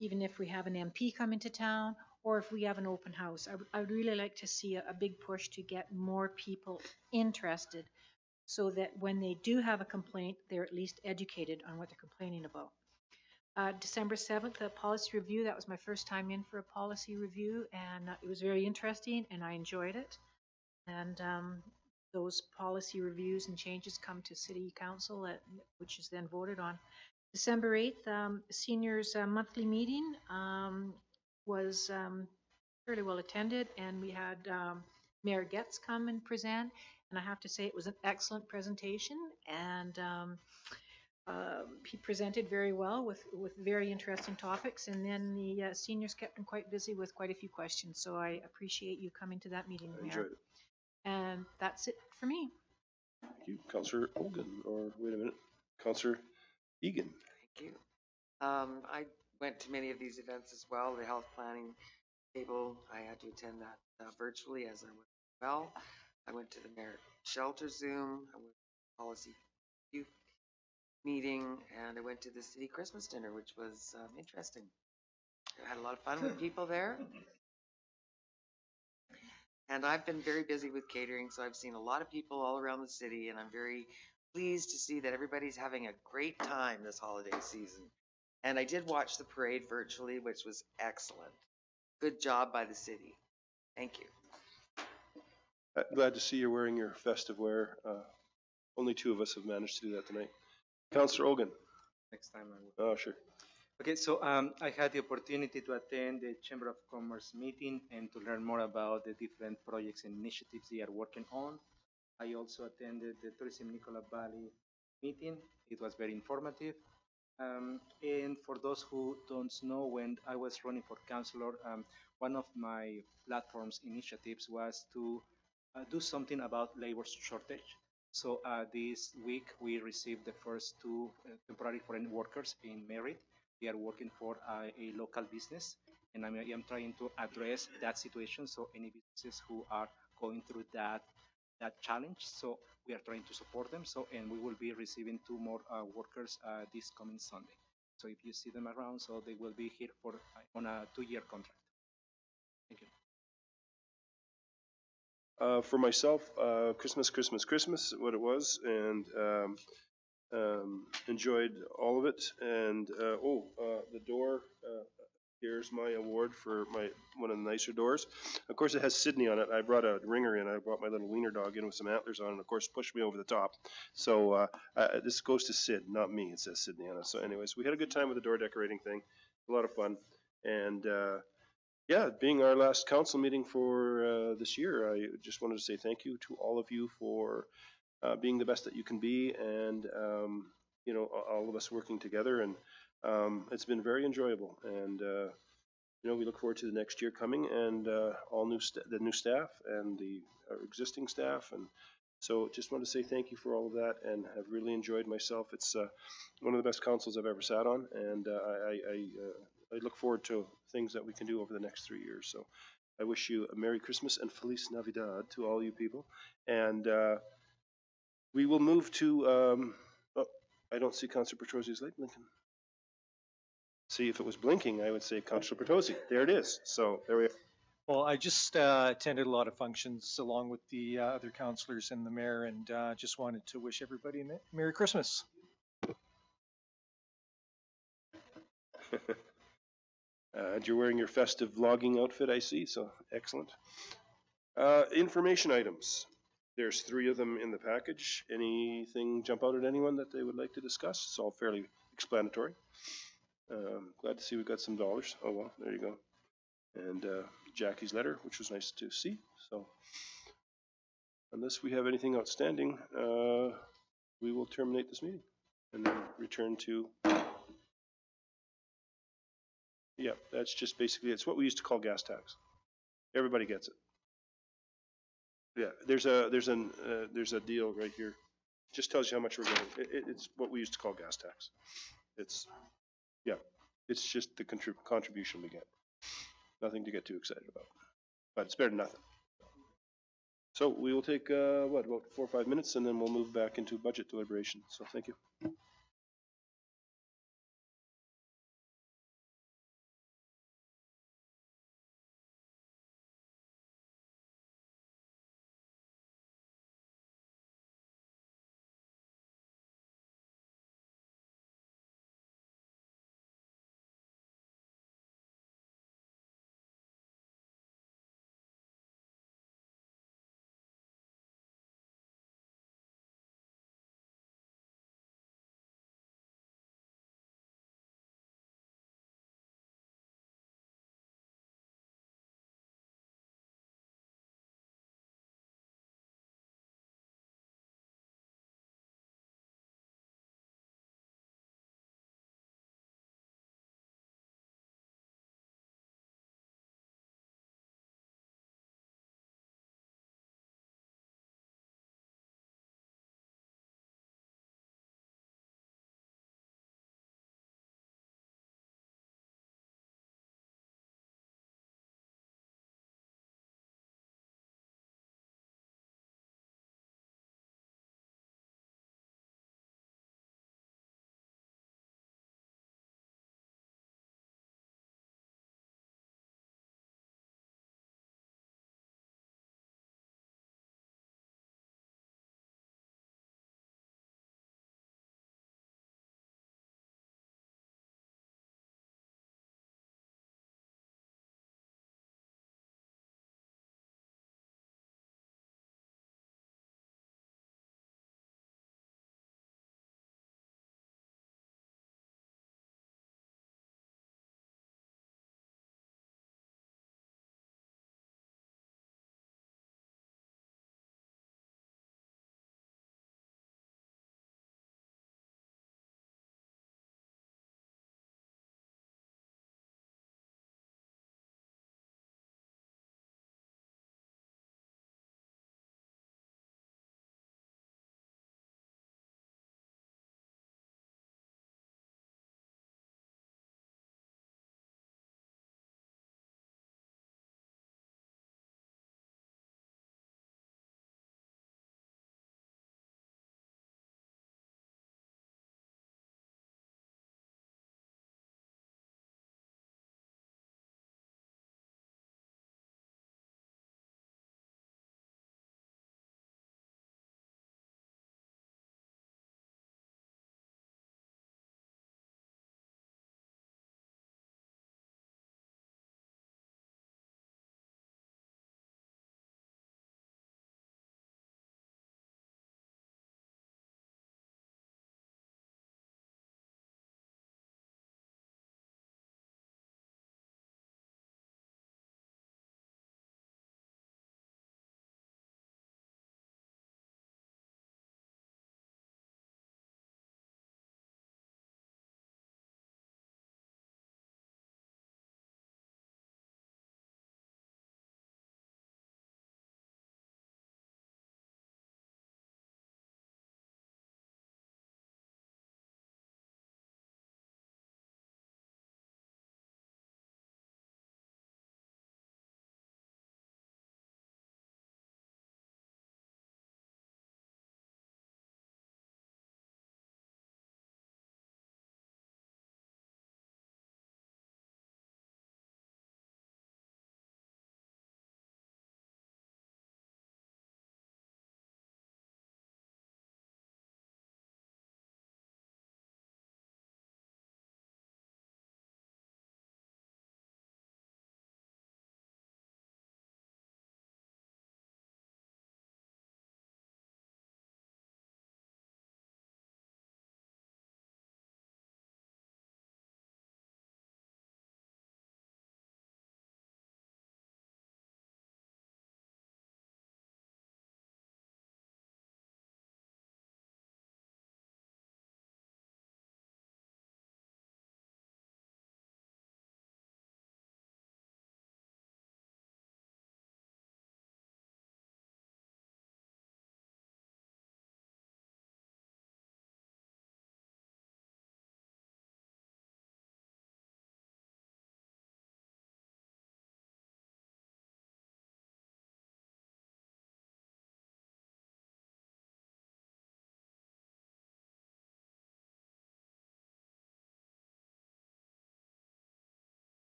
Even if we have an MP come into town, or if we have an open house. I would really like to see a big push to get more people interested so that when they do have a complaint, they're at least educated on what they're complaining about. December 7th, a policy review. That was my first time in for a policy review, and it was very interesting, and I enjoyed it. And those policy reviews and changes come to City Council, which is then voted on. December 8th, seniors monthly meeting was fairly well attended, and we had Mayor Getz come and present, and I have to say it was an excellent presentation, and he presented very well with very interesting topics, and then the seniors kept him quite busy with quite a few questions, so I appreciate you coming to that meeting, Mayor. Enjoyed it. And that's it for me. Thank you, Councillor Hogan, or wait a minute, Councillor Egan. Thank you. I went to many of these events as well. The health planning table, I had to attend that virtually as I went well. I went to the Merritt Shelter Zoom. I went to the Policy Youth meeting, and I went to the City Christmas dinner, which was interesting. I had a lot of fun with people there. And I've been very busy with catering, so I've seen a lot of people all around the city, and I'm very pleased to see that everybody's having a great time this holiday season. And I did watch the parade virtually, which was excellent. Good job by the city. Thank you. Glad to see you're wearing your festive wear. Only two of us have managed to do that tonight. Councillor Ogan. Next time I will. Oh, sure. Okay, so I had the opportunity to attend the Chamber of Commerce meeting and to learn more about the different projects and initiatives they are working on. I also attended the Tourism Nicola Valley meeting. It was very informative. And for those who don't know, when I was running for councillor, one of my platform's initiatives was to do something about labor shortage. So this week we received the first two temporary foreign workers in Merritt. They are working for a local business, and I am trying to address that situation. So any businesses who are going through that challenge, so we are trying to support them. So and we will be receiving two more workers this coming Sunday. So if you see them around, so they will be here for on a 2-year contract. Thank you. For myself, Christmas, what it was, and enjoyed all of it. And the door. Here's my award for one of the nicer doors. Of course, it has Sydney on it. I brought a ringer in. I brought my little wiener dog in with some antlers on, and of course, pushed me over the top. So this goes to Sid, not me. It says Sydney on it. So, anyways, we had a good time with the door decorating thing. A lot of fun, and yeah, being our last council meeting for this year, I just wanted to say thank you to all of you for being the best that you can be, and all of us working together. And it's been very enjoyable. And we look forward to the next year coming, and all the new staff and the existing staff. And so, just want to say thank you for all of that, and have really enjoyed myself. It's one of the best councils I've ever sat on, and I look forward to things that we can do over the next 3 years. So I wish you a Merry Christmas and Feliz Navidad to all you people. And we will move to, I don't see Councillor Petrosi's light blinking. See, if it was blinking, I would say Councillor Petrosi. There it is. So there we are. Well, I just attended a lot of functions along with the other councillors and the mayor, and just wanted to wish everybody a Merry Christmas. And you're wearing your festive logging outfit, I see, so excellent. Information items. There's 3 of them in the package. Anything jump out at anyone that they would like to discuss? It's all fairly explanatory. Glad to see we've got some dollars. Oh, well, there you go. And Jackie's letter, which was nice to see. So unless we have anything outstanding, we will terminate this meeting and then return to... Yeah, that's just basically, it's what we used to call gas tax. Everybody gets it. Yeah, there's a deal right here. Just tells you how much we're getting. It's what we used to call gas tax. It's just the contribution we get. Nothing to get too excited about, but it's better than nothing. So we will take about 4 or 5 minutes, and then we'll move back into budget deliberation. So thank you.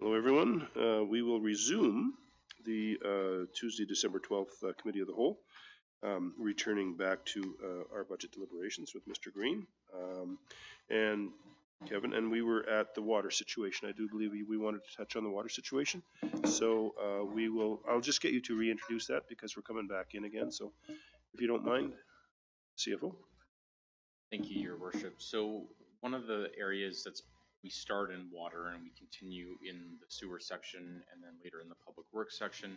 Hello, everyone. We will resume the Tuesday, December 12th Committee of the Whole, returning back to our budget deliberations with Mr. Green and Kevin. And we were at the water situation. I do believe we wanted to touch on the water situation. So I'll just get you to reintroduce that because we're coming back in again. So if you don't mind, CFO. Thank you, Your Worship. So one of the areas we start in water and we continue in the sewer section and then later in the public works section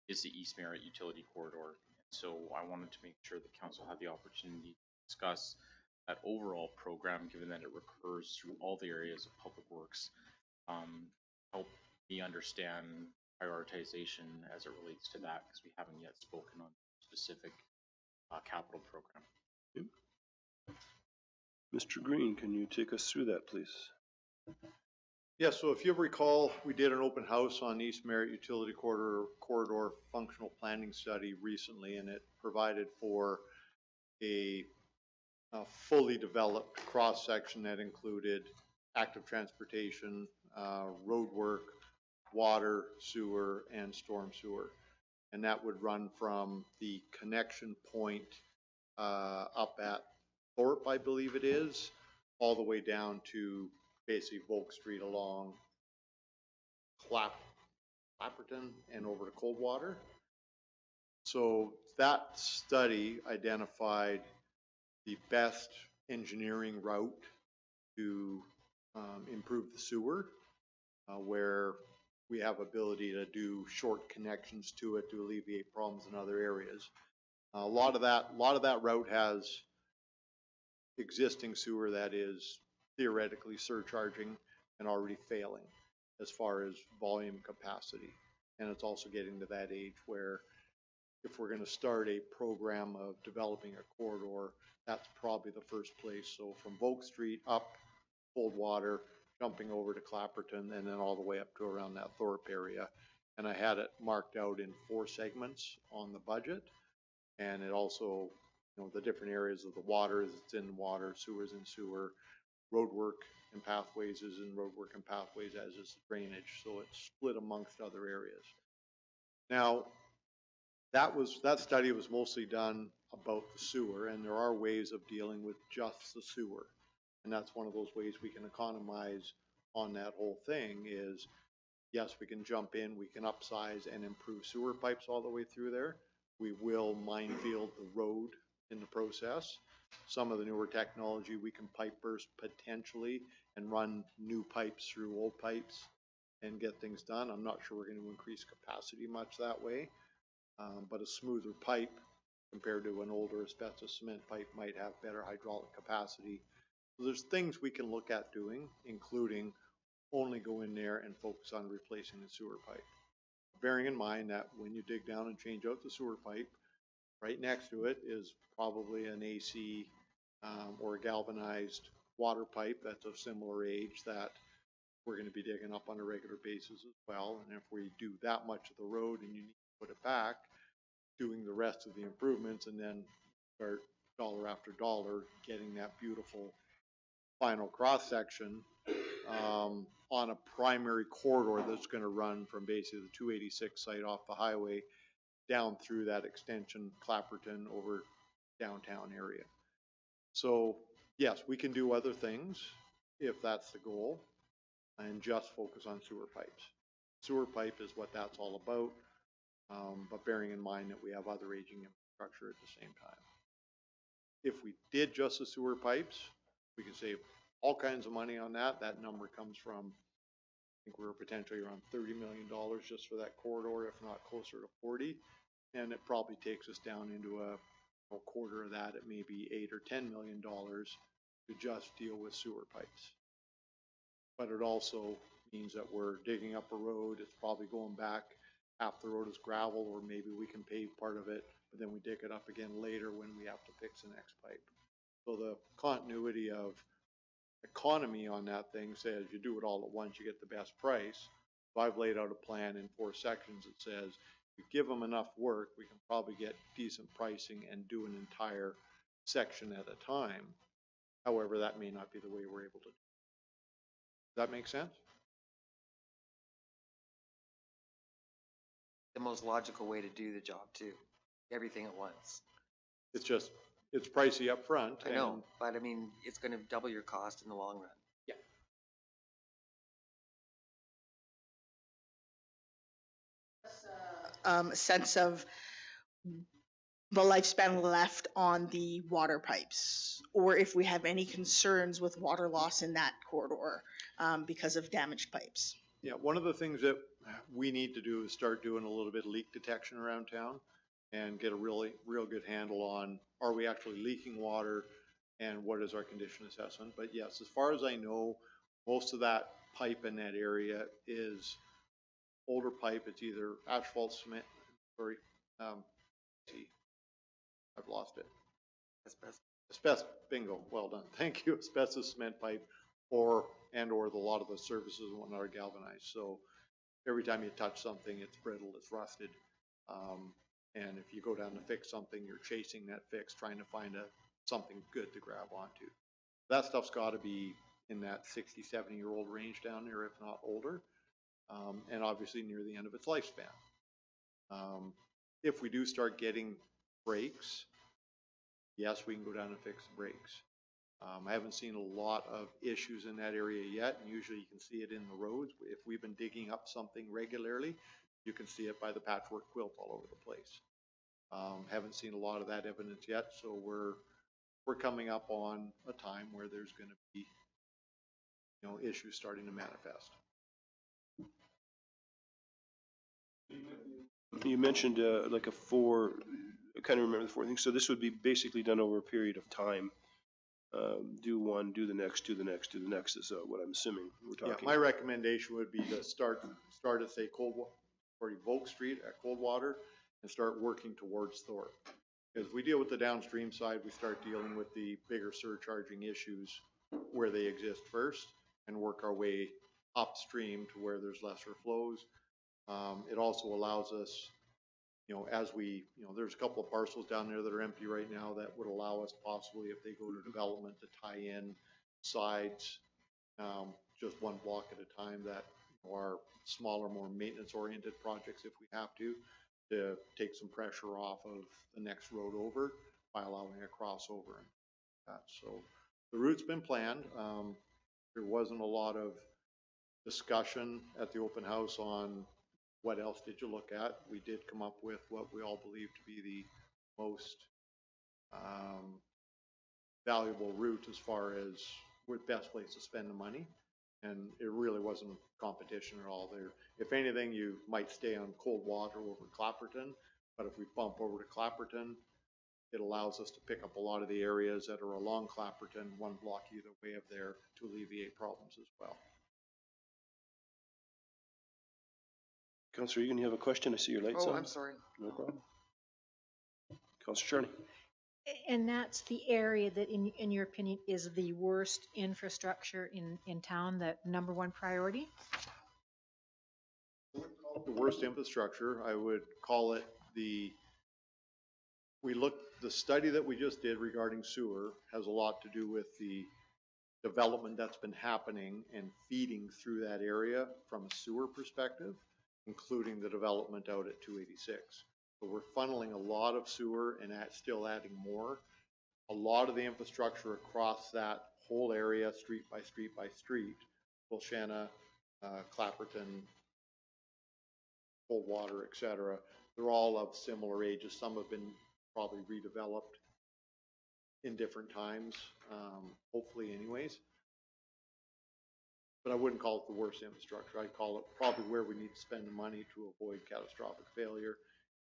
is the East Merritt utility corridor. So I wanted to make sure the council had the opportunity to discuss that overall program, given that it recurs through all the areas of public works. Help me understand prioritization as it relates to that, because we haven't yet spoken on specific capital program. Mr. Green, can you take us through that, please? Yeah, so if you recall, we did an open house on East Merritt Utility Corridor Functional Planning Study recently, and it provided for a fully developed cross-section that included active transportation, road work, water, sewer, and storm sewer. And that would run from the connection point up at Thorpe, I believe it is, all the way down to basically Volk Street along Clapperton and over to Coldwater. So that study identified the best engineering route to improve the sewer, where we have ability to do short connections to it to alleviate problems in other areas. A lot of that route has existing sewer that is theoretically surcharging and already failing as far as volume capacity. And it's also getting to that age where if we're going to start a program of developing a corridor, that's probably the first place. So from Volk Street up Coldwater, jumping over to Clapperton, and then all the way up to around that Thorpe area. And I had it marked out in 4 segments on the budget. And it also, the different areas of the water is it's in water, sewers in sewer, road work and pathways is in road work and pathways, as is drainage. So it's split amongst other areas. Now, that study was mostly done about the sewer, and there are ways of dealing with just the sewer. And that's one of those ways we can economize on that whole thing is, yes, we can jump in, we can upsize and improve sewer pipes all the way through there. We will minefield the road in the process. Some of the newer technology, we can pipe burst potentially and run new pipes through old pipes and get things done. I'm not sure we're going to increase capacity much that way, but a smoother pipe compared to an older asbestos cement pipe might have better hydraulic capacity. So there's things we can look at doing, including only go in there and focus on replacing the sewer pipe. Bearing in mind that when you dig down and change out the sewer pipe, right next to it is probably an AC or a galvanized water pipe that's of similar age that we're going to be digging up on a regular basis as well. And if we do that much of the road and you need to put it back, doing the rest of the improvements and then start dollar after dollar getting that beautiful final cross section on a primary corridor that's going to run from basically the 286 site off the highway down through that extension, Clapperton, over downtown area. So yes, we can do other things if that's the goal and just focus on sewer pipes. Sewer pipe is what that's all about, but bearing in mind that we have other aging infrastructure at the same time. If we did just the sewer pipes, we could save all kinds of money on that. That number comes from, I think we were potentially around $30 million just for that corridor, if not closer to 40. And it probably takes us down into a quarter of that at maybe $8 or $10 million to just deal with sewer pipes. But it also means that we're digging up a road. It's probably going back. Half the road is gravel, or maybe we can pave part of it, but then we dig it up again later when we have to fix the next pipe. So the continuity of economy on that thing says you do it all at once, you get the best price. So I've laid out a plan in 4 sections that says if you give them enough work, we can probably get decent pricing and do an entire section at a time. However, that may not be the way we're able to do it. Does that make sense? the most logical way to do the job too. Everything at once. It's just, it's pricey up front. I know, but I mean, it's gonna double your cost in the long run. Sense of the lifespan left on the water pipes, or if we have any concerns with water loss in that corridor because of damaged pipes. Yeah, one of the things that we need to do is start doing a little bit of leak detection around town and get a real good handle on, are we actually leaking water and what is our condition assessment? But yes, as far as I know, most of that pipe in that area is older pipe. It's either asphalt cement, I've lost it. Asbestos, bingo, well done. Thank you. Asbestos cement pipe or a lot of the surfaces and whatnot are galvanized. So every time you touch something, it's brittle, it's rusted. And if you go down to fix something, you're chasing that fix, trying to find something good to grab onto. That stuff's got to be in that 60, 70-year-old range down there, if not older. And obviously near the end of its lifespan. If we do start getting breaks, yes, we can go down and fix the breaks. I haven't seen a lot of issues in that area yet, and usually you can see it in the roads. If we've been digging up something regularly, you can see it by the patchwork quilt all over the place. Haven't seen a lot of that evidence yet, so we're coming up on a time where there's going to be, issues starting to manifest. You mentioned like I kind of remember the 4 things. So this would be basically done over a period of time. Do one, do the next, do the next, do the next is what I'm assuming we're talking. Yeah, my recommendation would be to start at say Volk Street at Coldwater and start working towards Thorpe. Because if we deal with the downstream side, we start dealing with the bigger surcharging issues where they exist first and work our way upstream to where there's lesser flows. It also allows us, as there's a couple of parcels down there that are empty right now that would allow us possibly, if they go to development, to tie in sides, just one block at a time that are smaller, more maintenance-oriented projects if we have to take some pressure off of the next road over by allowing a crossover. So the route's been planned. There wasn't a lot of discussion at the open house on what else did you look at. We did come up with what we all believe to be the most valuable route as far as where the best place to spend the money. And it really wasn't competition at all there. If anything, you might stay on Coldwater over Clapperton, but if we bump over to Clapperton, it allows us to pick up a lot of the areas that are along Clapperton, one block either way of there, to alleviate problems as well. Councillor Egan, you have a question? I see your lights on. Oh, I'm sorry. No problem. Councillor Charney. And that's the area that, in your opinion, is the worst infrastructure in town, that number one priority? The worst infrastructure, I would call it the study that we just did regarding sewer has a lot to do with the development that's been happening and feeding through that area from a sewer perspective, including the development out at 286. So we're funneling a lot of sewer and still adding more. A lot of the infrastructure across that whole area, street by street by street, Wilshanna, Clapperton, Coldwater, etc., they're all of similar ages. Some have been probably redeveloped in different times, hopefully anyways. But I wouldn't call it the worst infrastructure. I'd call it probably where we need to spend the money to avoid catastrophic failure.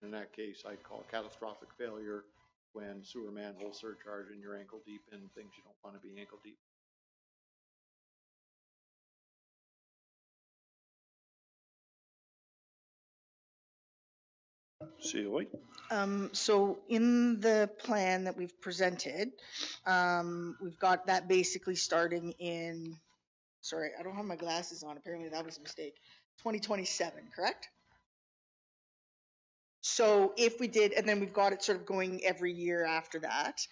In that case, I'd call catastrophic failure when sewer manhole surcharge and you're ankle deep in things you don't want to be ankle deep. See White. So in the plan that we've presented, we've got that basically starting in, sorry, I don't have my glasses on. Apparently that was a mistake. 2027, correct? So if we did, and then we've got it sort of going every year after that,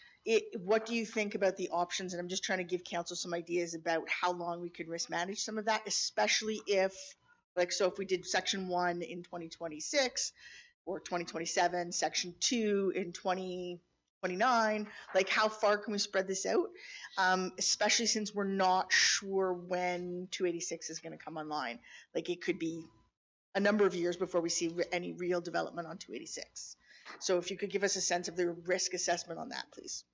what do you think about the options? And I'm just trying to give council some ideas about how long we could risk manage some of that, especially if Like, so if we did section 1 in 2026 or 2027, section 2 in 2029, like how far can we spread this out? Especially since we're not sure when 286 is going to come online. Like, it could be a number of years before we see any real development on 286. So if you could give us a sense of the risk assessment on that, please.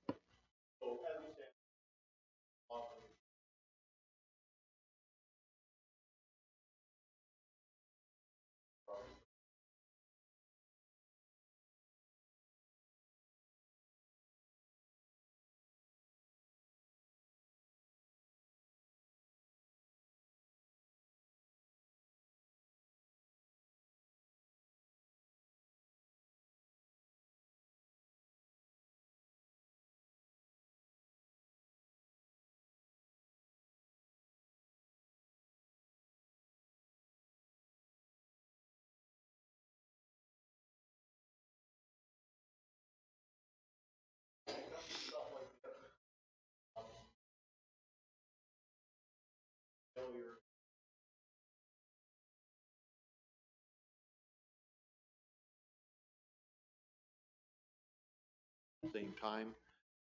Same time,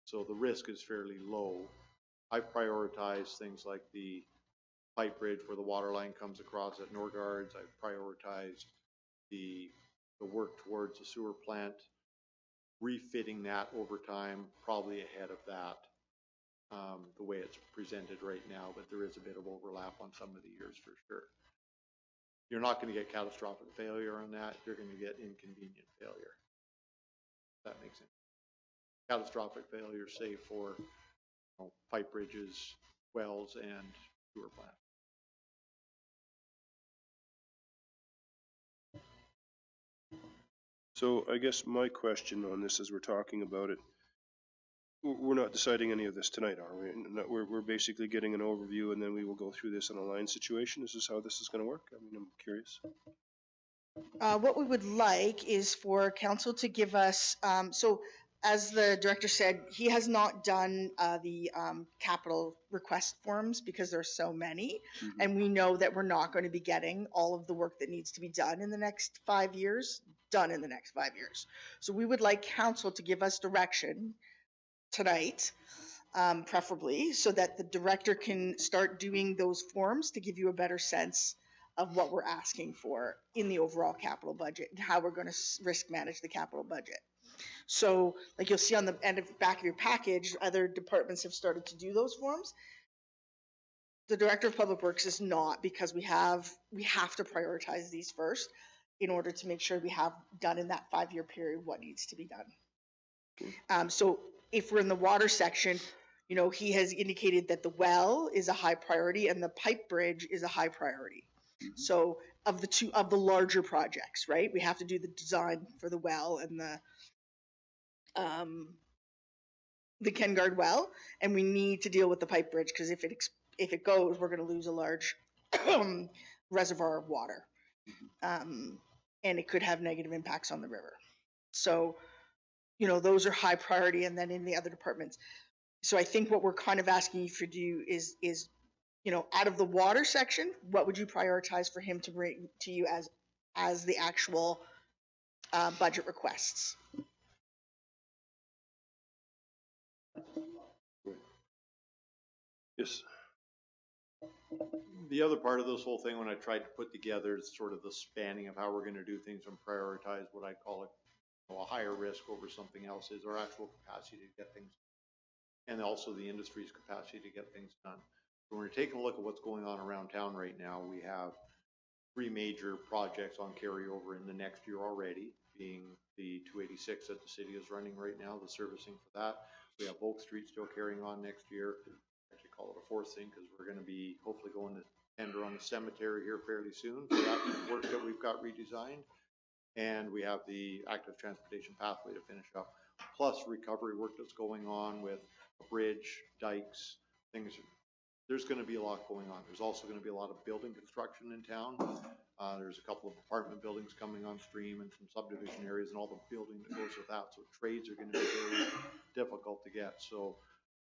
so the risk is fairly low. I prioritize things like the pipe bridge where the water line comes across at Norgards. I prioritized the work towards the sewer plant, refitting that over time, probably ahead of that, the way it's presented right now, but there is a bit of overlap on some of the years for sure. You're not going to get catastrophic failure on that. You're going to get inconvenient failure. That makes sense. Catastrophic failure, say for pipe bridges, wells, and sewer plant. So I guess my question on this as we're talking about it, we're not deciding any of this tonight, are we? We're basically getting an overview and then we will go through this in a line situation. Is this how this is going to work? I mean, I'm curious. What we would like is for council to give us, so as the director said, he has not done the capital request forms because there's so many. Mm-hmm. And we know that we're not going to be getting all of the work that needs to be done in the next 5 years, done in the next 5 years. So we would like council to give us direction tonight, preferably, so that the director can start doing those forms to give you a better sense of what we're asking for in the overall capital budget and how we're going to risk manage the capital budget. So like you'll see on the end of back of your package, other departments have started to do those forms. The Director of Public Works is not, because we have to prioritize these first in order to make sure we have done in that 5-year period what needs to be done. So if we're in the water section, you know, he has indicated that the well is a high priority and the pipe bridge is a high priority. So of the larger projects, right? We have to do the design for the well and the Kengard well, and we need to deal with the pipe bridge because if it goes, we're going to lose a large reservoir of water, and it could have negative impacts on the river. So, you know, those are high priority, and then in the other departments. So I think what we're kind of asking you to do is you know, out of the water section, what would you prioritize for him to bring to you as the actual budget requests? Yes. The other part of this whole thing, when I tried to put together sort of the spanning of how we're going to do things and prioritize what I call it, you know, a higher risk over something else, is our actual capacity to get things, and also the industry's capacity to get things done. When we're taking a look at what's going on around town right now, we have 3 major projects on carryover in the next year already, being the 286 that the city is running right now, the servicing for that. We have Oak Street still carrying on next year. Actually call it a 4th thing because we're going to be hopefully going to tender on the cemetery here fairly soon for that work that we've got redesigned. And we have the active transportation pathway to finish up, plus recovery work that's going on with a bridge, dikes, things. There's going to be a lot going on. There's also going to be a lot of building construction in town. There's a couple of apartment buildings coming on stream and some subdivision areas and all the building that goes with that. So trades are going to be very difficult to get. So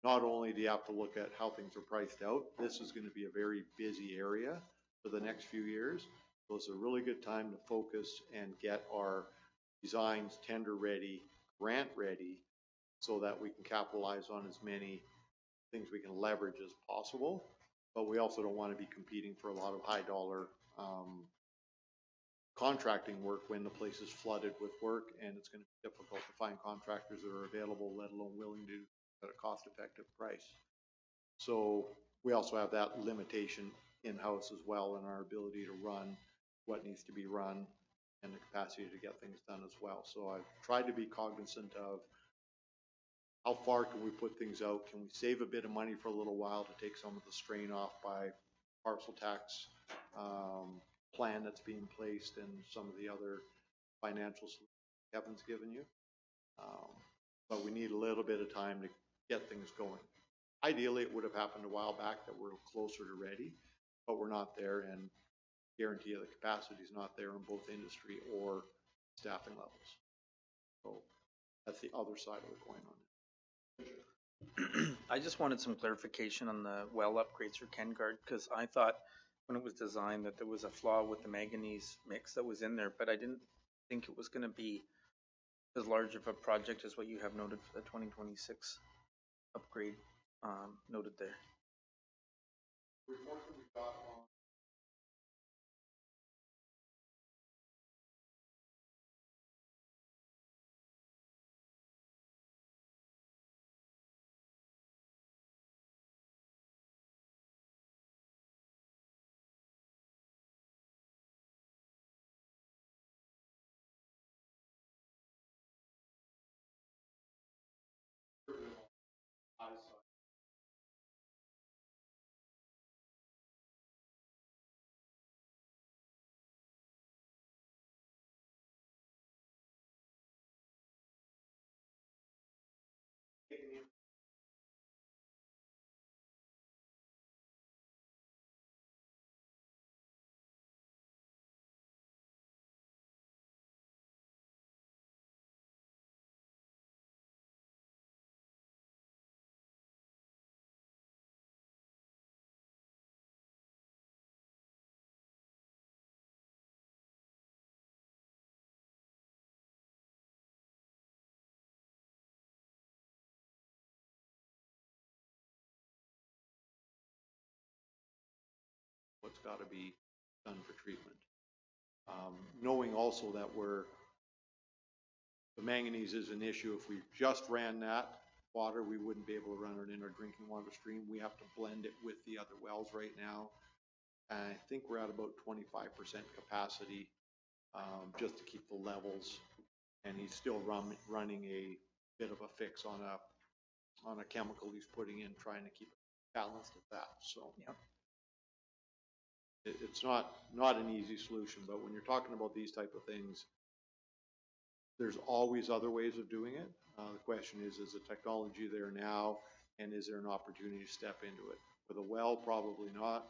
not only do you have to look at how things are priced out, this is going to be a very busy area for the next few years. So it's a really good time to focus and get our designs tender ready, grant ready, so that we can capitalize on as many things we can leverage as possible. But we also don't want to be competing for a lot of high dollar contracting work when the place is flooded with work, and it's going to be difficult to find contractors that are available, let alone willing to do it at a cost effective price. So we also have that limitation in-house as well in our ability to run what needs to be run and the capacity to get things done as well. So I've tried to be cognizant of how far can we put things out? Can we save a bit of money for a little while to take some of the strain off by parcel tax plan that's being placed and some of the other financial solutions Kevin's given you. But we need a little bit of time to get things going. Ideally, it would have happened a while back that we're closer to ready, but we're not there, and guarantee of the capacity is not there in both industry or staffing levels. So that's the other side of the coin on it. I just wanted some clarification on the well upgrades for KenGuard, because I thought when it was designed that there was a flaw with the manganese mix that was in there, but I didn't think it was going to be as large of a project as what you have noted for the 2026 upgrade noted there. Report that we got on what's got to be done for treatment. Knowing also that the manganese is an issue. If we just ran that water, we wouldn't be able to run it in our drinking water stream. We have to blend it with the other wells right now. And I think we're at about 25% capacity just to keep the levels. And he's still running a bit of a fix on a chemical he's putting in, trying to keep it balanced at that. So yeah. It's not an easy solution, but when you're talking about these type of things, there's always other ways of doing it. The question is the technology there now, and is there an opportunity to step into it? With a well, probably not.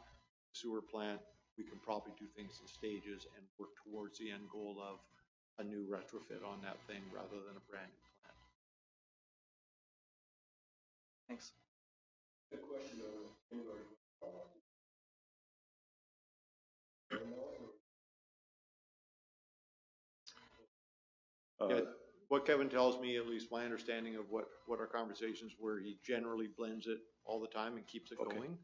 Sewer plant, we can probably do things in stages and work towards the end goal of a new retrofit on that thing rather than a brand new plant. Thanks. Good question. Yeah, what Kevin tells me, at least my understanding of what our conversations were, he generally blends it all the time and keeps it going.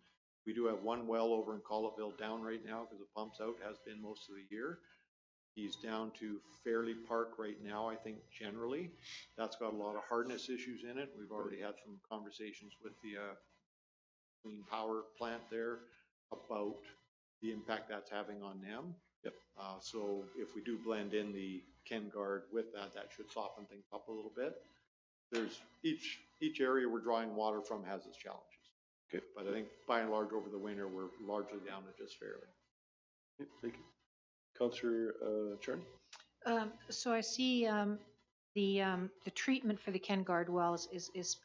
We do have one well over in Collettville down right now because the pump's out, has been most of the year. He's down to Fairley Park right now, I think generally. That's got a lot of hardness issues in it. We've already had some conversations with the clean power plant there about the impact that's having on them. Yep. So if we do blend in the KenGuard with that, that should soften things up a little bit. There's each area we're drawing water from has its challenges. Okay. But I think by and large over the winter, we're largely down to just Fairley. Okay, thank you. Councillor Charney? So I see the treatment for the KenGuard wells is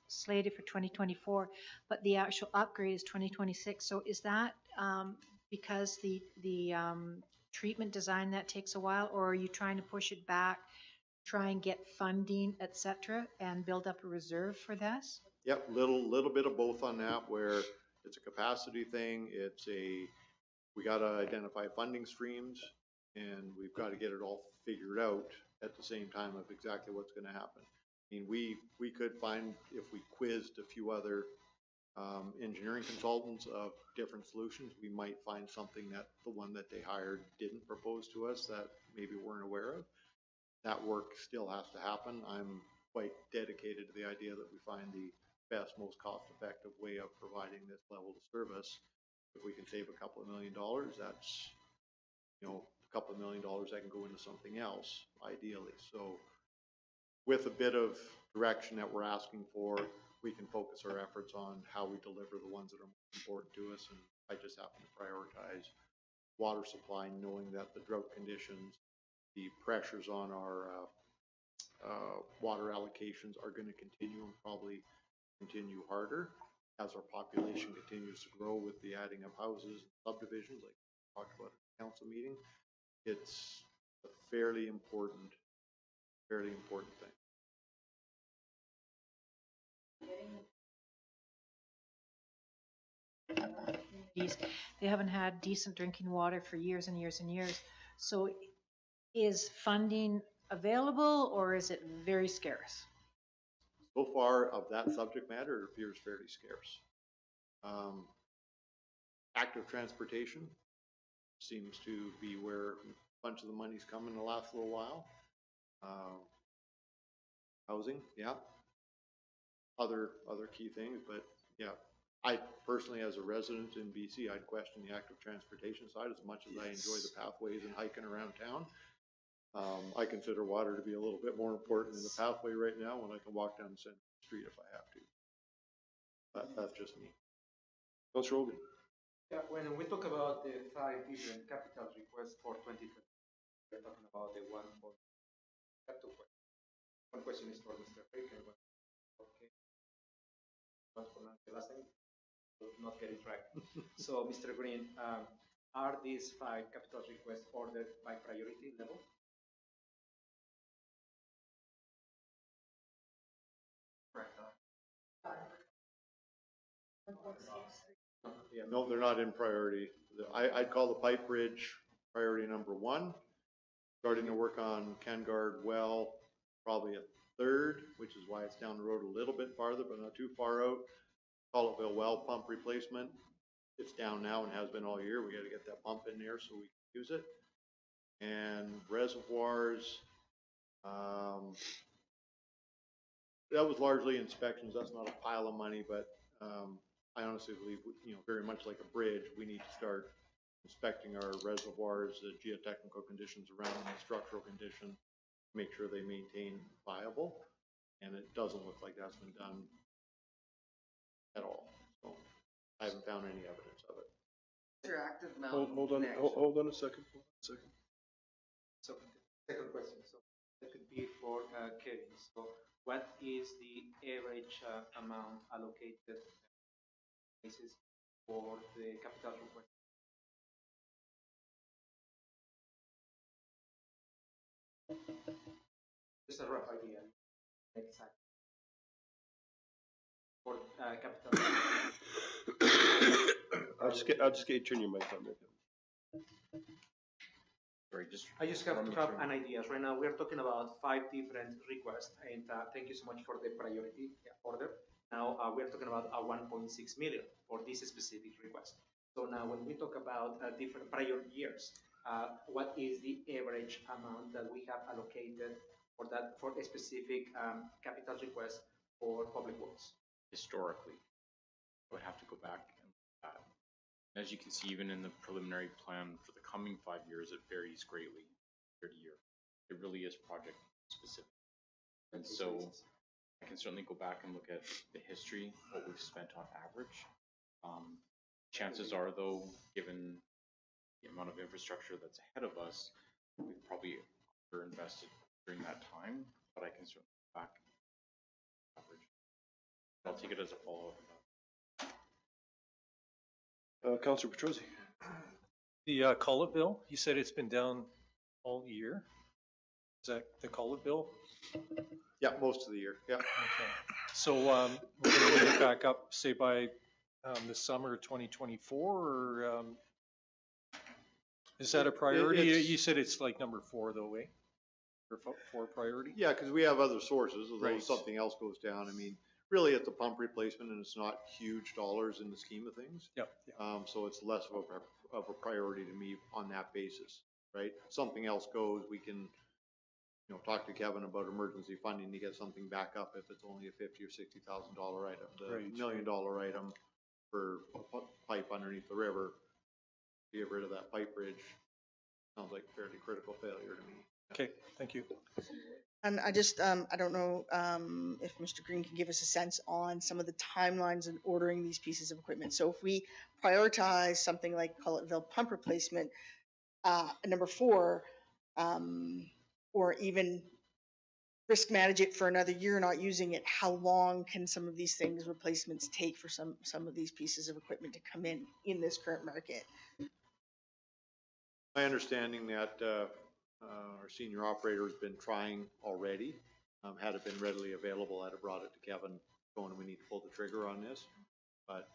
slated for 2024, but the actual upgrade is 2026. So is that because the treatment design that takes a while, or are you trying to push it back, try and get funding, etc., and build up a reserve for this? Yep, little bit of both on that, where it's a capacity thing. we gotta identify funding streams, and we've gotta get it all figured out at the same time of exactly what's gonna happen. I mean, we could find, if we quizzed a few other engineering consultants of different solutions, we might find something that the one that they hired didn't propose to us that maybe weren't aware of. That work still has to happen. I'm quite dedicated to the idea that we find the best, most cost-effective way of providing this level of service. If we can save a couple of $1 million, that's, you know, a couple of $1 million that can go into something else, ideally. So with a bit of direction that we're asking for, we can focus our efforts on how we deliver the ones that are most important to us. And I just happen to prioritize water supply, knowing that the drought conditions, the pressures on our water allocations are going to continue and probably continue harder as our population continues to grow with the adding of houses and subdivisions, like we talked about at the council meeting. It's a fairly important thing. They haven't had decent drinking water for years and years and years. So is funding available or is it very scarce? So far of that subject matter, it appears fairly scarce. Active transportation seems to be where a bunch of the money's come in the last little while. Housing, yeah. Other key things, but yeah. I personally, as a resident in BC, I'd question the active transportation side as much as I enjoy the pathways and hiking around town. I consider water to be a little bit more important than the pathway right now when I can walk down the center of the street if I have to. But that's just me. Councilor Hogan. Yeah, when we talk about the 5 different capital requests for 2020, we're talking about the one for two questions. One question is for Mr. Frick and one for the last time. Not getting track. So, Mr. Green, are these 5 capital requests ordered by priority level? No, they're not in priority. I'd call the pipe bridge priority number 1. Starting to work on Kangard well, probably a 3rd, which is why it's down the road a little bit farther, but not too far out. Collettville well pump replacement. It's down now and has been all year. We got to get that pump in there so we can use it. And reservoirs, that was largely inspections. That's not a pile of money, but I honestly believe, you know, very much like a bridge, we need to start inspecting our reservoirs, the geotechnical conditions around them, the structural condition, make sure they maintain viable. And it doesn't look like that's been done at all. So I haven't found any evidence of it. Interactive mountain Hold on, connection. hold on a second. So, second question. So, that could be for Kevin. So, what is the average amount allocated basis for the capital request? Just a rough idea. Exactly. For capital. I'll just get you to turn your mic on there. Sorry, I just have to have an idea. Right now, we're talking about 5 different requests, and thank you so much for the priority order. Now, we're talking about 1.6 million for this specific request. So now, when we talk about different prior years, what is the average amount that we have allocated for a specific capital request for public works? Historically, I would have to go back and look at that. As you can see, even in the preliminary plan for the coming 5 years, it varies greatly year to year. It really is project specific. And so I can certainly go back and look at the history, what we've spent on average. Chances are, though, given the amount of infrastructure that's ahead of us, we've probably underinvested during that time, but I can certainly go back and average. I'll take it as a follow-up. Councilor Petrosi. The Collettville, you said it's been down all year? Is that the Collettville? Yeah, most of the year. Yeah. Okay. So we're going to get back up, say by the summer of 2024, or Is that a priority? It's- You said it's like number 4 though, eh? Or 4 priority? Yeah, because we have other sources, although Right. something else goes down. I mean, really it's a pump replacement and it's not huge dollars in the scheme of things. Yep. So it's less of a priority to me on that basis, right? Something else goes, we can, talk to Kevin about emergency funding to get something back up if it's only a $50,000 or $60,000 item. The Right. $1 million item for a pipe underneath the river, to get rid of that pipe bridge, sounds like fairly critical failure to me. Okay, thank you. And I just, I don't know if Mr. Green can give us a sense on some of the timelines in ordering these pieces of equipment. So if we prioritize something like, call it valve pump replacement, number 4, or even risk manage it for another year not using it, how long can some of these things, replacements, take for some of these pieces of equipment to come in this current market? My understanding that our senior operator has been trying already. Had it been readily available, I'd have brought it to Kevin, going, we need to pull the trigger on this. But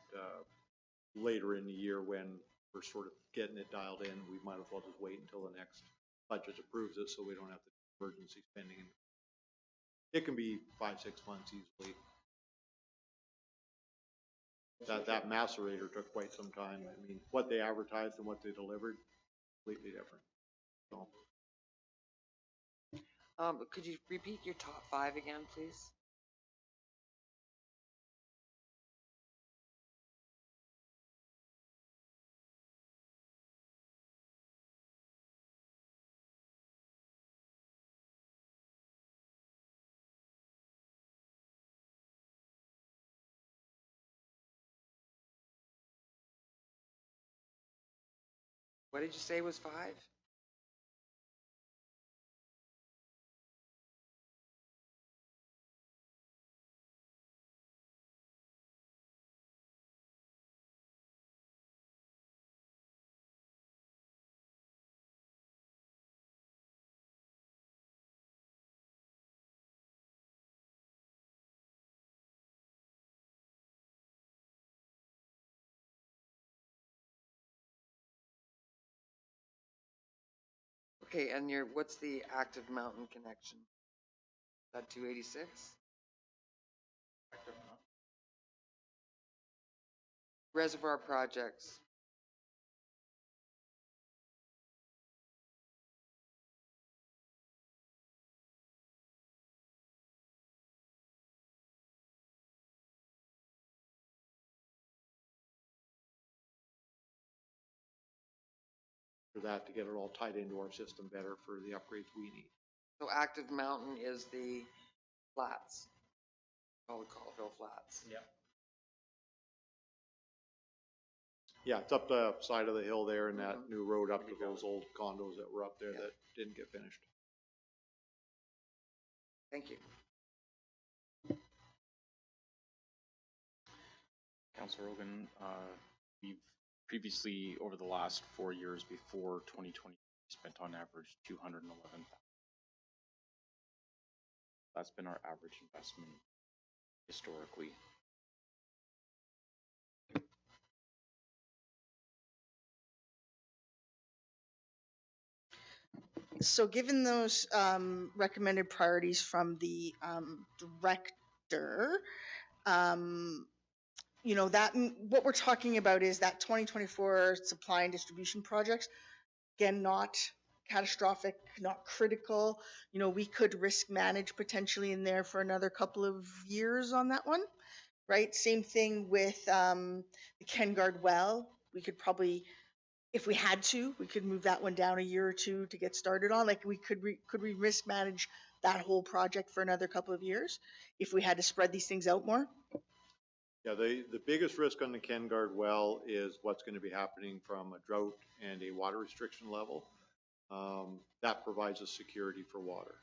later in the year, when we're sort of getting it dialed in, we might as well just wait until the next budget approves it, so we don't have the emergency spending. It can be 5-6 months easily. That macerator took quite some time. I mean, what they advertised and what they delivered, completely different. So. Could you repeat your top 5 again, please? What did you say was 5? Okay, and what's the active mountain connection? Is that 286? Reservoir projects. For that, to get it all tied into our system better for the upgrades we need. So active mountain is the flats. Call it Colville Flats. Yeah. Yeah, it's up the side of the hill there and that new road up to those old condos that were up there that didn't get finished. Thank you. Councilor Rogan, we've previously, over the last 4 years before 2020, spent on average $211,000. That's been our average investment historically. So given those recommended priorities from the director, that what we're talking about is that 2024 supply and distribution projects, again, not catastrophic, not critical. We could risk manage potentially in there for another couple of years on that one, right? Same thing with the Kengard well. We could probably, if we had to, we could move that one down a year or two to get started on. Like could we risk manage that whole project for another couple of years if we had to spread these things out more? Yeah, the biggest risk on the Kengard well is what's going to be happening from a drought and a water restriction level. That provides us security for water.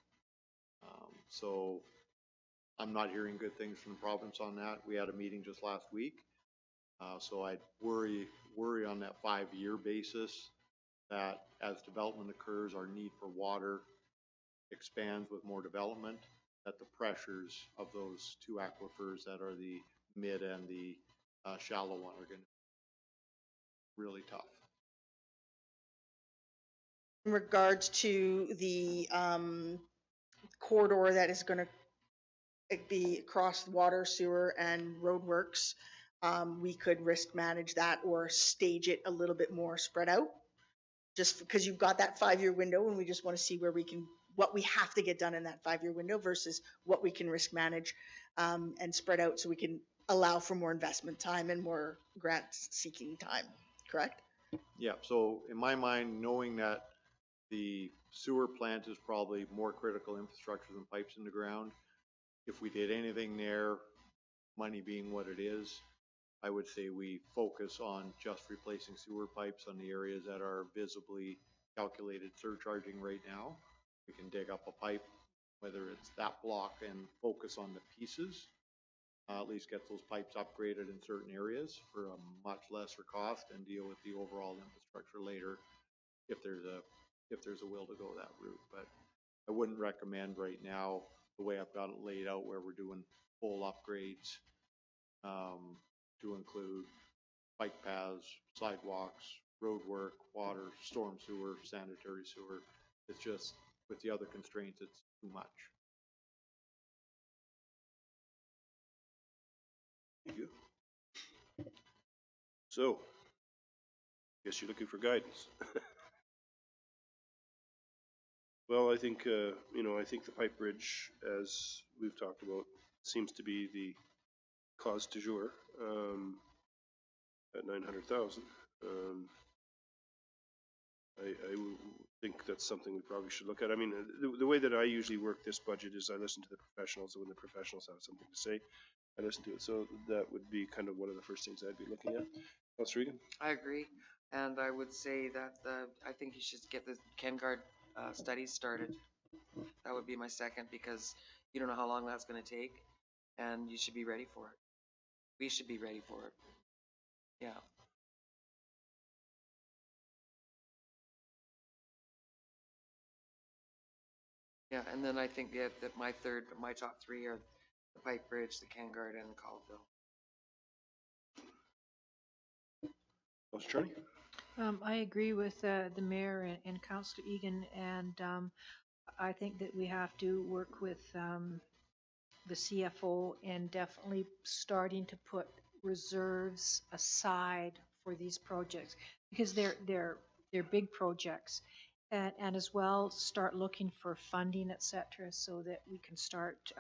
So I'm not hearing good things from the province on that. We had a meeting just last week. So I'd worry on that 5-year basis that as development occurs, our need for water expands with more development, that the pressures of those 2 aquifers that are the mid and the shallow one are going to be really tough. in regards to the corridor that is going to be across water, sewer, and roadworks, we could risk manage that or stage it a little bit more spread out. Just because you've got that 5-year window, and we just want to see where we can, what we have to get done in that 5-year window versus what we can risk manage and spread out, so we can allow for more investment time and more grant seeking time. Correct? Yeah, so in my mind, knowing that the sewer plant is probably more critical infrastructure than pipes in the ground, if we did anything there, money being what it is, I would say we focus on just replacing sewer pipes on the areas that are visibly calculated surcharging right now. We can dig up a pipe, whether it's that block, and focus on the pieces. At least get those pipes upgraded in certain areas for a much lesser cost, and deal with the overall infrastructure later if there's a will to go that route. But I wouldn't recommend right now, the way I've got it laid out, where we're doing full upgrades to include bike paths, sidewalks, road work, water, storm sewer, sanitary sewer. It's just, with the other constraints, it's too much. Thank you. So, guess you're looking for guidance. Well, I think, I think the pipe bridge, as we've talked about, seems to be the cause du jour, at 900,000. I think that's something we probably should look at. I mean, the way that I usually work this budget is I listen to the professionals, and when the professionals have something to say, I listen to it. So that would be kind of one of the first things I'd be looking at. Councilor Regan? I agree, and I would say that I think you should get the KenGuard studies started. That would be my second, because you don't know how long that's going to take, and you should be ready for it. We should be ready for it. Yeah. Yeah, and then I think that my top three are the Pike Bridge, the KenGuard, and Colville. Councilor Charney? I agree with the mayor and Councillor Egan, and I think that we have to work with the CFO and definitely starting to put reserves aside for these projects, because they're big projects, and as well start looking for funding, etc., so that we can start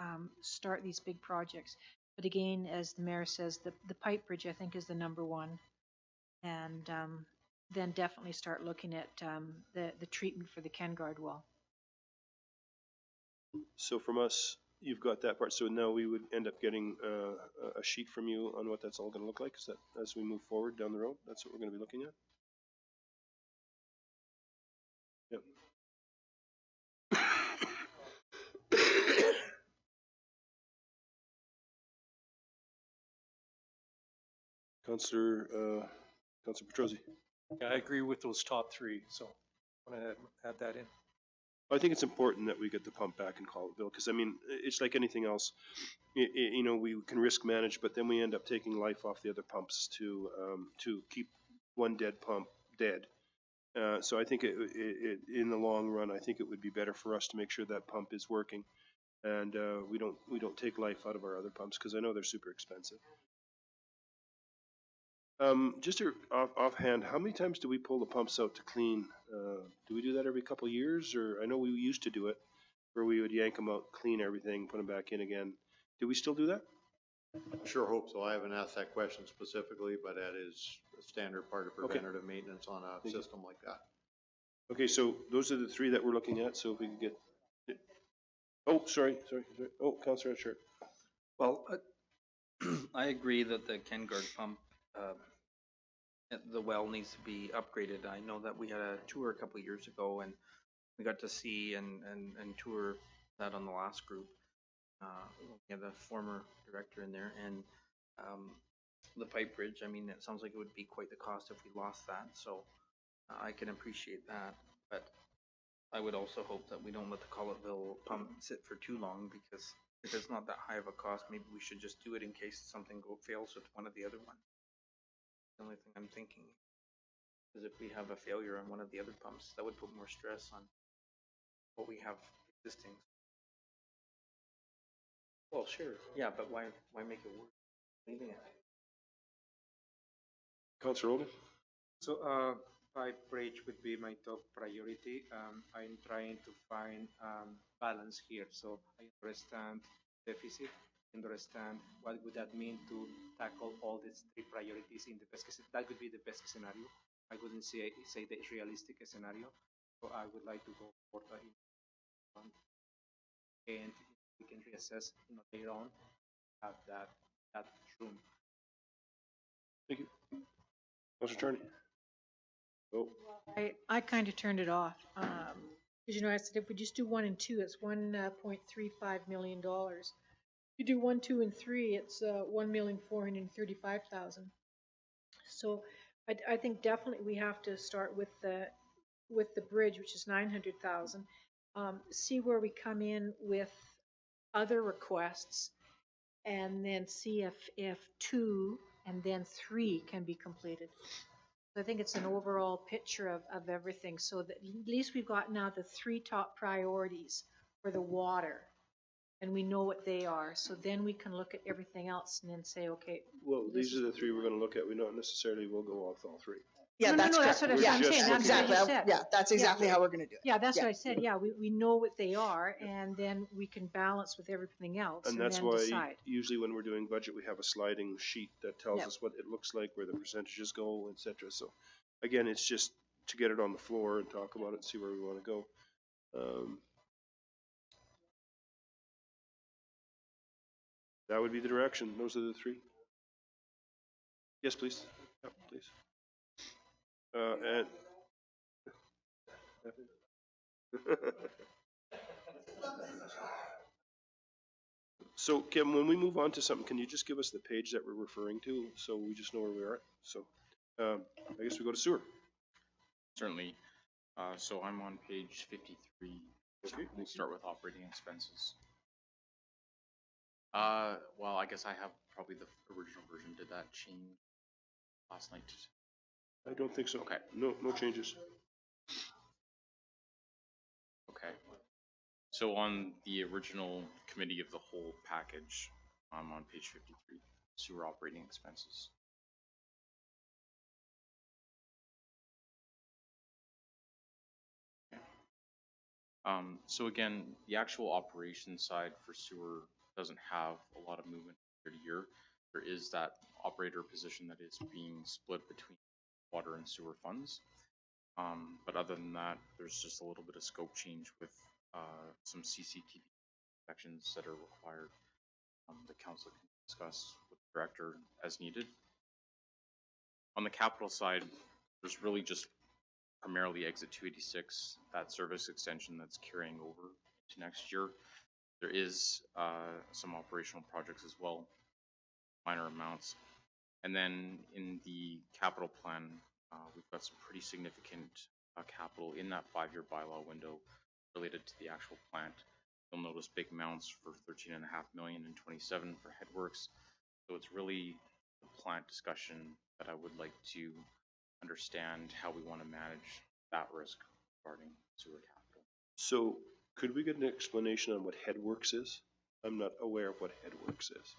these big projects. But again, as the mayor says, the pipe bridge, I think, is the number one, and then definitely start looking at the treatment for the KenGuard well. So from us, you've got that part. So now we would end up getting a sheet from you on what that's all going to look like. Is that, as we move forward down the road, that's what we're going to be looking at? Yep. Councillor Petrosi? Yeah, I agree with those top three, so I want to add that in. I think it's important that we get the pump back in Colville, because I mean, it's like anything else. We can risk manage, but then we end up taking life off the other pumps to keep one dead pump dead. So I think in the long run, I think it would be better for us to make sure that pump is working, and we don't take life out of our other pumps, because I know they're super expensive. Just offhand, how many times do we pull the pumps out to clean? Do we do that every couple of years? Or I know we used to do it, where we would yank them out, clean everything, put them back in again. Do we still do that? I sure hope so. I haven't asked that question specifically, but that is a standard part of preventative maintenance on a system like that. Okay, so those are the three that we're looking at. So if we can get, oh, sorry. Oh, Councillor Sure. Well, I agree that the KenGuard pump, the well needs to be upgraded. I know that we had a tour a couple of years ago, and we got to see and tour that on the last group. We had the former director in there, and the pipe bridge, I mean, it sounds like it would be quite the cost if we lost that, so I can appreciate that, but I would also hope that we don't let the Collettville pump sit for too long, because if it's not that high of a cost, maybe we should just do it in case something fails with one of the other ones. The only thing I'm thinking. Because if we have a failure on one of the other pumps, that would put more stress on what we have existing. Well, sure, yeah, but why make it worse? Leaving it. Councillor Oldham? So, pipe bridge would be my top priority. I'm trying to find balance here. So I understand deficit, understand what would that mean to tackle all these three priorities in the best case. That would be the best scenario. I wouldn't say the realistic scenario. So I would like to go for the one, and we can reassess later on. Have that room. Thank you. Councillor Charney? Oh, I kind of turned it off. Because, you know, I said if we just do 1 and 2, it's $1.35 million. If you do 1, 2, and 3, it's $1,435,000. So I think definitely we have to start with the bridge, which is 900,000. See where we come in with other requests, and then see if 2 and then 3 can be completed. I think it's an overall picture of everything, so that at least we've got now the 3 top priorities for the water, and we know what they are. So then we can look at everything else and then say, okay. well, these are the 3 we're going to look at. We not necessarily will go off all 3. Yeah, No, that's no, correct. that's what Yeah, I'm saying. That's exactly. what you said. Yeah, that's exactly how we're going to do it. Yeah, that's Yeah. what I said. Yeah, we know what they are, and then we can balance with everything else And and that's then why decide. usually when we're doing budget, we have a sliding sheet that tells Yep. us what it looks like, where the percentages go, et cetera. So again, it's just to get it on the floor and talk about it and see where we want to go. That would be the direction. Those are the 3. Yes, please. Yep, please. And so, Kevin, when we move on to something, can you just give us the page that we're referring to so we just know where we are at? So, I guess we go to sewer. Certainly. So I'm on page 53. Okay. We'll start with operating expenses. Well, I guess I have probably the original version. Did that change last night? I don't think so. Okay. No changes. Okay. So on the original committee of the whole package, I'm on page 53, sewer operating expenses. Okay. So again, the actual operations side for sewer doesn't have a lot of movement year to year. There is that operator position that is being split between water and sewer funds. But other than that, there's just a little bit of scope change with some CCTV inspections that are required. The council can discuss with the director as needed. On the capital side, there's really just primarily exit 286, that service extension that's carrying over to next year. There is some operational projects as well, minor amounts. And then in the capital plan, we've got some pretty significant capital in that 5-year bylaw window related to the actual plant. You'll notice big amounts for 13.5 million and 27 for headworks. So it's really the plant discussion that I would like to understand how we want to manage that risk regarding sewer capital. So could we get an explanation on what headworks is? I'm not aware of what headworks is.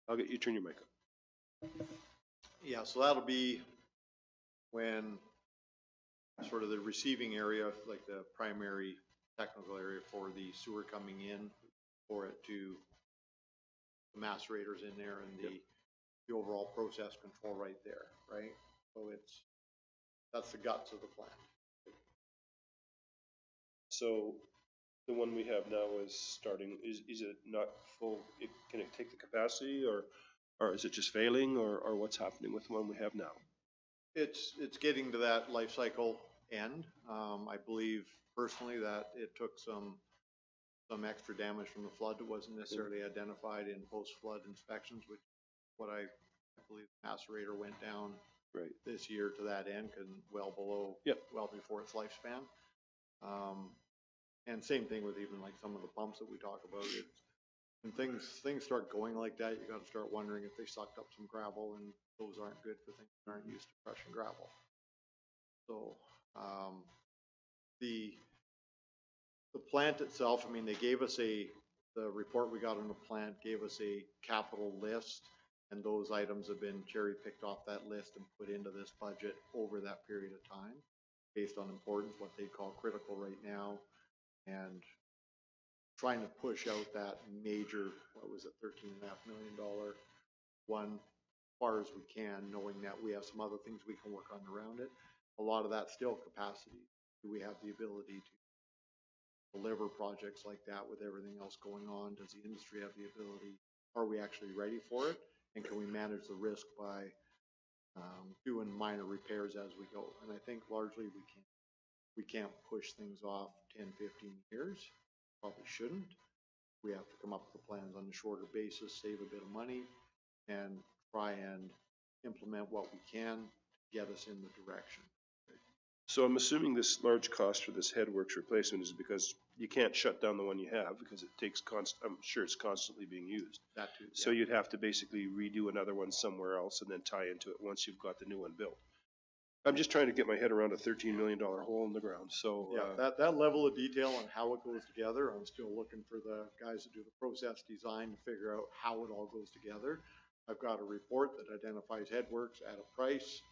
I'll get you turn your mic up. Yeah, so that'll be when sort of the receiving area, like the primary technical area for the sewer coming in, for it to the macerators in there and the overall process control right there, right? So that's the guts of the plant. So the one we have now is starting, is it not full? Can it take the capacity or is it just failing or what's happening with the one we have now? It's getting to that life cycle end. I believe personally that it took some extra damage from the flood that wasn't necessarily identified in post-flood inspections, which what I believe the macerator went down this year to that end, and well before its lifespan. And same thing with even like some of the pumps that we talk about. When things start going like that, you got to start wondering if they sucked up some gravel, and those aren't good for things that aren't used to crushing gravel. So, the plant itself, I mean, they gave us the report we got on the plant gave us a capital list, and those items have been cherry picked off that list and put into this budget over that period of time, based on importance, what they call critical right now, and trying to push out that major, what was it, $13.5 million one as far as we can, knowing that we have some other things we can work on around it. A lot of that's still capacity. Do we have the ability to deliver projects like that with everything else going on? Does the industry have the ability? Are we actually ready for it? And can we manage the risk by doing minor repairs as we go? And I think largely we can't push things off 10, 15 years. Probably shouldn't. We have to come up with the plans on a shorter basis, save a bit of money, and try and implement what we can to get us in the direction. So I'm assuming this large cost for this headworks replacement is because you can't shut down the one you have because it takes I'm sure it's constantly being used. That too. So you'd have to basically redo another one somewhere else and then tie into it once you've got the new one built. I'm just trying to get my head around a $13 million hole in the ground. So yeah, that level of detail on how it goes together, I'm still looking for the guys that do the process design to figure out how it all goes together. I've got a report that identifies headworks at a price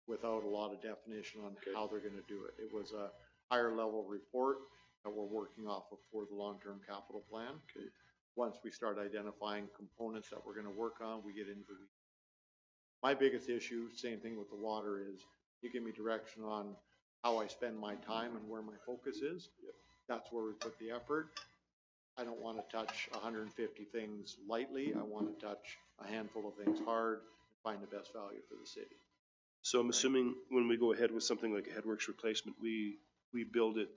without a lot of definition on how they're going to do it. It was a higher level report that we're working off of for the long-term capital plan. Okay. Once we start identifying components that we're going to work on, we get into the weeds. My biggest issue, same thing with the water, is you give me direction on how I spend my time and where my focus is. Yep. That's where we put the effort. I don't want to touch 150 things lightly. I want to touch a handful of things hard and find the best value for the city. So I'm assuming when we go ahead with something like a headworks replacement, we build it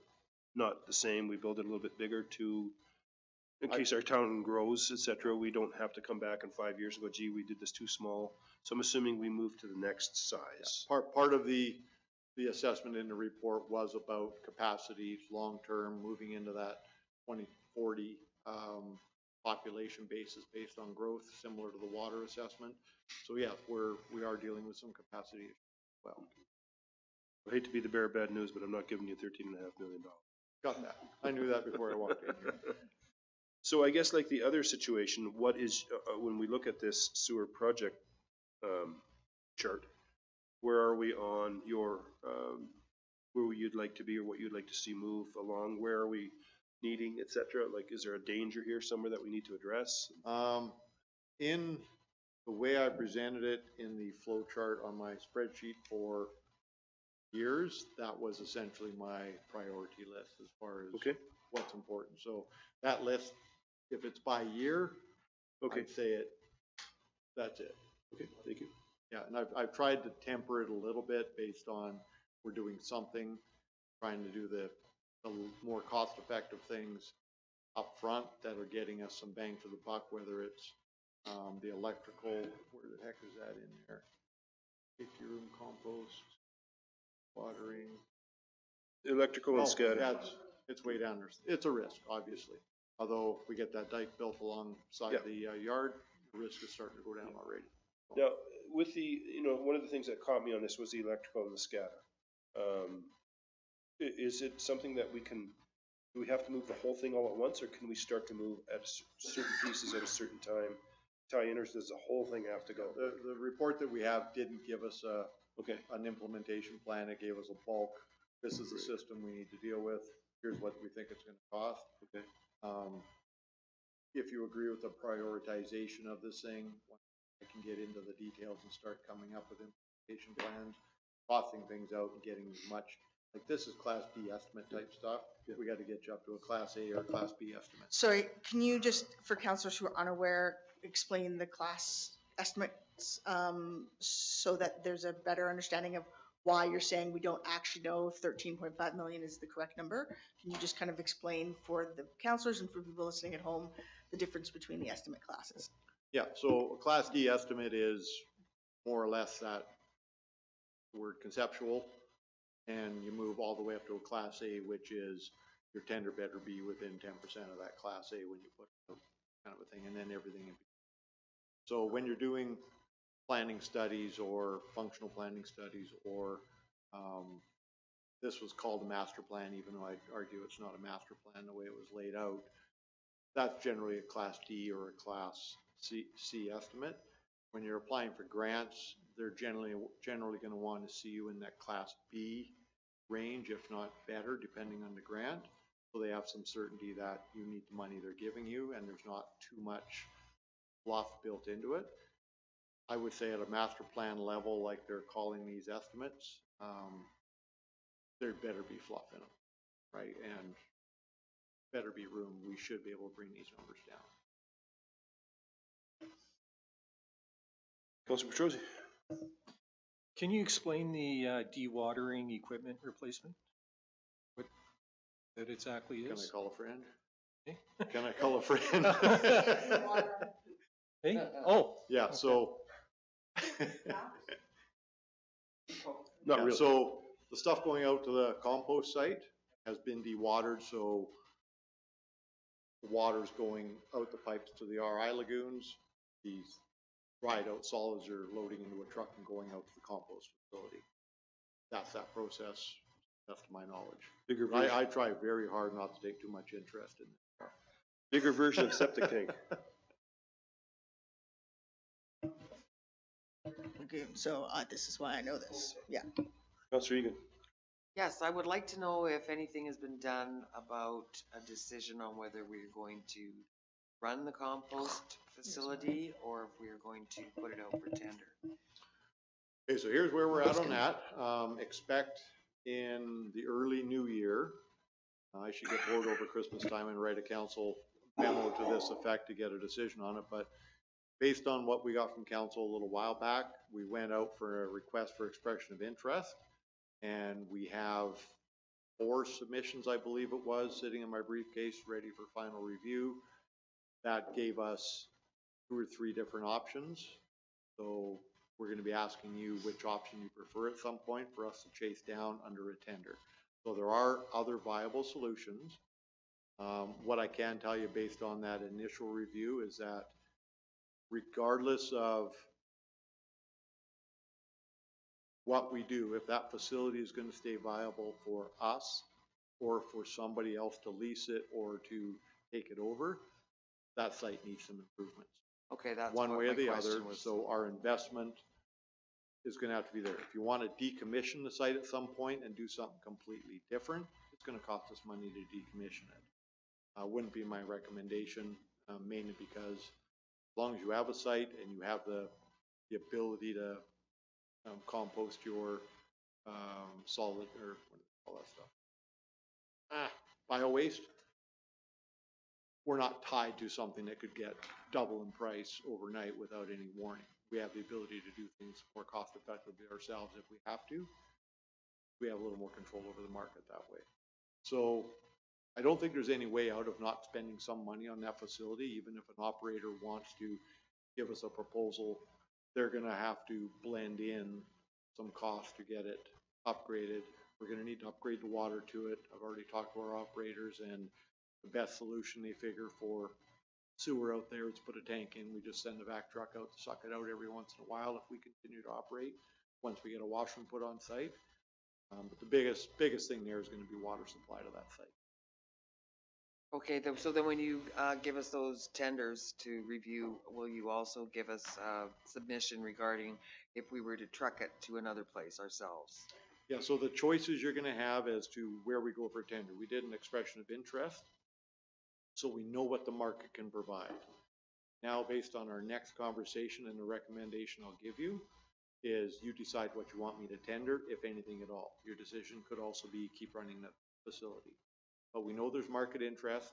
not the same, we build it a little bit bigger to, in case our town grows, et cetera, we don't have to come back in 5 years and go, gee, we did this too small. So I'm assuming we move to the next size. Yeah. Part of the assessment in the report was about capacity, long-term, moving into that 2040 population basis based on growth, similar to the water assessment. So yeah, we are dealing with some capacity as well. I hate to be the bearer of bad news, but I'm not giving you $13.5 million. Got that. I knew that before I walked in here. So I guess like the other situation, what is, when we look at this sewer project chart, where are we on your, where you'd like to be or what you'd like to see move along? Where are we needing, et cetera? Like, is there a danger here somewhere that we need to address? In the way I presented it in the flow chart on my spreadsheet for years, that was essentially my priority list as far as what's important. So that list, if it's by year, I'd say that's it. Okay, thank you. Yeah, and I've tried to temper it a little bit based on we're doing something, trying to do the more cost-effective things up front that are getting us some bang for the buck, whether it's the electrical, where the heck is that in there? Safety room, compost, watering. Electrical and SCADA. Yeah, it's way down there. It's a risk, obviously. Although we get that dike built alongside the yard, the risk is starting to go down already. Now, with the, one of the things that caught me on this was the electrical and the SCADA. Is it something that do we have to move the whole thing all at once, or can we start to move at certain pieces at a certain time, tie in, or does the whole thing have to go? The report that we have didn't give us an implementation plan. It gave us a bulk. This is the system we need to deal with. Here's what we think it's going to cost. Okay. If you agree with the prioritization of this thing, I can get into the details and start coming up with implementation plans, costing things out and getting as much. Like this is Class B estimate type stuff. We got to get you up to a Class A or Class B estimate. Sorry, can you just, for councilors who are unaware, explain the class estimates so that there's a better understanding of why you're saying we don't actually know if 13.5 million is the correct number? Can you just kind of explain for the councilors and for people listening at home the difference between the estimate classes? Yeah, so a Class D estimate is more or less that word conceptual, and you move all the way up to a Class A, which is your tender better be within 10% of that Class A when you put kind of a thing, and then everything in between. So when you're doing planning studies or functional planning studies or this was called a master plan, even though I'd argue it's not a master plan the way it was laid out. That's generally a Class D or a Class C estimate. When you're applying for grants, they're generally going to want to see you in that Class B range, if not better, depending on the grant. So they have some certainty that you need the money they're giving you, and there's not too much fluff built into it. I would say at a master plan level, like they're calling these estimates, there better be fluff in them, right? And better be room. We should be able to bring these numbers down. Councilor Petrosi. Can you explain the dewatering equipment replacement? What that exactly is? Can I call a friend? Okay. Can I call a friend? Hey? Oh. Yeah, so. Not really. So the stuff going out to the compost site has been dewatered, so the water's going out the pipes to the RI lagoons. These dried out solids are loading into a truck and going out to the compost facility. That's that process, that's to my knowledge. Bigger version. I try very hard not to take too much interest in it. Bigger version of septic tank. Okay, so this is why I know this. Yeah. Councilor Egan. Yes, I would like to know if anything has been done about a decision on whether we're going to run the compost facility or if we are going to put it out for tender. Okay, so here's where we're at on that. Expect in the early new year, I should get bored over Christmas time and write a council memo to this effect to get a decision on it, but based on what we got from council a little while back, we went out for a request for expression of interest, and we have 4 submissions, I believe it was, sitting in my briefcase, ready for final review. That gave us 2 or 3 different options. So we're going to be asking you which option you prefer at some point for us to chase down under a tender. So there are other viable solutions. What I can tell you based on that initial review is that regardless of what we do, if that facility is going to stay viable for us or for somebody else to lease it or to take it over, that site needs some improvements. Okay, that's one way or the other. was. So our investment is going to have to be there. If you want to decommission the site at some point and do something completely different, it's going to cost us money to decommission it. Wouldn't be my recommendation, mainly because as long as you have a site and you have the ability to compost your solid, or what do they call that stuff? Bio waste. We're not tied to something that could get double in price overnight without any warning. We have the ability to do things more cost effectively ourselves if we have to. We have a little more control over the market that way. So I don't think there's any way out of not spending some money on that facility. Even if an operator wants to give us a proposal, they're going to have to blend in some cost to get it upgraded. We're going to need to upgrade the water to it. I've already talked to our operators, and the best solution they figure for sewer out there is put a tank in. We just send the vac truck out to suck it out every once in a while if we continue to operate, once we get a washroom put on site. But the biggest thing there is going to be water supply to that site. Okay, so then when you give us those tenders to review, will you also give us a submission regarding if we were to truck it to another place ourselves? Yeah, so the choices you're going to have as to where we go for tender. We did an expression of interest, so we know what the market can provide. Now, based on our next conversation and the recommendation I'll give you, is you decide what you want me to tender, if anything at all. Your decision could also be keep running the facility. But we know there's market interest.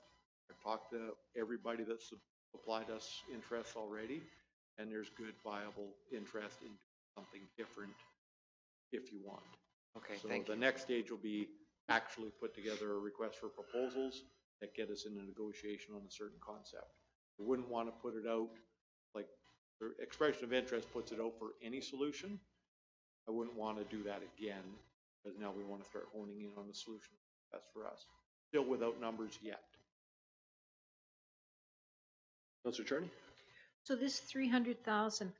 I've talked to everybody that's supplied us interest already, and there's good viable interest in something different if you want. Okay, so thank you. The next stage will be actually put together a request for proposals that get us in a negotiation on a certain concept. We wouldn't want to put it out, like the expression of interest puts it out for any solution. I wouldn't want to do that again, because now we want to start honing in on the solution that's for us. Still without numbers yet. Councilor Charney? So this 300,000,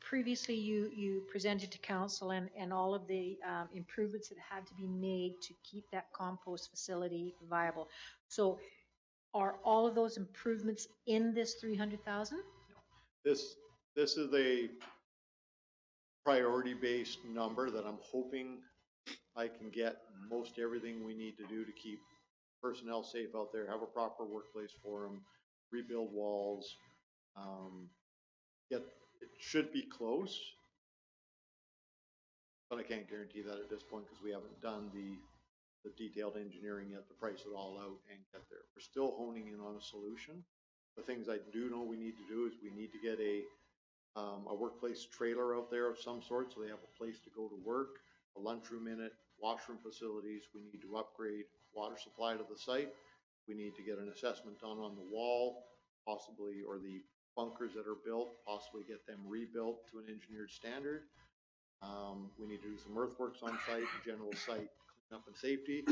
Previously, you presented to council and all of the improvements that had to be made to keep that compost facility viable. So are all of those improvements in this 300,000? This is a priority-based number that I'm hoping I can get most everything we need to do to keep personnel safe out there, have a proper workplace for them, rebuild walls. It should be close, but I can't guarantee that at this point because we haven't done the detailed engineering yet to price it all out and get there. We're still honing in on a solution. The things I do know we need to do is we need to get a workplace trailer out there of some sort so they have a place to go to work, a lunchroom in it, washroom facilities. We need to upgrade water supply to the site. We need to get an assessment done on the wall, possibly, or the bunkers that are built, possibly get them rebuilt to an engineered standard. We need to do some earthworks on site, general site cleanup and safety.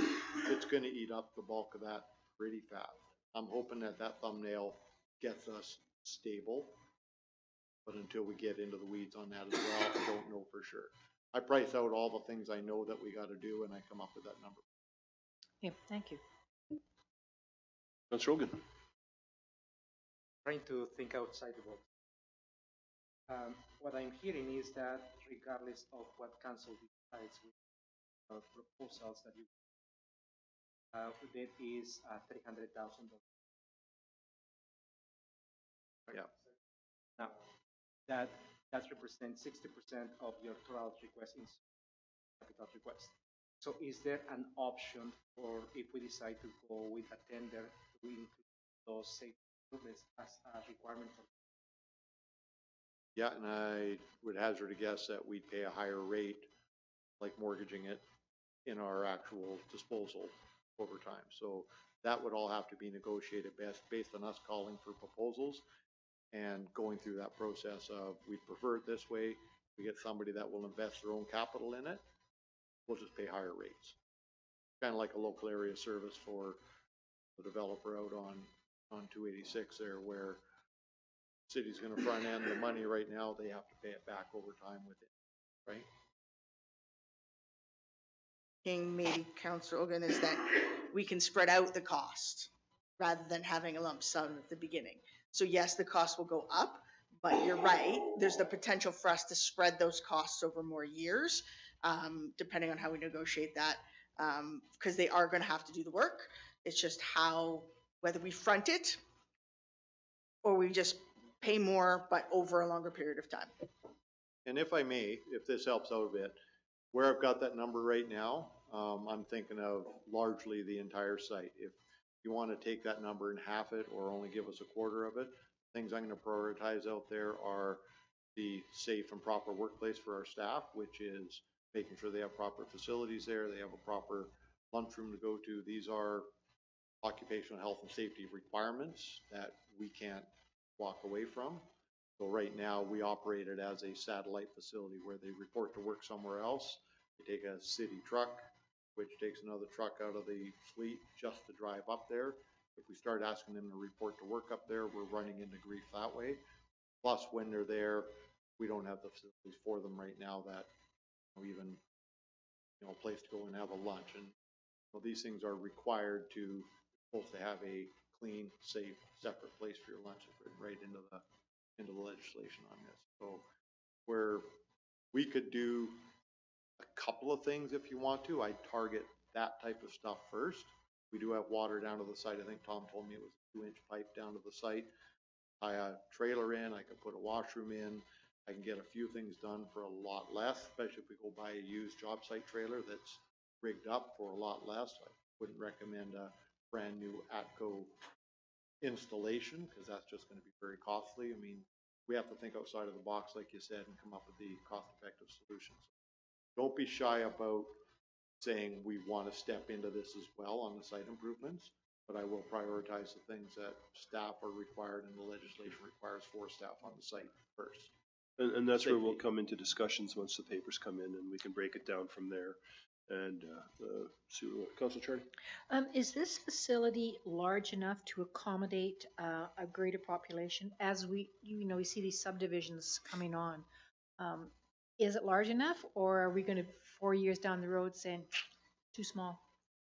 It's going to eat up the bulk of that pretty fast. I'm hoping that thumbnail gets us stable, but until we get into the weeds on that as well, I don't know for sure. I price out all the things I know that we got to do, and I come up with that number. Yeah, thank you. Councilor Rogan. Trying to think outside the box. What I'm hearing is that regardless of what council decides with proposals that you, that is $300,000. Yeah. Now, that represents 60% of your total request in capital request. So is there an option for if we decide to go with a tender to include those safety improvements as a requirement for? Yeah, and I would hazard a guess that we'd pay a higher rate, like mortgaging it in our actual disposal over time. So that would all have to be negotiated based on us calling for proposals and going through that process of we'd prefer it this way. We get somebody that will invest their own capital in it. We'll just pay higher rates. Kind of like a local area service for the developer out on 286 there, where the city's going to front end the money right now. They have to pay it back over time with it, right? Maybe, Councillor Ogan, is that we can spread out the cost rather than having a lump sum at the beginning. So yes, the cost will go up, but you're right, there's the potential for us to spread those costs over more years, depending on how we negotiate that, because they are going to have to do the work. It's just whether we front it or we just pay more, but over a longer period of time. And if I may, if this helps out a bit, where I've got that number right now, I'm thinking of largely the entire site. If you want to take that number and half it or only give us a quarter of it, things I'm going to prioritize out there are the safe and proper workplace for our staff, which is making sure they have proper facilities there, they have a proper lunchroom to go to. These are occupational health and safety requirements that we can't walk away from. So right now we operate it as a satellite facility where they report to work somewhere else. They take a city truck, which takes another truck out of the fleet just to drive up there. If we start asking them to report to work up there, we're running into grief that way. Plus, when they're there, we don't have the facilities for them right now that even a place to go and have a lunch. And these things are required to supposed to have a clean, safe, separate place for your lunch. Right into the legislation on this. So where we could do a couple of things if you want to, I'd target that type of stuff first. We do have water down to the site. I think Tom told me it was a 2-inch pipe down to the site. I trailer in, I could put a washroom in. I can get a few things done for a lot less, especially if we go buy a used job site trailer that's rigged up for a lot less. I wouldn't recommend a brand new ATCO installation because that's just going to be very costly. I mean, we have to think outside of the box, like you said, and come up with the cost-effective solutions. Don't be shy about saying we want to step into this as well on the site improvements, but I will prioritize the things that staff are required and the legislation requires for staff on the site first. And that's where we'll come into discussions once the papers come in and we can break it down from there. and Council Charlie? Is this facility large enough to accommodate a greater population as we see these subdivisions coming on? Is it large enough, or are we going to 4 years down the road saying too small?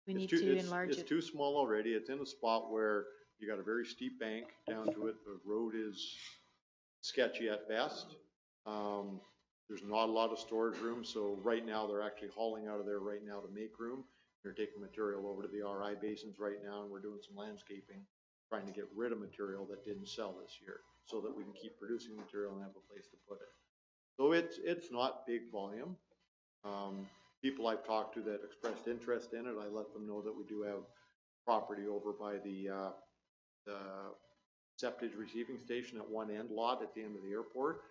We need to enlarge It's it. too small already. It's in a spot where you got a very steep bank down to it. The road is sketchy at best. There's not a lot of storage room, so right now they're actually hauling out of there right now to make room. They're taking material over to the RI basins right now, and we're doing some landscaping, trying to get rid of material that didn't sell this year, so that we can keep producing material and have a place to put it. So it's not big volume. People I've talked to that expressed interest in it, I let them know that we do have property over by the septage receiving station at one end lot at the end of the airport,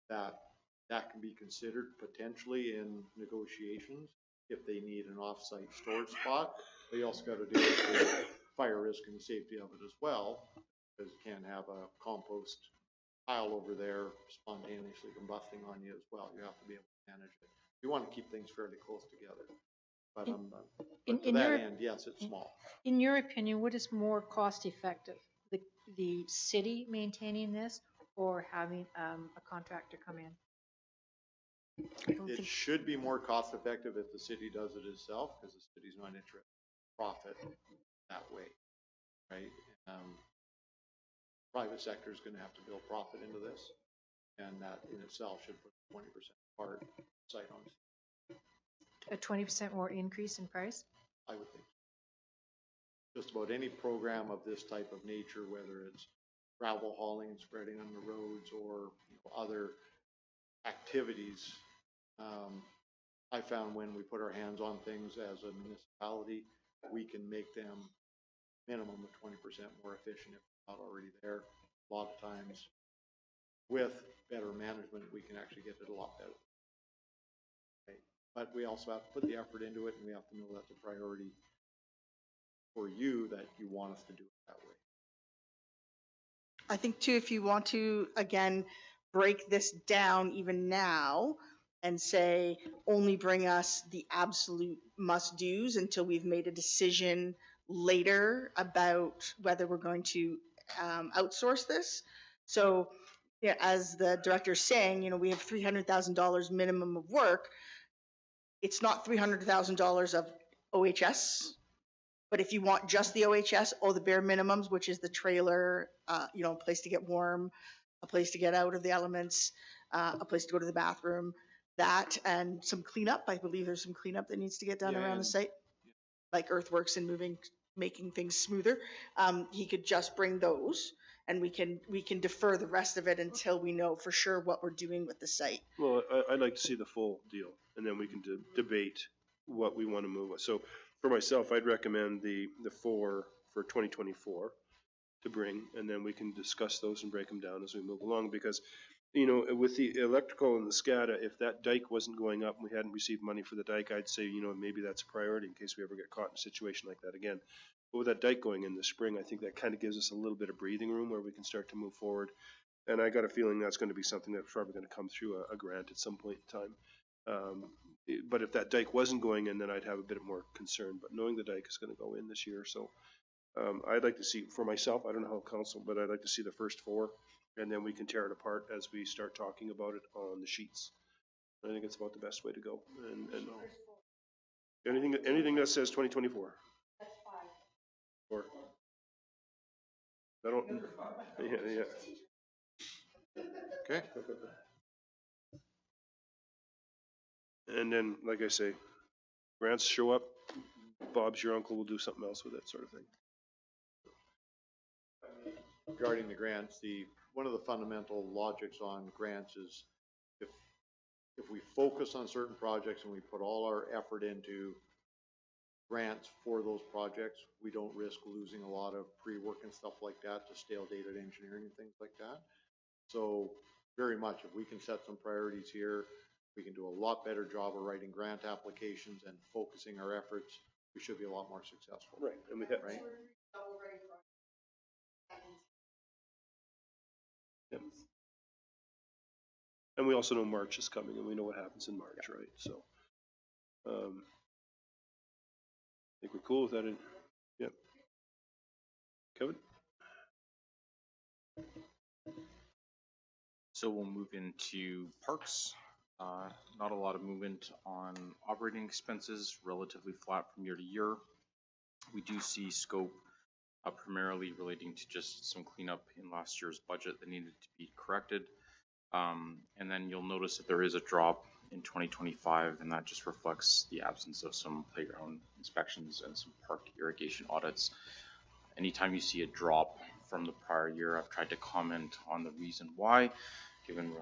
that can be considered potentially in negotiations if they need an off-site storage spot. But you also got to deal with the fire risk and the safety of it as well, because you can't have a compost pile over there spontaneously combusting on you as well. You have to be able to manage it. You want to keep things fairly close together. But, to that end, yes, it's small. In your opinion, what is more cost effective? The city maintaining this or having a contractor come in? It should be more cost effective if the city does it itself, because the city's not interested in profit that way, right? Private sector is going to have to build profit into this, and that in itself should put 20% part site on. A 20% more increase in price? I would think. Just about any program of this type of nature, whether it's gravel hauling and spreading on the roads or other activities, I found when we put our hands on things as a municipality, we can make them minimum of 20% more efficient if not already there. A lot of times with better management, we can actually get it a lot better. Okay. But we also have to put the effort into it, and we have to know that's a priority for you, that you want us to do it that way. I think too, if you want to, again, break this down even now and say, only bring us the absolute must-dos until we've made a decision later about whether we're going to outsource this. So yeah, as the director's saying, we have $300,000 minimum of work. It's not $300,000 of OHS, but if you want just the OHS or the bare minimums, which is the trailer, a place to get warm, a place to get out of the elements, a place to go to the bathroom, that and some cleanup. I believe there's some cleanup that needs to get done around the site, like earthworks and making things smoother. He could just bring those, and we can defer the rest of it until we know for sure what we're doing with the site. Well, I'd like to see the full deal, and then we can debate what we want to move. So for myself, I'd recommend the 4 for 2024 to bring, and then we can discuss those and break them down as we move along, because with the electrical and the SCADA, if that dike wasn't going up and we hadn't received money for the dike, I'd say, maybe that's a priority in case we ever get caught in a situation like that again. But with that dike going in the spring, I think that kind of gives us a little bit of breathing room where we can start to move forward. And I got a feeling that's going to be something that's probably going to come through a grant at some point in time. But if that dike wasn't going in, then I'd have a bit more concern. But knowing the dike is going to go in this year, so I'd like to see, for myself, I don't know how council, but I'd like to see the first 4, and then we can tear it apart as we start talking about it on the sheets. I think it's about the best way to go. And anything that says 2024. That's 5. Or I don't. Yeah. Okay. And then, like I say, grants show up, Bob's your uncle, will do something else with it, sort of thing. Regarding the grants, one of the fundamental logics on grants is if we focus on certain projects and we put all our effort into grants for those projects, we don't risk losing a lot of pre-work and stuff like that to stale dated engineering and things like that. So very much, if we can set some priorities here, we can do a lot better job of writing grant applications and focusing our efforts. We should be a lot more successful. Right, and we have. Right? Yep. And we also know March is coming, and we know what happens in March, right? So, think we're cool with that. Yep. Kevin? So we'll move into parks. Not a lot of movement on operating expenses, relatively flat from year to year. We do see scope primarily relating to just some cleanup in last year's budget that needed to be corrected. And then you'll notice that there is a drop in 2025, and that just reflects the absence of some playground inspections and some park irrigation audits. Anytime you see a drop from the prior year, I've tried to comment on the reason why, given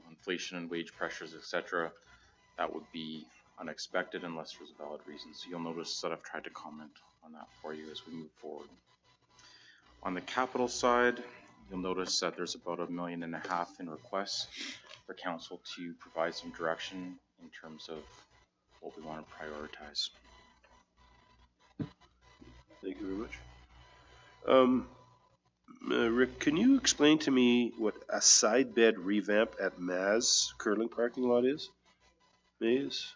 inflation and wage pressures, etc. That would be unexpected unless there's a valid reason. So you'll notice that I've tried to comment on that for you as we move forward. On the capital side, you'll notice that there's about $1.5 million in requests for council to provide some direction in terms of what we want to prioritize. Thank you very much. Rick, can you explain to me what a side bed revamp at Maz curling parking lot is? Maze?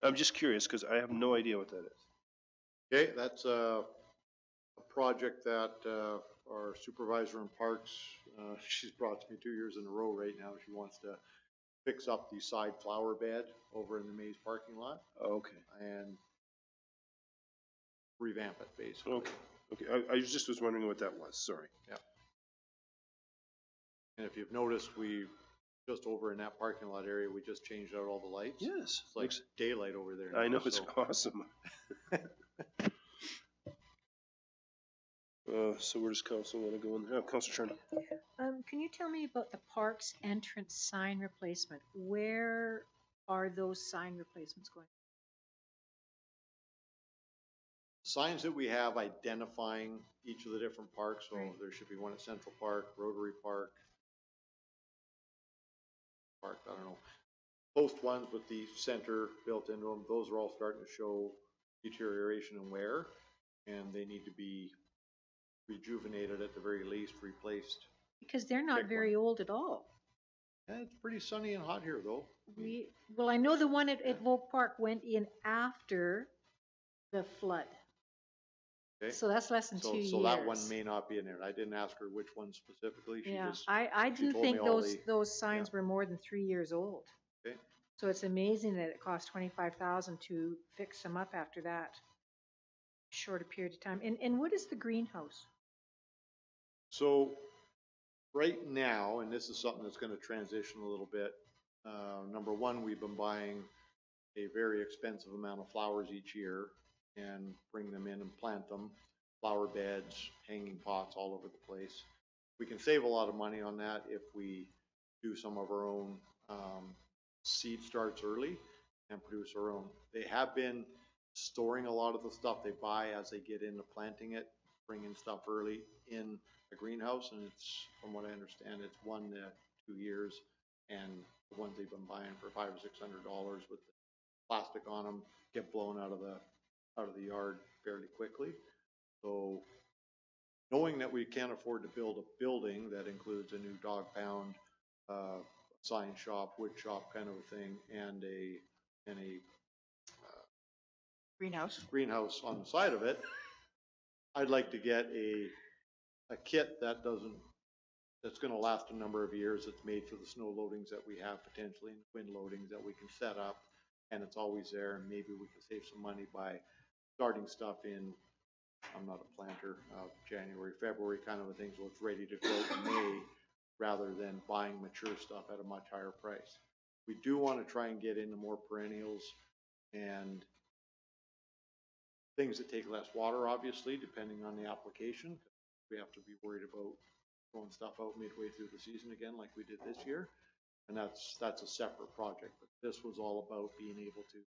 I'm just curious because I have no idea what that is. Okay, that's a project that our supervisor in parks, she's brought to me 2 years in a row right now. She wants to fix up the side flower bed over in the Maze parking lot. Okay. And revamp it, basically. Okay. Okay. I just was wondering what that was. Sorry. Yeah. And if you've noticed, we just over in that parking lot area, we just changed out all the lights. Yes. It's like daylight over there. I know, now, it's so. awesome. So where does council want to go in there? Councilor Charney. Can you tell me about the parks entrance sign replacement? Where are those sign replacements going? Signs that we have identifying each of the different parks. So there should be one at Central Park, Rotary Park, I don't know. Post ones with the center built into them. Those are all starting to show deterioration and wear, and they need to be rejuvenated at the very least, replaced. Because they're not very old at all. Yeah, it's pretty sunny and hot here though. Well, I know the one at Volk Park went in after the flood. Okay. So that's less than 2 years. So that one may not be in there. I didn't ask her which one specifically. She Yeah, just, I she didn't told think me all those signs were more than 3 years old. Okay. So it's amazing that it cost $25,000 to fix them up after that short a period of time. And what is the greenhouse? So right now, and this is something that's going to transition a little bit. Number one, we've been buying a very expensive amount of flowers each year and bring them in and plant them, flower beds, hanging pots all over the place. We can save a lot of money on that if we do some of our own seed starts early and produce our own. They have been storing a lot of the stuff they buy as they get into planting it, bringing stuff early in a greenhouse, and it's, from what I understand, it's 1 to 2 years, and the ones they've been buying for $500 or $600 with the plastic on them get blown out of the yard fairly quickly. So knowing that we can't afford to build a building that includes a new dog pound, sign shop, wood shop kind of a thing, and a greenhouse on the side of it, I'd like to get a kit that's going to last a number of years. It's made for the snow loadings that we have potentially, and wind loadings that we can set up, and it's always there, and maybe we can save some money by starting stuff in, I'm not a planter, January, February kind of a thing, so it's ready to go in May, rather than buying mature stuff at a much higher price. We do want to try and get into more perennials and things that take less water, obviously, depending on the application. We have to be worried about throwing stuff out midway through the season again, like we did this year. And that's a separate project. But this was all about being able to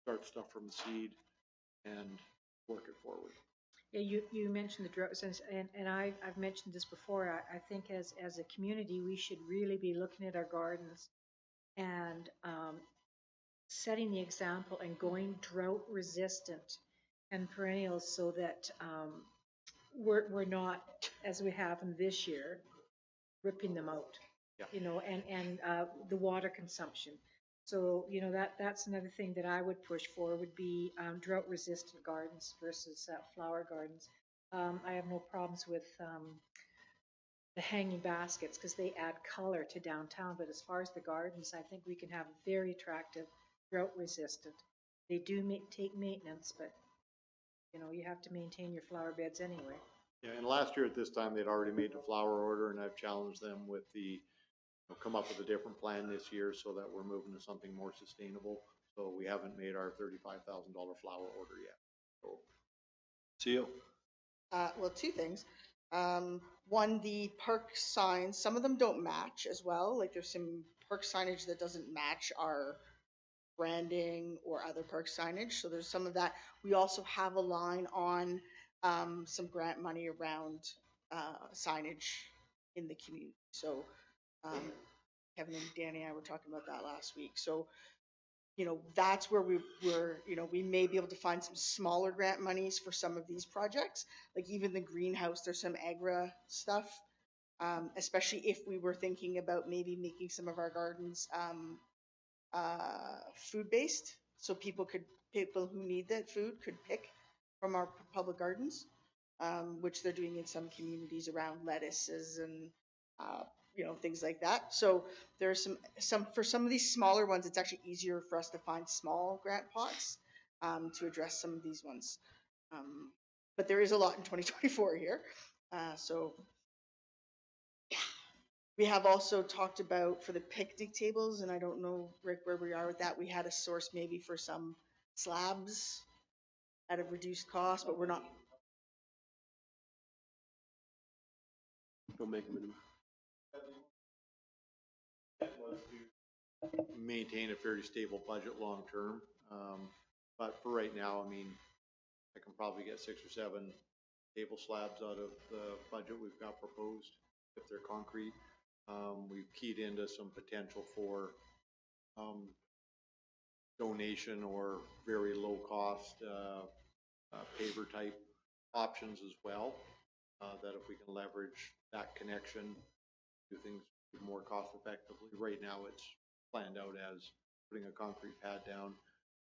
start stuff from the seed and work it forward. Yeah, you mentioned the drought, and I've mentioned this before. I think as a community, we should really be looking at our gardens and setting the example and going drought resistant and perennials, so that we're not, as we have in this year, ripping them out. Yeah. You know, and the water consumption. So, you know, that's another thing that I would push for would be drought resistant gardens versus flower gardens. I have no problems with the hanging baskets because they add color to downtown. But as far as the gardens, I think we can have very attractive, drought resistant. They do take maintenance, but you know, you have to maintain your flower beds anyway. Yeah, and last year at this time, they'd already made the flower order, and I've challenged them with come up with a different plan this year so that we're moving to something more sustainable. So we haven't made our $35,000 flower order yet. So. Seal. Well, two things. One, the park signs, some of them don't match as well. Like there's some park signage that doesn't match our branding or other park signage. So there's some of that. We also have a line on some grant money around signage in the community. So Kevin and Danny and I were talking about that last week. So, you know, that's where we were, you know, we may be able to find some smaller grant monies for some of these projects. Like even the greenhouse, there's some agra stuff, especially if we were thinking about maybe making some of our gardens food-based. So people who need that food could pick from our public gardens, which they're doing in some communities around lettuces and you know, things like that. So there's some for some of these smaller ones, it's actually easier for us to find small grant pots to address some of these ones. But there is a lot in 2024 here. So yeah. We have also talked about for the picnic tables, and I don't know, Rick, where we are with that. We had a source maybe for some slabs at a reduced cost, but we're not. Don't make a minimum. Maintain a fairly stable budget long term. But for right now, I mean, I can probably get 6 or 7 table slabs out of the budget we've got proposed if they're concrete. We've keyed into some potential for donation or very low cost paver type options as well. That if we can leverage that connection, do things more cost effectively. Right now it's planned out as putting a concrete pad down,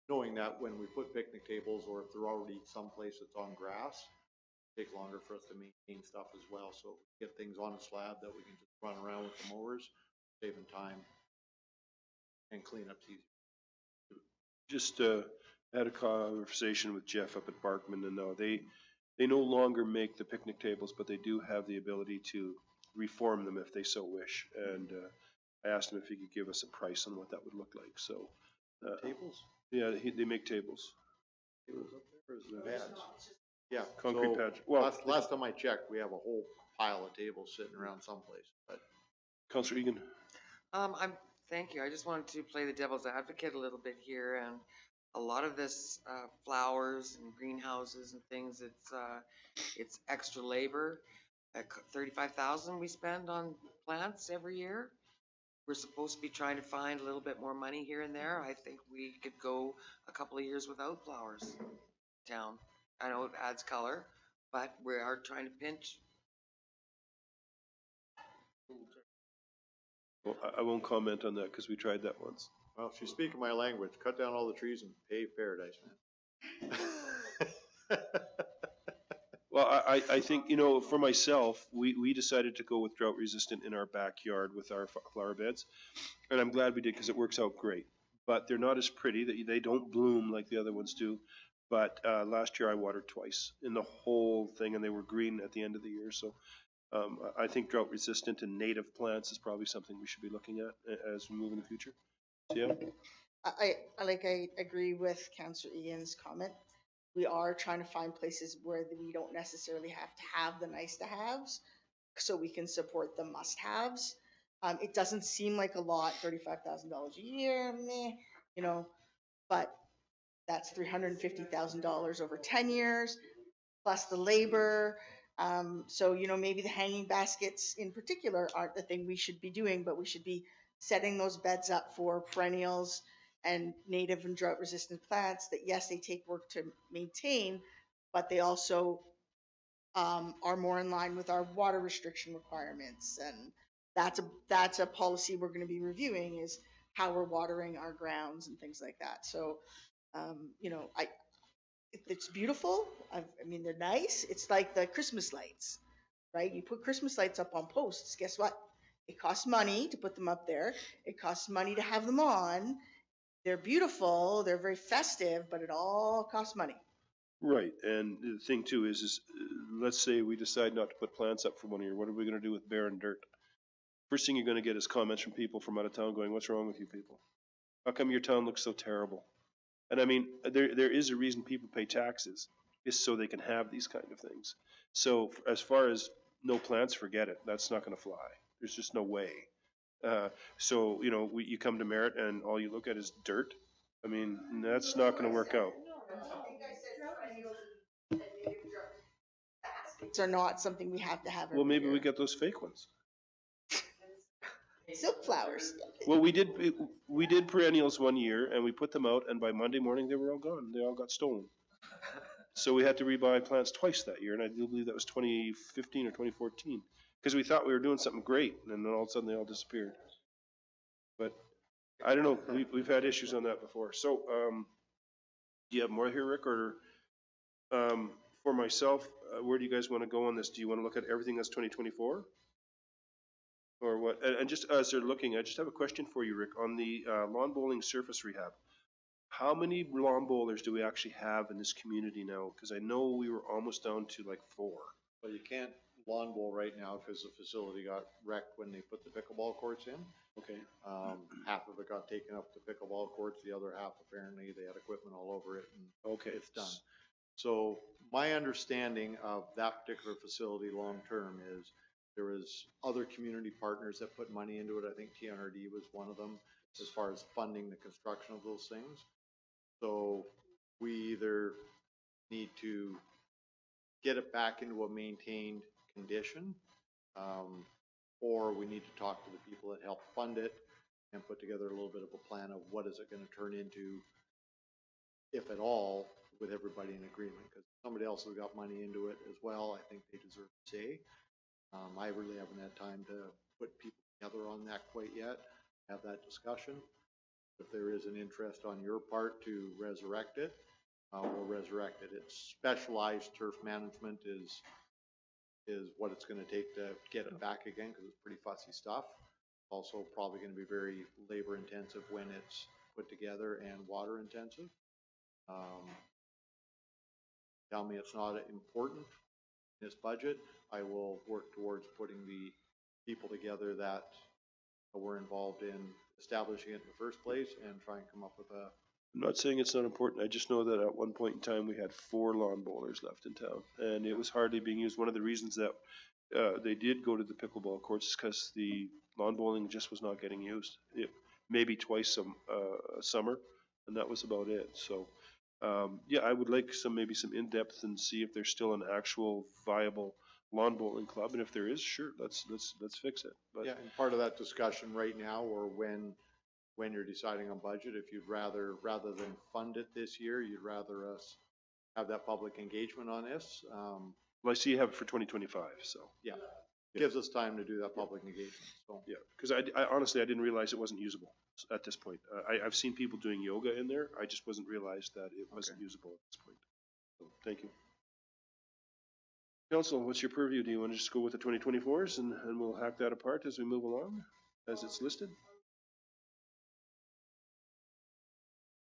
knowing that when we put picnic tables or if they're already someplace that's on grass, it take longer for us to maintain stuff as well. So get things on a slab that we can just run around with the mowers, saving time and cleanup's easy. Just had a conversation with Jeff up at Barkman, and they no longer make the picnic tables, but they do have the ability to reform them if they so wish. And I asked him if he could give us a price on what that would look like. So tables? Yeah, they make tables. Tables up there, or is it pads? Yeah, concrete so pads. Well, last time I checked, we have a whole pile of tables sitting around someplace. But Councillor Egan. Thank you. I just wanted to play the devil's advocate a little bit here, and a lot of this flowers and greenhouses and things, it's extra labor. 35,000 we spend on plants every year. We're supposed to be trying to find a little bit more money here and there. I think we could go a couple of years without flowers in town. I know it adds color, but we are trying to pinch. Well, I won't comment on that because we tried that once. Well, if you speak my language, cut down all the trees and pave paradise, man. Well, I think, you know, for myself, we decided to go with drought resistant in our backyard with our flower beds. And I'm glad we did because it works out great. But they're not as pretty. They don't bloom like the other ones do. But last year I watered twice in the whole thing, and they were green at the end of the year. So I think drought resistant and native plants is probably something we should be looking at as we move in the future. So, yeah. I agree with Councillor Ian's comment. We are trying to find places where we don't necessarily have to have the nice to haves, so we can support the must haves. It doesn't seem like a lot, $35,000 a year, meh, you know, but that's $350,000 over 10 years, plus the labor. So, you know, maybe the hanging baskets in particular aren't the thing we should be doing, but we should be setting those beds up for perennials and native and drought resistant plants that, yes, they take work to maintain, but they also are more in line with our water restriction requirements. And that's a policy we're going to be reviewing, is how we're watering our grounds and things like that. So, you know, it's beautiful. I mean, they're nice. It's like the Christmas lights, right? You put Christmas lights up on posts. Guess what? It costs money to put them up there. It costs money to have them on. They're beautiful. They're very festive, but it all costs money. Right, and the thing too is let's say we decide not to put plants up for 1 year. What are we going to do with barren dirt? First thing you're going to get is comments from people from out of town going, "What's wrong with you people? How come your town looks so terrible?" And I mean, there is a reason people pay taxes, is so they can have these kind of things. So as far as no plants, forget it. That's not going to fly. There's just no way. So you know, you come to Merritt and all you look at is dirt. I mean, that's not going to work out. Baskets are not something we have to have. Well, maybe we get those fake ones. Silk flowers. Well, we did perennials 1 year, and we put them out, and by Monday morning they were all gone. They all got stolen. So we had to rebuy plants twice that year, and I do believe that was 2015 or 2014, because we thought we were doing something great, and then all of a sudden they all disappeared. But I don't know. We've had issues on that before. So do you have more here, Rick, or for myself, where do you guys want to go on this? Do you want to look at everything that's 2024? Or what? And just as they're looking, I just have a question for you, Rick, on the lawn bowling surface rehab. How many lawn bowlers do we actually have in this community now? Because I know we were almost down to like 4. Well, you can't lawn bowl right now because the facility got wrecked when they put the pickleball courts in. Okay. Half of it got taken up to pickleball courts. The other half, apparently, they had equipment all over it, and okay, it's done. So my understanding of that particular facility long-term is there was other community partners that put money into it. I think TNRD was one of them as far as funding the construction of those things. So we either need to get it back into a maintained condition, or we need to talk to the people that helped fund it and put together a little bit of a plan of what is it going to turn into, if at all, with everybody in agreement. Because somebody else has got money into it as well, I think they deserve to say. I really haven't had time to put people together on that quite yet, have that discussion. If there is an interest on your part to resurrect it, we'll resurrect it. It's specialized turf management is what it's going to take to get it back again, because it's pretty fussy stuff. Also probably going to be very labor intensive when it's put together and water intensive. Tell me it's not important in this budget. I will work towards putting the people together that were involved in establishing it in the first place and try and come up with a. I'm not saying it's not important. I just know that at one point in time we had 4 lawn bowlers left in town, and it was hardly being used. One of the reasons that they did go to the pickleball courts is because the lawn bowling just was not getting used. Maybe twice a summer, and that was about it. So yeah, I would like maybe some in-depth and see if there's still an actual viable lawn bowling club, and if there is, sure, let's fix it. But yeah, and part of that discussion right now, or when you're deciding on budget, if you'd rather than fund it this year, you'd rather us have that public engagement on this. Well, I see you have it for 2025, so yeah, gives us time to do that public engagement. So yeah, because I honestly I didn't realize it wasn't usable at this point. I've seen people doing yoga in there. I just wasn't realized that it wasn't usable at this point. So thank you. Council, what's your purview? Do you want to just go with the 2024s and we'll hack that apart as we move along, as it's listed?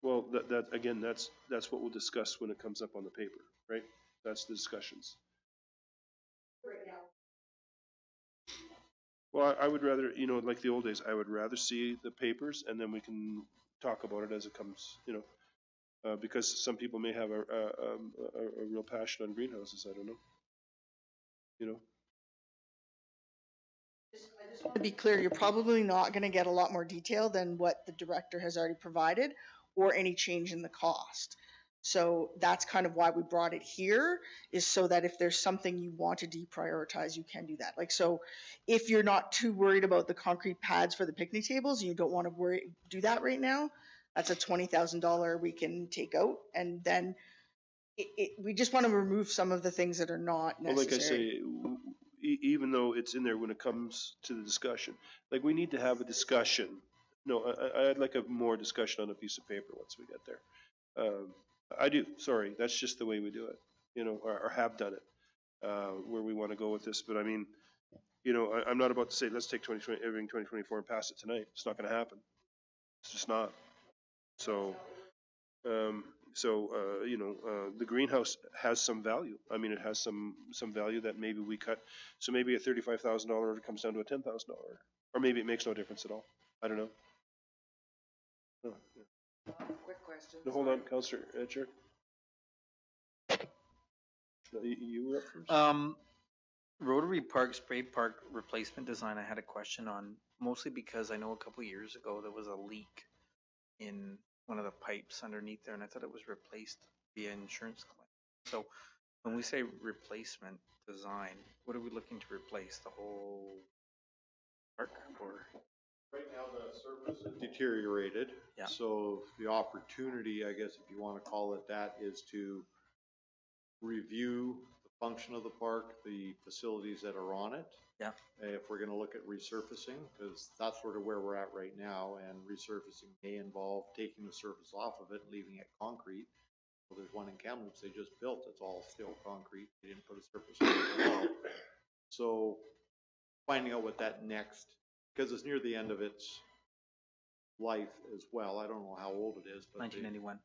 Well, that again, that's what we'll discuss when it comes up on the paper, right? That's the discussions. Well, I would rather, you know, like the old days, I would rather see the papers and then we can talk about it as it comes, you know, because some people may have a real passion on greenhouses. I don't know. You know. I just want to be clear, you're probably not going to get a lot more detail than what the director has already provided or any change in the cost. So that's kind of why we brought it here, is so that if there's something you want to deprioritize, you can do that. Like, so if you're not too worried about the concrete pads for the picnic tables and you don't want to do that right now, that's a $20,000 we can take out. And then we just want to remove some of the things that are not necessary. Well, like I say, even though it's in there when it comes to the discussion, like we need to have a discussion, No, I'd like a more discussion on a piece of paper once we get there. I do, sorry, that's just the way we do it, you know, or have done it, where we want to go with this, but I mean, you know, I'm not about to say, let's take everything 2024 and pass it tonight. It's not gonna happen. It's just not. So, you know, the greenhouse has some value. I mean, it has some value that maybe we cut. So maybe a $35,000 order comes down to a $10,000 order, or maybe it makes no difference at all. I don't know. Oh, yeah. Quick question. No, hold on, Councillor Chair. No, you were up first. Rotary Park spray park replacement design, I had a question on, mostly because I know a couple of years ago there was a leak in one of the pipes underneath there, and I thought it was replaced via insurance claim. So when we say replacement design, what are we looking to replace? The whole park or? Right now, the surface is deteriorated. Yeah. So the opportunity, I guess, if you want to call it that, is to review the function of the park, the facilities that are on it. Yeah. If we're going to look at resurfacing, because that's sort of where we're at right now, and resurfacing may involve taking the surface off of it and leaving it concrete. Well, there's one in Kamloops they just built. It's all still concrete. They didn't put a surface on it at all. So finding out what that next, because it's near the end of its life as well. I don't know how old it is, but 1991.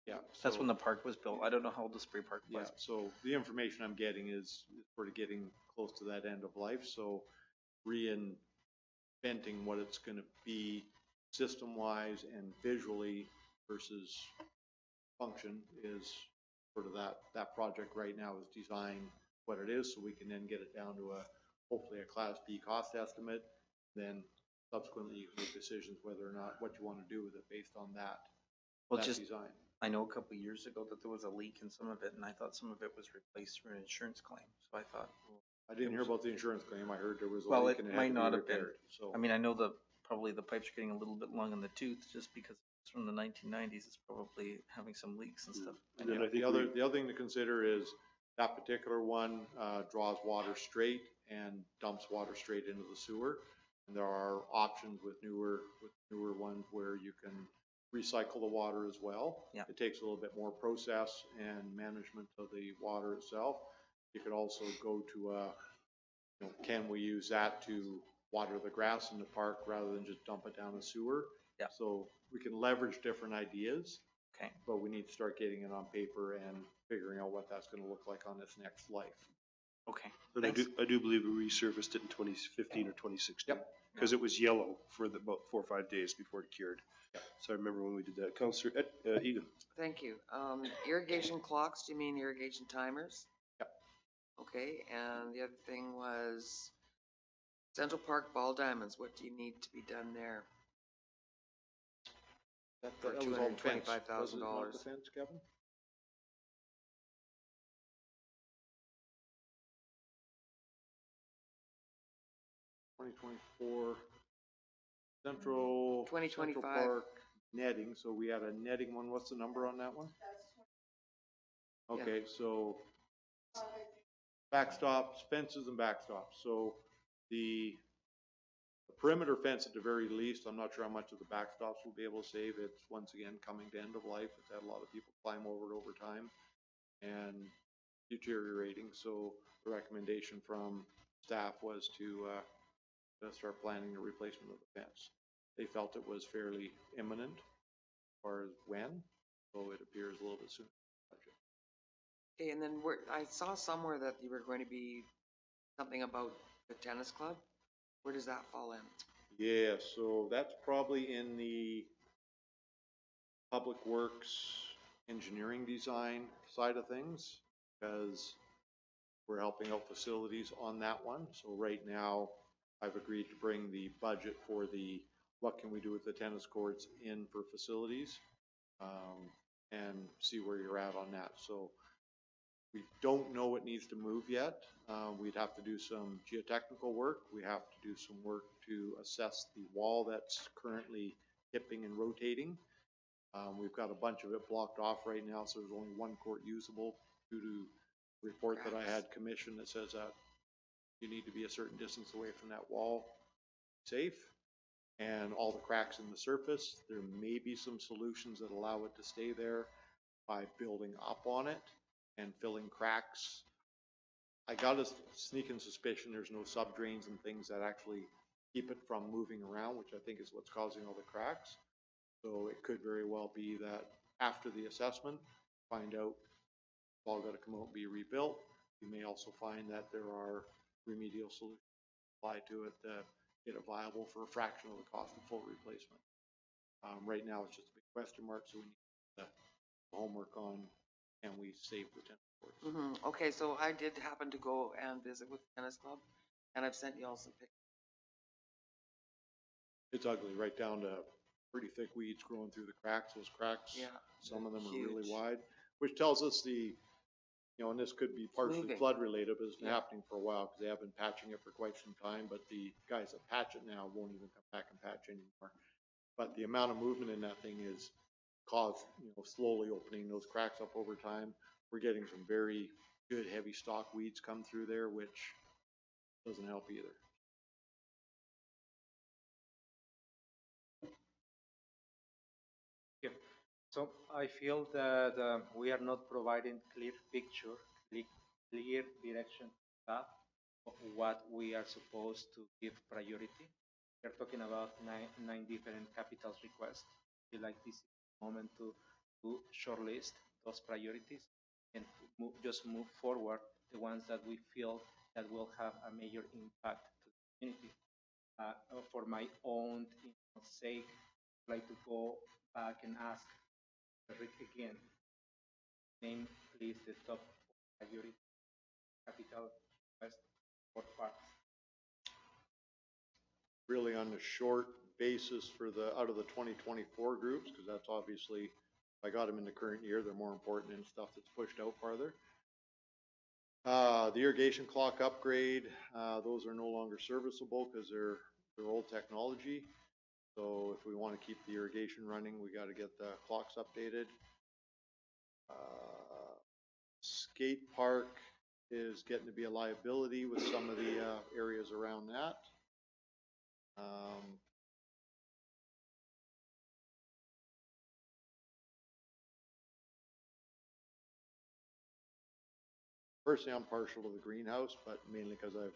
Yeah. That's so- when the park was built. I don't know how old the spray park was. Yeah, so the information I'm getting is sort of getting close to that end of life, so reinventing what it's gonna be system-wise and visually versus function is sort of that project right now is design what it is, so we can then get it down to hopefully a Class B cost estimate, then subsequently you can make decisions whether or not, what you wanna do with it based on that, Well, that just, design. I know a couple of years ago that there was a leak in some of it, and I thought some of it was replaced through an insurance claim. So I thought, well, I didn't hear about the insurance claim. I heard there was a well, leak it and it might had to not be have been. repaired, so. I mean, I know probably the pipes are getting a little bit long in the tooth just because it's from the 1990s. It's probably having some leaks and stuff. And then I think The other thing to consider is that particular one draws water straight and dumps water straight into the sewer. And there are options with newer ones where you can recycle the water as well. Yeah. It takes a little bit more process and management of the water itself. You could also go to can we use that to water the grass in the park rather than just dump it down the sewer? Yeah. So we can leverage different ideas. Okay. But we need to start getting it on paper and figuring out what that's gonna look like on its next life. Okay. And I do believe we resurfaced it in 2015 or 2016. Yep. Because it was yellow for about 4 or 5 days before it cured. Yep. So I remember when we did that. Councillor Egan. Thank you. Irrigation clocks, do you mean irrigation timers? Yep. Okay, and the other thing was Central Park ball diamonds, what do you need to be done there? For That was all the fence. $225,000. Was it not the fence, Kevin? Central 2025. Park netting, so we had a netting one, what's the number on that one? Okay, so backstops, fences and backstops, so the perimeter fence at the very least, I'm not sure how much of the backstops we'll be able to save, it's once again coming to end of life, it's had a lot of people climb over it over time and deteriorating, so the recommendation from staff was to start planning the replacement of the fence. They felt it was fairly imminent as far as when, so it appears a little bit soon. Okay, and then I saw somewhere that you were going to be something about the tennis club. Where does that fall in? Yeah, so that's probably in the public works engineering design side of things, because we're helping out facilities on that one. So right now, I've agreed to bring the budget for the what can we do with the tennis courts in for facilities, and see where you're at on that. So we don't know what needs to move yet. We'd have to do some geotechnical work. We have to do some work to assess the wall that's currently tipping and rotating. We've got a bunch of it blocked off right now, so there's only one court usable due to report that I had commissioned that says that you need to be a certain distance away from that wall, safe. and all the cracks in the surface. There may be some solutions that allow it to stay there by building up on it and filling cracks. I got a sneaking suspicion there's no sub drains and things that actually keep it from moving around, which I think is what's causing all the cracks. So it could very well be that after the assessment, find out it's all got to come out and be rebuilt. You may also find that there are remedial solutions applied to it to get it viable for a fraction of the cost of full replacement. Right now, it's just a big question mark, so we need the homework on can we save the tennis courts. Okay, so I did happen to go and visit with the tennis club, and I've sent you all some pictures. It's ugly, right down to pretty thick weeds growing through the cracks. Those cracks, Yeah, some of them are huge. really wide, which tells us the, you know, and this could be partially moving. flood related, but it's been Yeah. happening for a while because they have been patching it for quite some time, but the guys that patch it now won't even come back and patch anymore. But the amount of movement in that thing is caused, you know, slowly opening those cracks up over time. We're getting some very good heavy stock weeds come through there, which doesn't help either. Yeah. So I feel that we are not providing clear picture, clear direction to staff of what we are supposed to give priority. We're talking about nine different capital requests. I feel like this is the moment to shortlist those priorities and just move forward the ones that we feel that will have a major impact to the community. For my own sake, I'd like to go back and ask Rick again, name please the top priority capital request for parks. Really on the short basis for the, out of the 2024 groups, because that's obviously, if I got them in the current year, they're more important than stuff that's pushed out farther. The irrigation clock upgrade, those are no longer serviceable because they're old technology. So if we want to keep the irrigation running, we got to get the clocks updated. Skate park is getting to be a liability with some of the areas around that. Personally, I'm partial to the greenhouse, but mainly because I've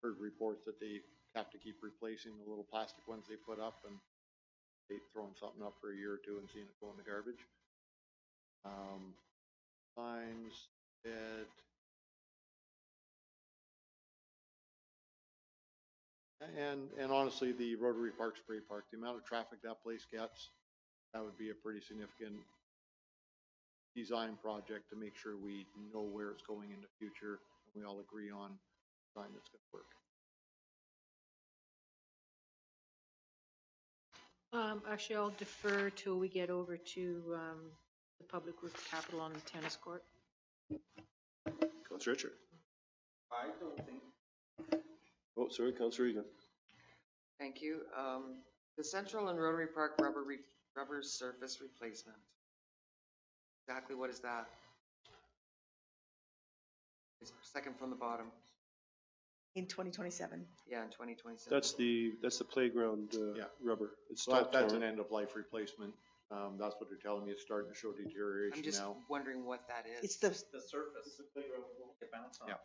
heard reports that they have to keep replacing the little plastic ones they put up, and they throwing something up for a year or two and seeing it go in the garbage. Signs, bed. And honestly, the Rotary Park Spray Park, the amount of traffic that place gets, that would be a pretty significant design project to make sure we know where it's going in the future and we all agree on a design that's going to work. Actually, I'll defer till we get over to the public works capital on the tennis court. Councillor Richard. I don't think. Oh, sorry, Councillor Egan. Thank you. The Central and Rotary Park rubber surface replacement. Exactly what is that? It's second from the bottom. In 2027. Yeah, in 2027. That's the playground Yeah. rubber. It's So that's an end of life replacement. That's what they're telling me. It's starting to show deterioration I'm just now. wondering what that is. It's the surface, the playground will get bounce on. Yeah.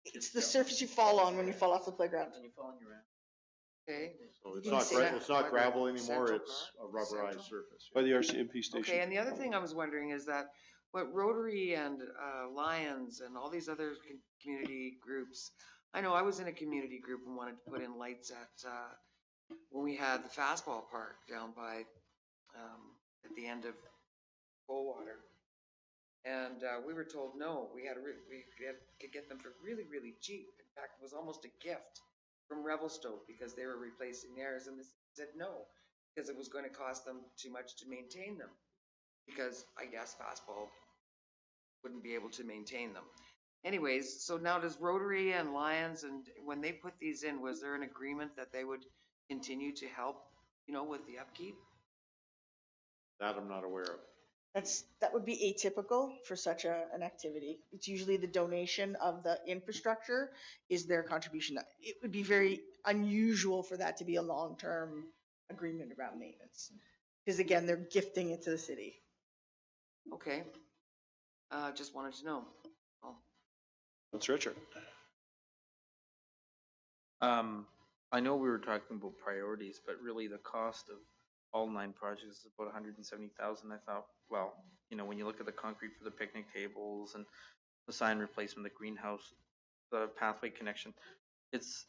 it's the surface you fall on when you fall off the playground. And you fall on your end. Okay. So it's You not, can see it's not gravel anymore, Central it's a Park? rubberized Central? surface. by the RCMP station. Okay, and the other thing I was wondering is that what Rotary and Lions and all these other community groups, I know I was in a community group and wanted to put in lights at when we had the fastball park down by at the end of Coldwater, and we were told no, we could get them for really, really cheap. In fact, it was almost a gift from Revelstoke because they were replacing theirs, and they said no because it was going to cost them too much to maintain them. Because I guess fastball wouldn't be able to maintain them. Anyways, so now does Rotary and Lions, and when they put these in, was there an agreement that they would continue to help, you know, with the upkeep? That I'm not aware of. That would be atypical for such an activity. It's usually the donation of the infrastructure is their contribution. It would be very unusual for that to be a long-term agreement around maintenance. Because again, they're gifting it to the city. Okay. Just wanted to know. Oh, That's Richard. I know we were talking about priorities, but really the cost of all 9 projects is about 170,000. I thought, well, you know, when you look at the concrete for the picnic tables and the sign replacement, the greenhouse, the pathway connection, it's,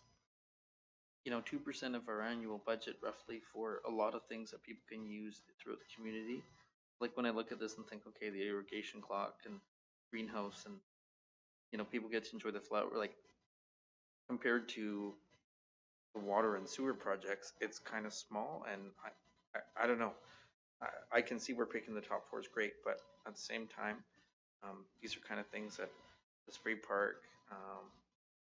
you know, 2% of our annual budget roughly for a lot of things that people can use throughout the community. Like when I look at this and think, okay, the irrigation clock and greenhouse and, you know, people get to enjoy the flower, like compared to the water and sewer projects, it's kind of small, and I don't know. I can see where picking the top 4 is great, but at the same time, these are kind of things that the spray park,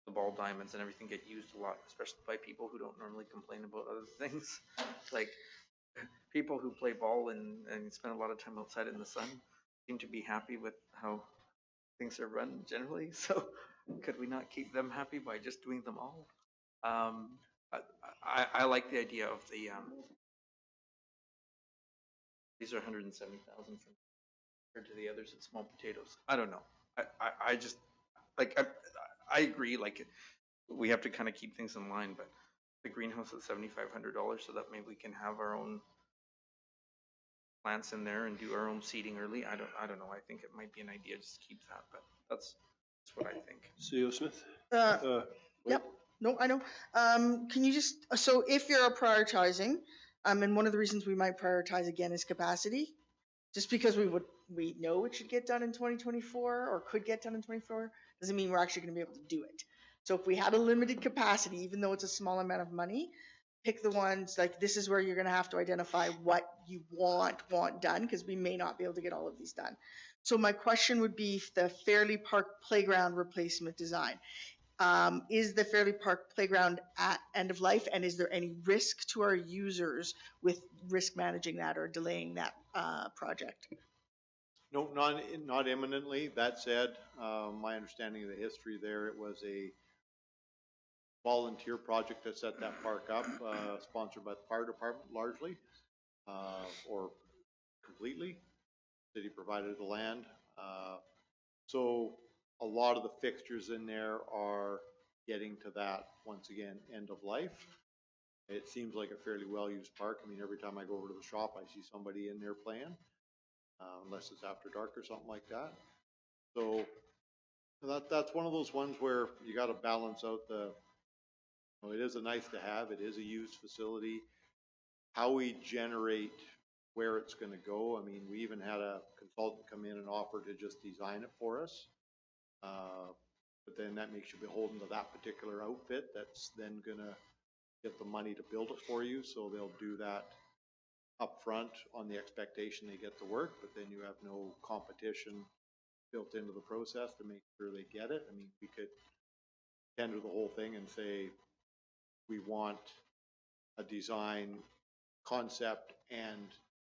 the ball diamonds and everything get used a lot, especially by people who don't normally complain about other things. Like people who play ball and spend a lot of time outside in the sun seem to be happy with how things are run generally. So could we not keep them happy by just doing them all? I like the idea of the these are 170,000 compared to the others at small potatoes. I don't know. I just like I agree. Like we have to kind of keep things in line, but the greenhouse is $7,500, so that maybe we can have our own plants in there and do our own seeding early. I don't know. I think it might be an idea just to keep that, but that's what I think. CEO Smith? Yep. No, I know. Can you just, so if you're prioritizing, and one of the reasons we might prioritize again is capacity, just because we know it should get done in 2024 or could get done in 2024, doesn't mean we're actually going to be able to do it. So if we had a limited capacity, even though it's a small amount of money, pick the ones, like this is where you're going to have to identify what you want done, because we may not be able to get all of these done. So my question would be the Fairley Park playground replacement design. Is the Fairley Park playground at end of life, and is there any risk to our users with risk managing that or delaying that project? No, not imminently. That said, my understanding of the history there, it was a volunteer project that set that park up, sponsored by the fire department largely, or completely. City provided the land. So a lot of the fixtures in there are getting to that, once again, end of life. It seems like a fairly well-used park. I mean, every time I go over to the shop, I see somebody in there playing, unless it's after dark or something like that. So that's one of those ones where you got to balance out the, you know, it is a nice to have, it is a used facility. How we generate where it's going to go. I mean, we even had a consultant come in and offer to just design it for us. But then that makes you beholden to that particular outfit that's then going to get the money to build it for you. So they'll do that up front on the expectation they get the work, but then you have no competition built into the process to make sure they get it. I mean, we could tender the whole thing and say, we want a design, concept, and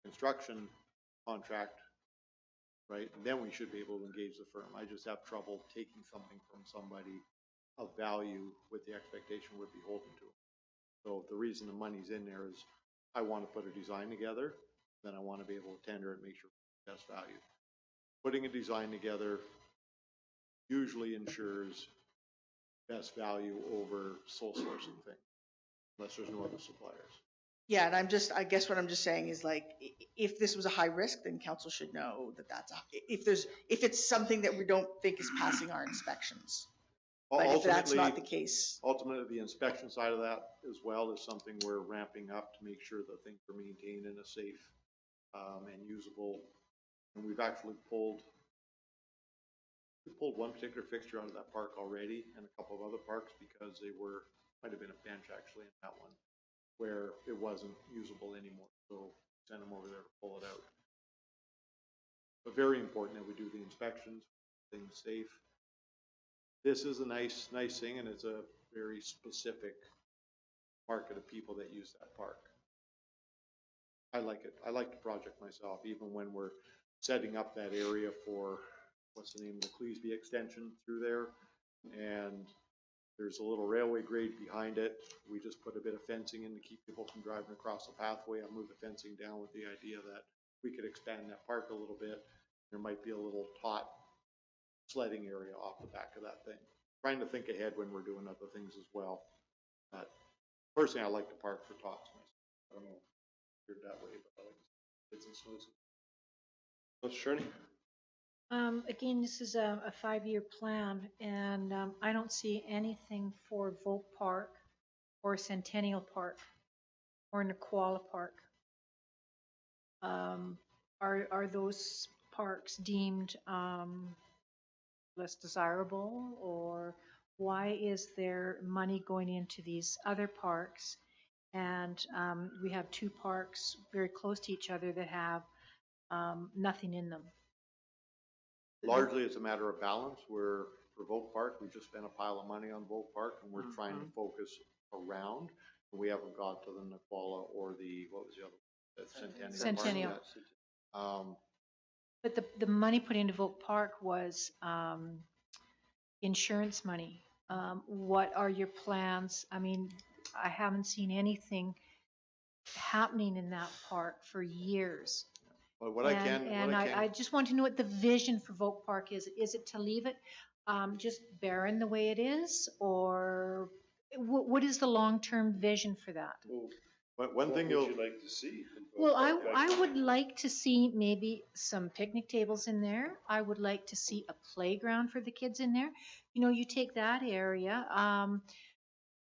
construction contract, right? And then we should be able to engage the firm. I just have trouble taking something from somebody of value with the expectation we're beholden to. So the reason the money's in there is I want to put a design together, then I want to be able to tender it and make sure it's best value. Putting a design together usually ensures best value over sole sourcing things, unless there's no other suppliers. Yeah, and I guess what I'm just saying is like, if this was a high risk, then council should know that if it's something that we don't think is passing our inspections. But if that's not the case. Ultimately, the inspection side of that as well is something we're ramping up to make sure that things are maintained in a safe and usable. And we've actually pulled one particular fixture out of that park already, and a couple of other parks, because they might have been a bench actually in that one, where it wasn't usable anymore. So send them over there to pull it out. But very important that we do the inspections, things safe. This is a nice thing, and it's a very specific market of people that use that park. I like it. I like the project myself, even when we're setting up that area for, what's the name of the Cleesby extension through there. And there's a little railway grade behind it. We just put a bit of fencing in to keep people from driving across the pathway. I moved the fencing down with the idea that we could expand that park a little bit. There might be a little tot sledding area off the back of that thing. Trying to think ahead when we're doing other things as well. But personally, I like the park for tots myself. I don't know if you're that way, but I like kids and snowsuits. Mr. Sherney? Again, this is a 5-year plan, and I don't see anything for Vogue Park or Centennial Park or Naquala Park. Are those parks deemed less desirable, or why is there money going into these other parks? And we have 2 parks very close to each other that have nothing in them. Largely, it's a matter of balance. Where for Vogue Park, we just spent a pile of money on Vogue Park, and we're trying to focus around. We haven't got to the Naquala or the, what was the other? The Centennial. Centennial. But the money put into Vogue Park was insurance money. What are your plans? I mean, I haven't seen anything happening in that park for years. But I just want to know what the vision for Vogue Park is. Is it to leave it just barren the way it is, or what is the long-term vision for that? But one thing would you like to see? Well, I would like to see maybe some picnic tables in there. I would like to see a playground for the kids in there. You know, you take that area,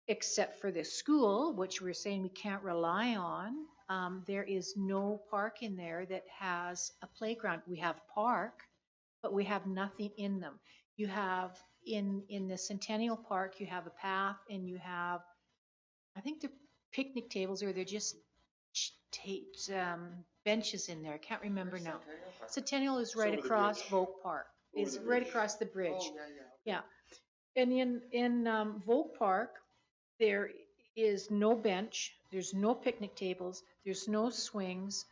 except for the school, which we're saying we can't rely on. There is no park in there that has a playground. We have park, but we have nothing in them. You have in the Centennial Park, you have a path, and you have, I think they're picnic tables, or they're just benches in there. I can't remember now. Centennial is right across Vogue Park. Is right across the bridge. Oh, yeah. And in Vogue Park, there is no bench, there's no picnic tables, there's no swings,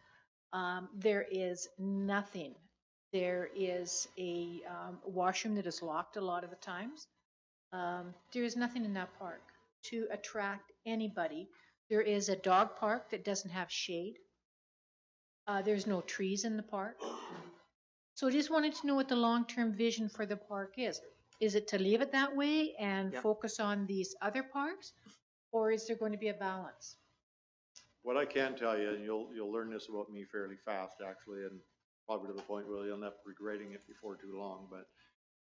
there is nothing. There is a washroom that is locked a lot of the times. There is nothing in that park to attract anybody. There is a dog park that doesn't have shade. There's no trees in the park. So I just wanted to know what the long-term vision for the park is. Is it to leave it that way and focus on these other parks, or is there going to be a balance? What I can tell you, and you'll learn this about me fairly fast, actually, and probably to the point where you'll end up regretting it before too long. But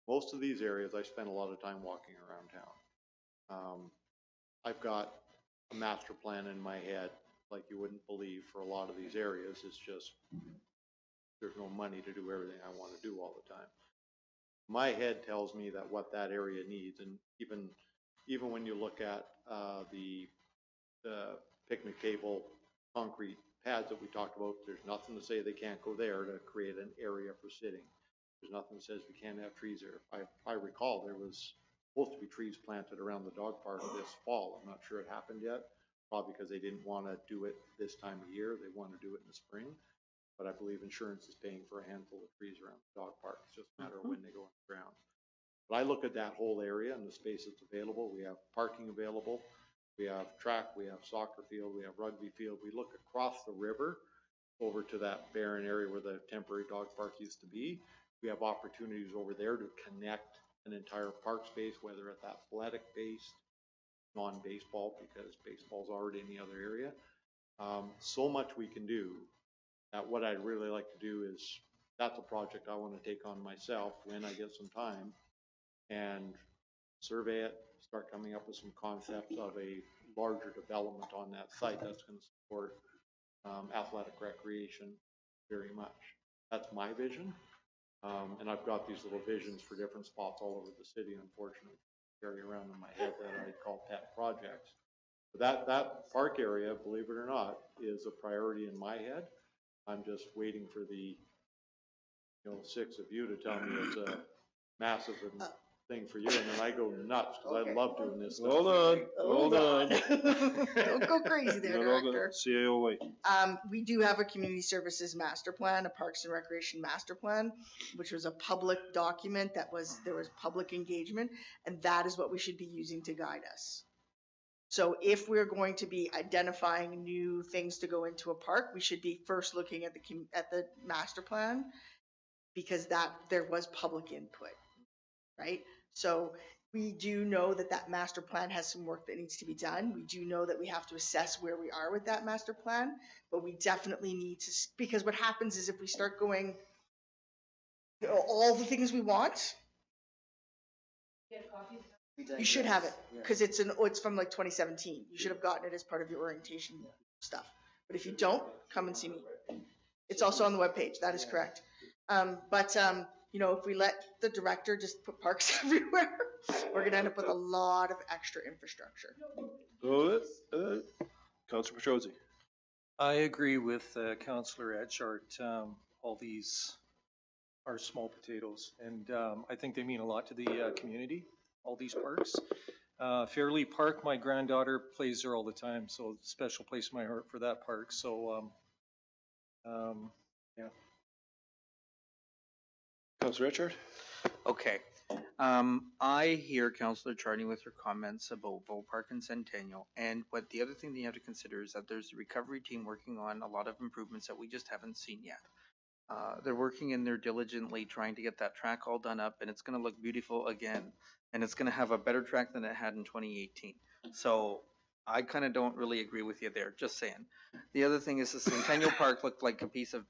most of these areas, I spend a lot of time walking around town. I've got a master plan in my head, like you wouldn't believe, for a lot of these areas. It's just there's no money to do everything I want to do all the time. My head tells me that what that area needs, and even when you look at the picnic table concrete pads that we talked about, there's nothing to say they can't go there to create an area for sitting. There's nothing that says we can't have trees there. If I recall, there was supposed to be trees planted around the dog park this fall. I'm not sure it happened yet, probably because they didn't want to do it this time of year. They want to do it in the spring. But I believe insurance is paying for a handful of trees around the dog park. It's just a matter of when they go on the ground. But I look at that whole area and the space that's available. We have parking available. We have track, we have soccer field, we have rugby field. We look across the river over to that barren area where the temporary dog park used to be. We have opportunities over there to connect an entire park space, whether it's athletic-based, non-baseball, because baseball's already in the other area. So much we can do. That what I'd really like to do is, that's a project I want to take on myself when I get some time and survey it, start coming up with some concepts of a larger development on that site that's going to support athletic recreation very much. That's my vision. And I've got these little visions for different spots all over the city, unfortunately, carry around in my head that I call pet projects. But that park area, believe it or not, is a priority in my head. I'm just waiting for the 6 of you to tell me it's a massive thing for you, and then I go nuts, because I love doing this stuff. Hold on. Don't go crazy there, Not all good. Director. CAO way. We do have a community services master plan, a parks and recreation master plan, which was a public document there was public engagement, and that is what we should be using to guide us. So if we're going to be identifying new things to go into a park, we should be first looking at the master plan, because there was public input, right? So we do know that master plan has some work that needs to be done. We do know that we have to assess where we are with that master plan, but we definitely need to, because what happens is if we start going, all the things we want, you should have it, because it's from like 2017. You should have gotten it as part of your orientation stuff. But if you don't, come and see me. It's also on the webpage. That is correct. If we let the director just put parks everywhere, we're gonna end up with a lot of extra infrastructure. Councilor Petrosi. I agree with Councillor Etchart. All these are small potatoes, and I think they mean a lot to the community, all these parks. Fairleigh Park, my granddaughter plays there all the time, so special place in my heart for that park. So, yeah. Councilor Richard. Okay. I hear Councillor Charney with her comments about Vaux Park and Centennial, and what the other thing that you have to consider is that there's a recovery team working on a lot of improvements that we just haven't seen yet. They're working in there diligently trying to get that track all done up, and it's going to look beautiful again, and it's going to have a better track than it had in 2018. So I kind of don't really agree with you there, just saying. The other thing is the Centennial Park looked like a piece of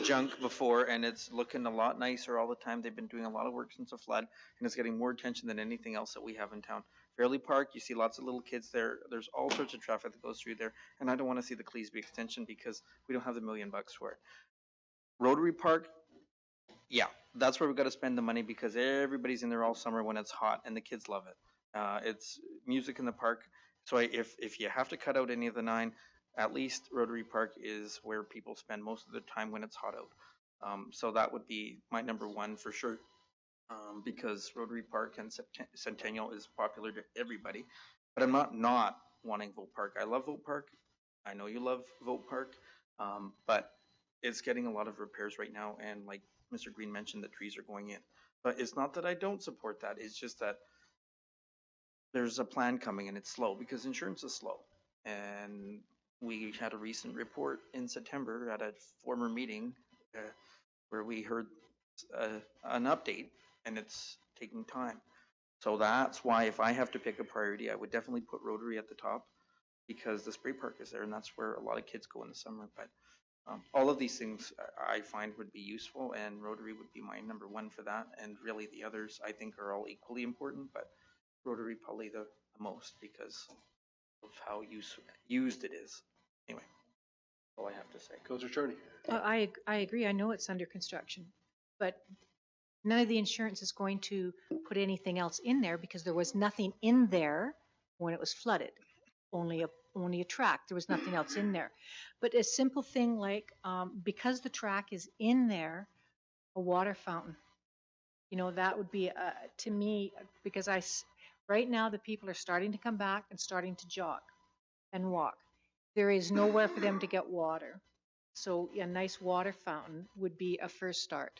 junk before, and it's looking a lot nicer all the time. They've been doing a lot of work since the flood, and it's getting more attention than anything else that we have in town. Fairleigh Park, you see lots of little kids there. There's all sorts of traffic that goes through there, and I don't want to see the Cleesby extension because we don't have the $1 million for it. Rotary Park, yeah, that's where we've got to spend the money because everybody's in there all summer when it's hot, and the kids love it. It's music in the park. So if you have to cut out any of the 9, at least Rotary Park is where people spend most of their time when it's hot out. So that would be my number 1 for sure, because Rotary Park and Centennial is popular to everybody. But I'm not wanting Vaux Park. I love Vaux Park. I know you love Vaux Park, but it's getting a lot of repairs right now. And like Mr. Green mentioned, the trees are going in. But it's not that I don't support that. It's just that there's a plan coming and it's slow because insurance is slow. And we had a recent report in September at a former meeting where we heard an update, and it's taking time. So that's why if I have to pick a priority, I would definitely put Rotary at the top because the spray park is there, and that's where a lot of kids go in the summer. But all of these things I find would be useful, and Rotary would be my number 1 for that. And really the others I think are all equally important, but Rotary probably the most because of how used it is. Anyway, all I have to say. Councilor Charney. I agree. I know it's under construction, but none of the insurance is going to put anything else in there because there was nothing in there when it was flooded. Only a track. There was nothing else in there. But a simple thing like because the track is in there, a water fountain. That would be to me because right now the people are starting to come back and starting to jog and walk. There is nowhere for them to get water. So a nice water fountain would be a first start.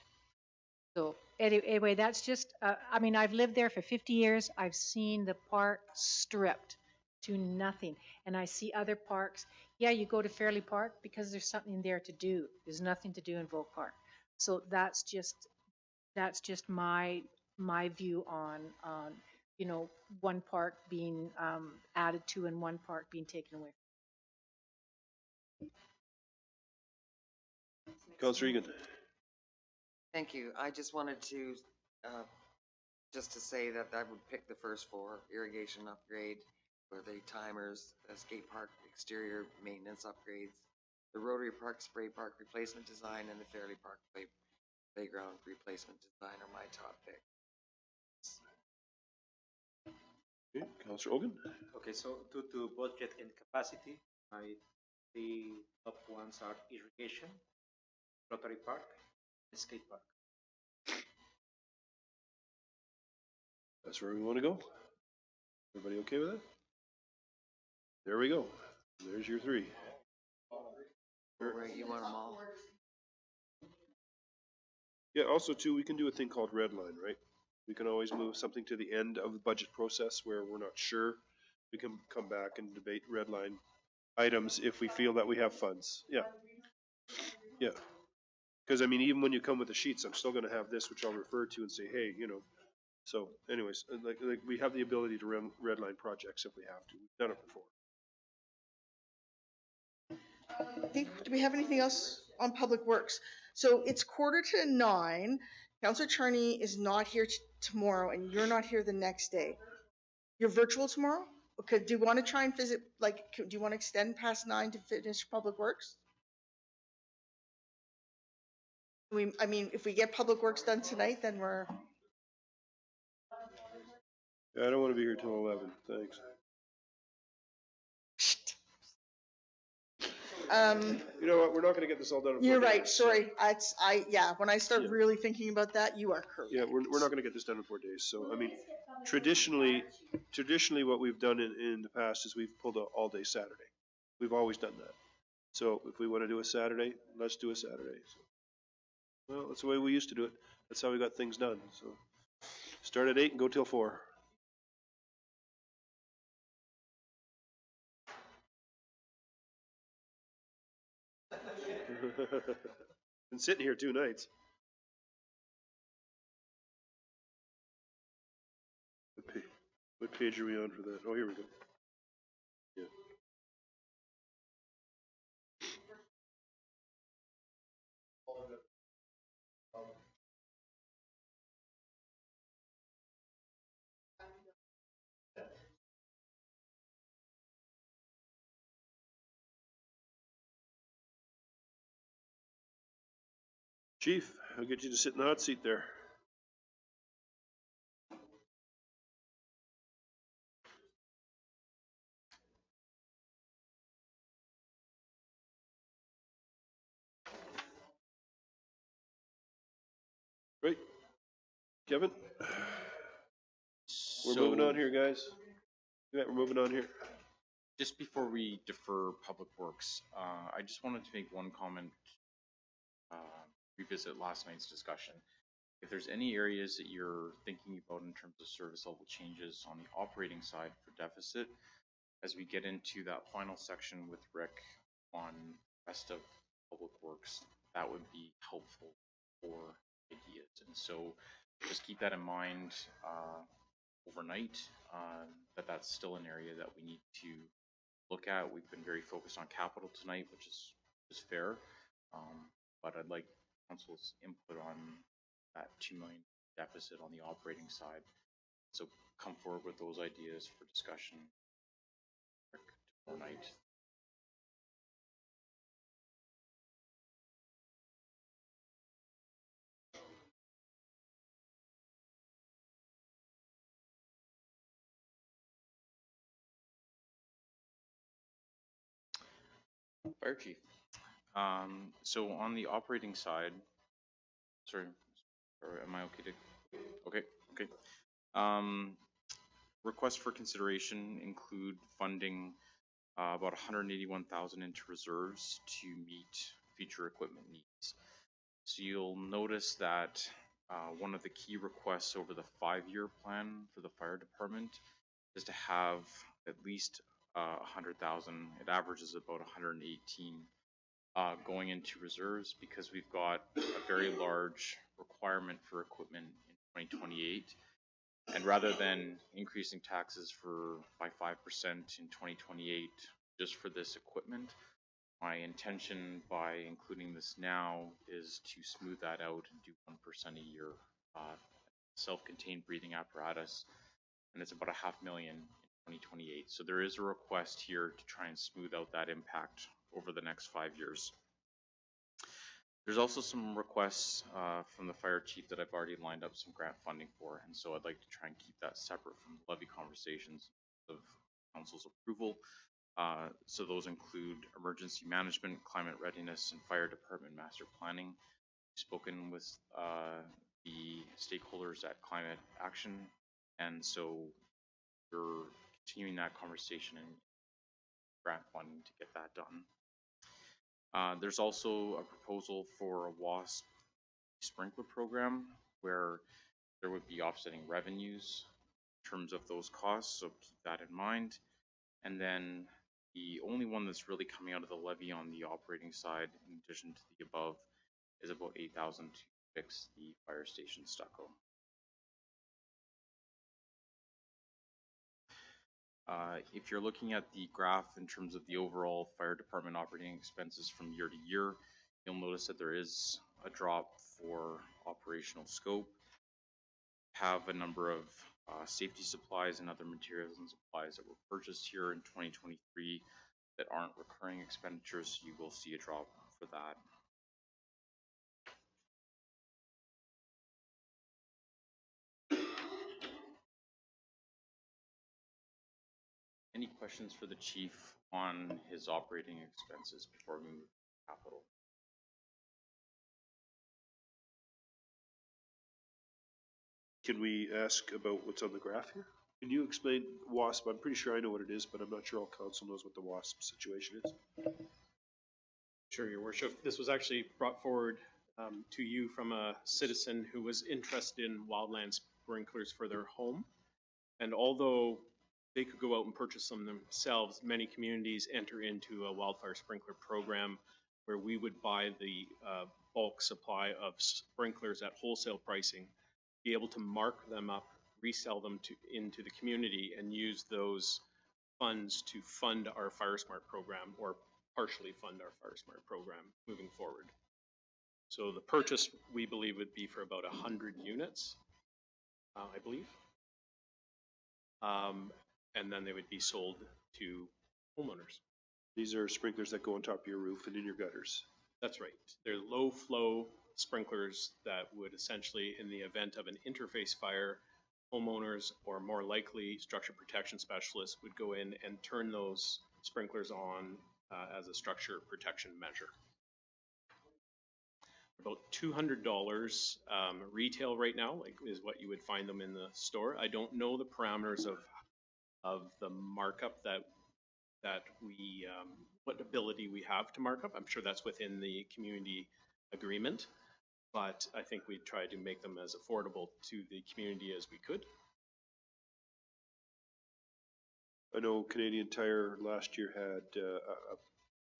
So anyway, that's just, I've lived there for 50 years. I've seen the park stripped to nothing. And I see other parks. Yeah, you go to Fairleigh Park because there's something there to do. There's nothing to do in Vaux Park. So that's just my view on one park being added to and one park being taken away. Councilor Egan. Thank you. I just wanted to, just to say that I would pick the first 4, irrigation upgrade, for the timers, the skate park exterior maintenance upgrades, the Rotary Park spray park replacement design, and the Fairleigh Park playground replacement design are my top pick. Okay, Councilor Ogan. Okay, so due to budget and capacity, my 3 top ones are irrigation, Rotary Park, and skate park. That's where we want to go. Everybody okay with that? There we go. There's your three. Right, you want them all? Yeah, also too, we can do a thing called red line, right? We can always move something to the end of the budget process where we're not sure. We can come back and debate red line items if we feel that we have funds. Yeah. Yeah. Because I mean, even when you come with the sheets, I'm still gonna have this, which I'll refer to and say, hey, you know. So anyways, like we have the ability to run red line projects if we have to. We've done it before. I think, do we have anything else on Public Works? So it's 8:45. Councillor Charney is not here tomorrow, and you're not here the next day. You're virtual tomorrow? Okay, do you want to try and visit, like, do you want to extend past 9 to finish Public Works? I mean, if we get Public Works done tonight, then we're, Yeah, I don't want to be here till 11. Thanks. You know what? We're not gonna get this all done. In 4 you're days. right, sorry. Yeah, when I start really thinking about that, you are correct. Yeah, we're not gonna get this done in 4 days. So, I mean, traditionally what we've done in the past is we've pulled an all-day Saturday. We've always done that. So if we want to do a Saturday, let's do a Saturday. So, well, that's the way we used to do it. That's how we got things done. So start at 8 and go till 4. Been sitting here 2 nights. What page are we on for that? Oh, here we go. Yeah. Chief, I'll get you to sit in the hot seat there. Right, Kevin? We're moving on here, guys. Yeah, we're moving on here. Just before we defer Public Works, I just wanted to make one comment, revisit last night's discussion. If there's any areas that you're thinking about in terms of service level changes on the operating side for deficit, as we get into that final section with Rick on rest of Public Works, that would be helpful for ideas. And so just keep that in mind overnight, that's still an area that we need to look at. We've been very focused on capital tonight, which is fair, but I'd like council's input on that 2 million deficit on the operating side. So come forward with those ideas for discussion tomorrow night. Fire chief. So on the operating side, sorry, am I okay to? Okay. Requests for consideration include funding about 181,000 into reserves to meet future equipment needs. So you'll notice that one of the key requests over the 5-year plan for the fire department is to have at least 100,000. It averages about 118 going into reserves because we've got a very large requirement for equipment in 2028. And rather than increasing taxes by 5% in 2028 just for this equipment, my intention by including this now is to smooth that out and do 1% a year. Self-contained breathing apparatus, and it's about $500,000 in 2028. So there is a request here to try and smooth out that impact over the next 5 years. There's also some requests from the fire chief that I've already lined up some grant funding for, and so I'd like to try and keep that separate from the levy conversations of council's approval. So those include emergency management, climate readiness, and fire department master planning. We've spoken with the stakeholders at Climate Action And so we're continuing that conversation and grant funding to get that done. There's also a proposal for a WASP sprinkler program where there would be offsetting revenues in terms of those costs, so keep that in mind. And then the only one that's really coming out of the levy on the operating side, in addition to the above, is about 8,000 to fix the fire station stucco. If you're looking at the graph in terms of the overall fire department operating expenses from year to year, you'll notice that there is a drop for operational scope. Have a number of safety supplies and other materials and supplies that were purchased here in 2023 that aren't recurring expenditures, so you will see a drop for that. Any questions for the chief on his operating expenses before we move to capital? Can we ask about what's on the graph here? Can you explain WASP? I'm pretty sure I know what it is, but I'm not sure all council knows what the WASP situation is. Sure, Your Worship. This was actually brought forward to you from a citizen who was interested in wildland sprinklers for their home. And although they could go out and purchase them themselves, many communities enter into a wildfire sprinkler program where we would buy the bulk supply of sprinklers at wholesale pricing, be able to mark them up, resell them into the community, and use those funds to fund our Fire Smart program, or partially fund our Fire Smart program moving forward. So the purchase, we believe, would be for about 100 units, I believe. And then they would be sold to homeowners. These are sprinklers that go on top of your roof and in your gutters. That's right. They're low flow sprinklers that would essentially, in the event of an interface fire, homeowners, or more likely structure protection specialists, would go in and turn those sprinklers on as a structure protection measure. About $200 retail right now, like, is what you would find them in the store. I don't know the parameters of the markup that we, what ability we have to mark up. I'm sure that's within the community agreement, but I think we tried to make them as affordable to the community as we could. I know Canadian Tire last year had a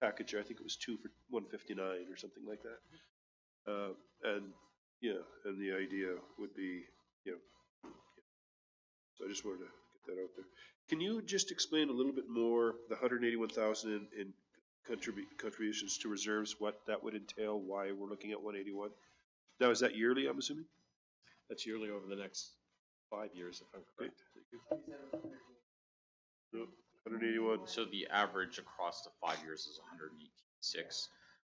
package, I think it was 2 for $159 or something like that. And yeah, and the idea would be, so I just wanted to get that out there. Can you just explain a little bit more the 181,000 in contributions to reserves, what that would entail, why we're looking at 181? Now, is that yearly, I'm assuming? That's yearly over the next 5 years, if I'm correct. Thank you. Nope, 181. So the average across the 5 years is 186.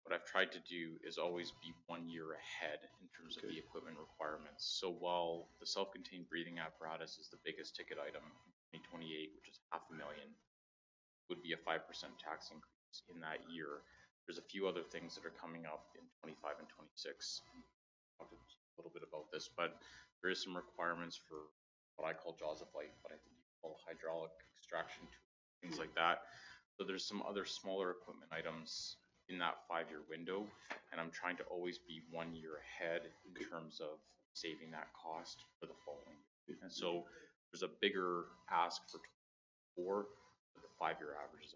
What I've tried to do is always be 1 year ahead in terms of the equipment requirements. So while the self-contained breathing apparatus is the biggest ticket item in 2028, which is $500,000, would be a 5% tax increase in that year. There's a few other things that are coming up in 25 and 26. I'll talk a little bit about this, but there is some requirements for what I call jaws of life, but I think you call hydraulic extraction, things like that. So there's some other smaller equipment items in that 5-year window, and I'm trying to always be 1 year ahead in terms of saving that cost for the following year. And so there's a bigger ask for 4, but the 5-year average is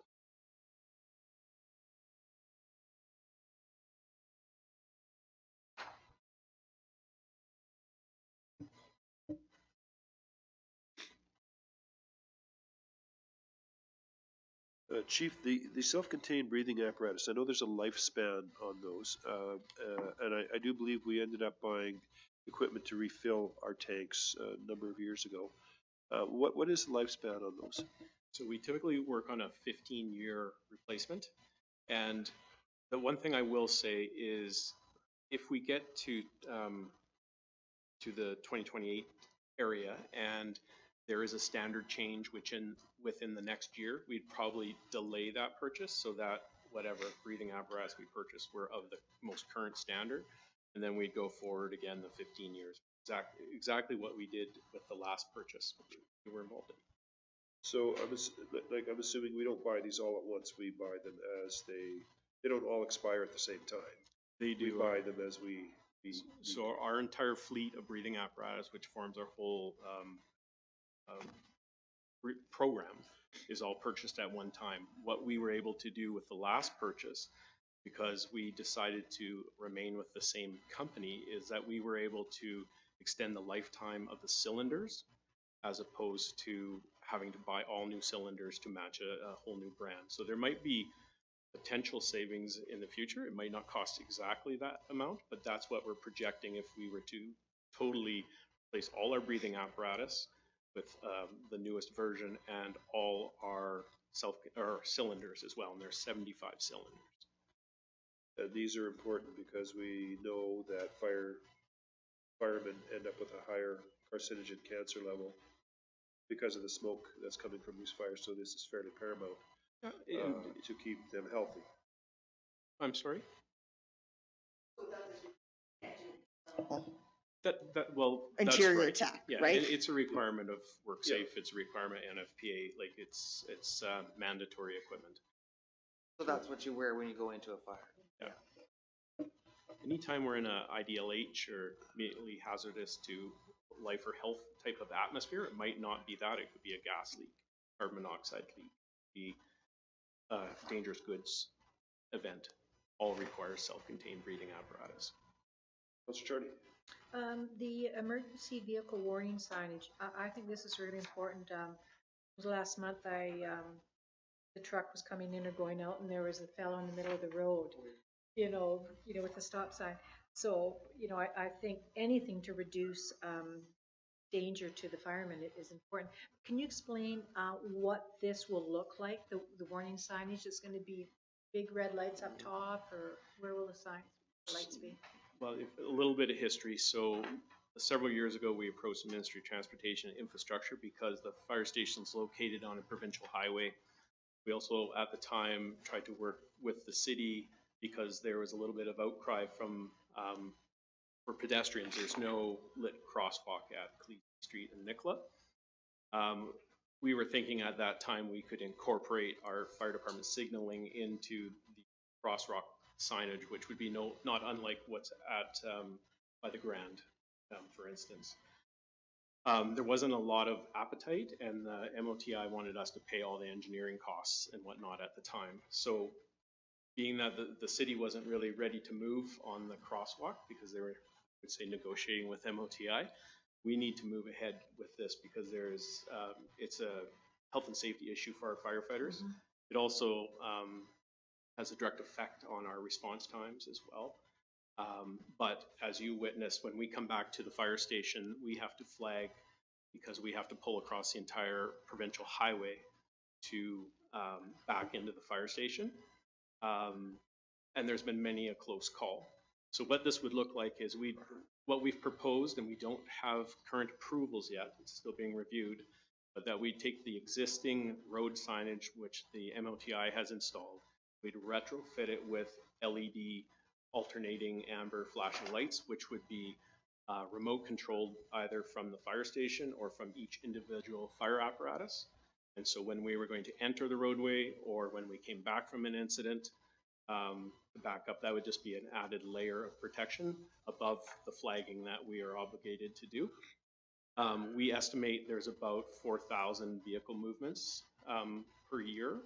Chief, the self-contained breathing apparatus, I know there's a lifespan on those, and I do believe we ended up buying equipment to refill our tanks a number of years ago. What is the lifespan on those? So we typically work on a 15-year replacement. And the one thing I will say is if we get to the 2028 area and there is a standard change within the next year, we'd probably delay that purchase so that whatever breathing apparatus we purchase were of the most current standard. And then we'd go forward again the 15 years exactly what we did with the last purchase we were involved in. So I'm assuming we don't buy these all at once. We buy them as they don't all expire at the same time. They do. We buy them as we So our entire fleet of breathing apparatus, which forms our whole program, is all purchased at one time. What we were able to do with the last purchase, because we decided to remain with the same company, is that we were able to extend the lifetime of the cylinders as opposed to having to buy all new cylinders to match a whole new brand. So there might be potential savings in the future. It might not cost exactly that amount, but that's what we're projecting if we were to totally replace all our breathing apparatus with the newest version and all our cylinders as well, and there's 75 cylinders. these are important because we know that firemen end up with a higher carcinogen cancer level because of the smoke that's coming from these fires. So this is fairly paramount to keep them healthy. I'm sorry? Well, interior right. attack, Yeah, right? It's a requirement of WorkSafe. It's a requirement NFPA. Like it's mandatory equipment. So that's what you wear when you go into a fire. Yeah. Anytime we're in a IDLH or immediately hazardous to life or health type of atmosphere, it might not be that. It could be a gas leak, carbon monoxide leak, be dangerous goods event. All require self-contained breathing apparatus. Mr. Charlie? The emergency vehicle warning signage, I think this is really important. Last month, the truck was coming in or going out, and there was a fellow in the middle of the road, with the stop sign. So, I think anything to reduce danger to the firemen is important. Can you explain what this will look like, the warning signage? It's going to be big red lights up top, or where will the lights be? Well, a little bit of history. So several years ago, we approached the Ministry of Transportation and Infrastructure because the fire station is located on a provincial highway. We also, at the time, tried to work with the city because there was a little bit of outcry from for pedestrians. There's no lit crosswalk at Cleveland Street and Nicola. We were thinking at that time we could incorporate our fire department signaling into the crosswalk signage, which would be not unlike what's at by the Grand, for instance. There wasn't a lot of appetite, and the MOTI wanted us to pay all the engineering costs and whatnot at the time. So being that the city wasn't really ready to move on the crosswalk because they were, I would say, negotiating with MOTI, we need to move ahead with this because it's a health and safety issue for our firefighters. Mm-hmm. It also has a direct effect on our response times as well. But as you witnessed, when we come back to the fire station, we have to flag because we have to pull across the entire provincial highway to back into the fire station. And there's been many a close call. So what this would look like is what we've proposed, and we don't have current approvals yet, it's still being reviewed, but that we take the existing road signage, which the MOTI has installed, we'd retrofit it with LED alternating amber flashing lights, which would be remote controlled either from the fire station or from each individual fire apparatus. And so when we were going to enter the roadway or when we came back from an incident, to back up, that would just be an added layer of protection above the flagging that we are obligated to do. We estimate there's about 4,000 vehicle movements per year.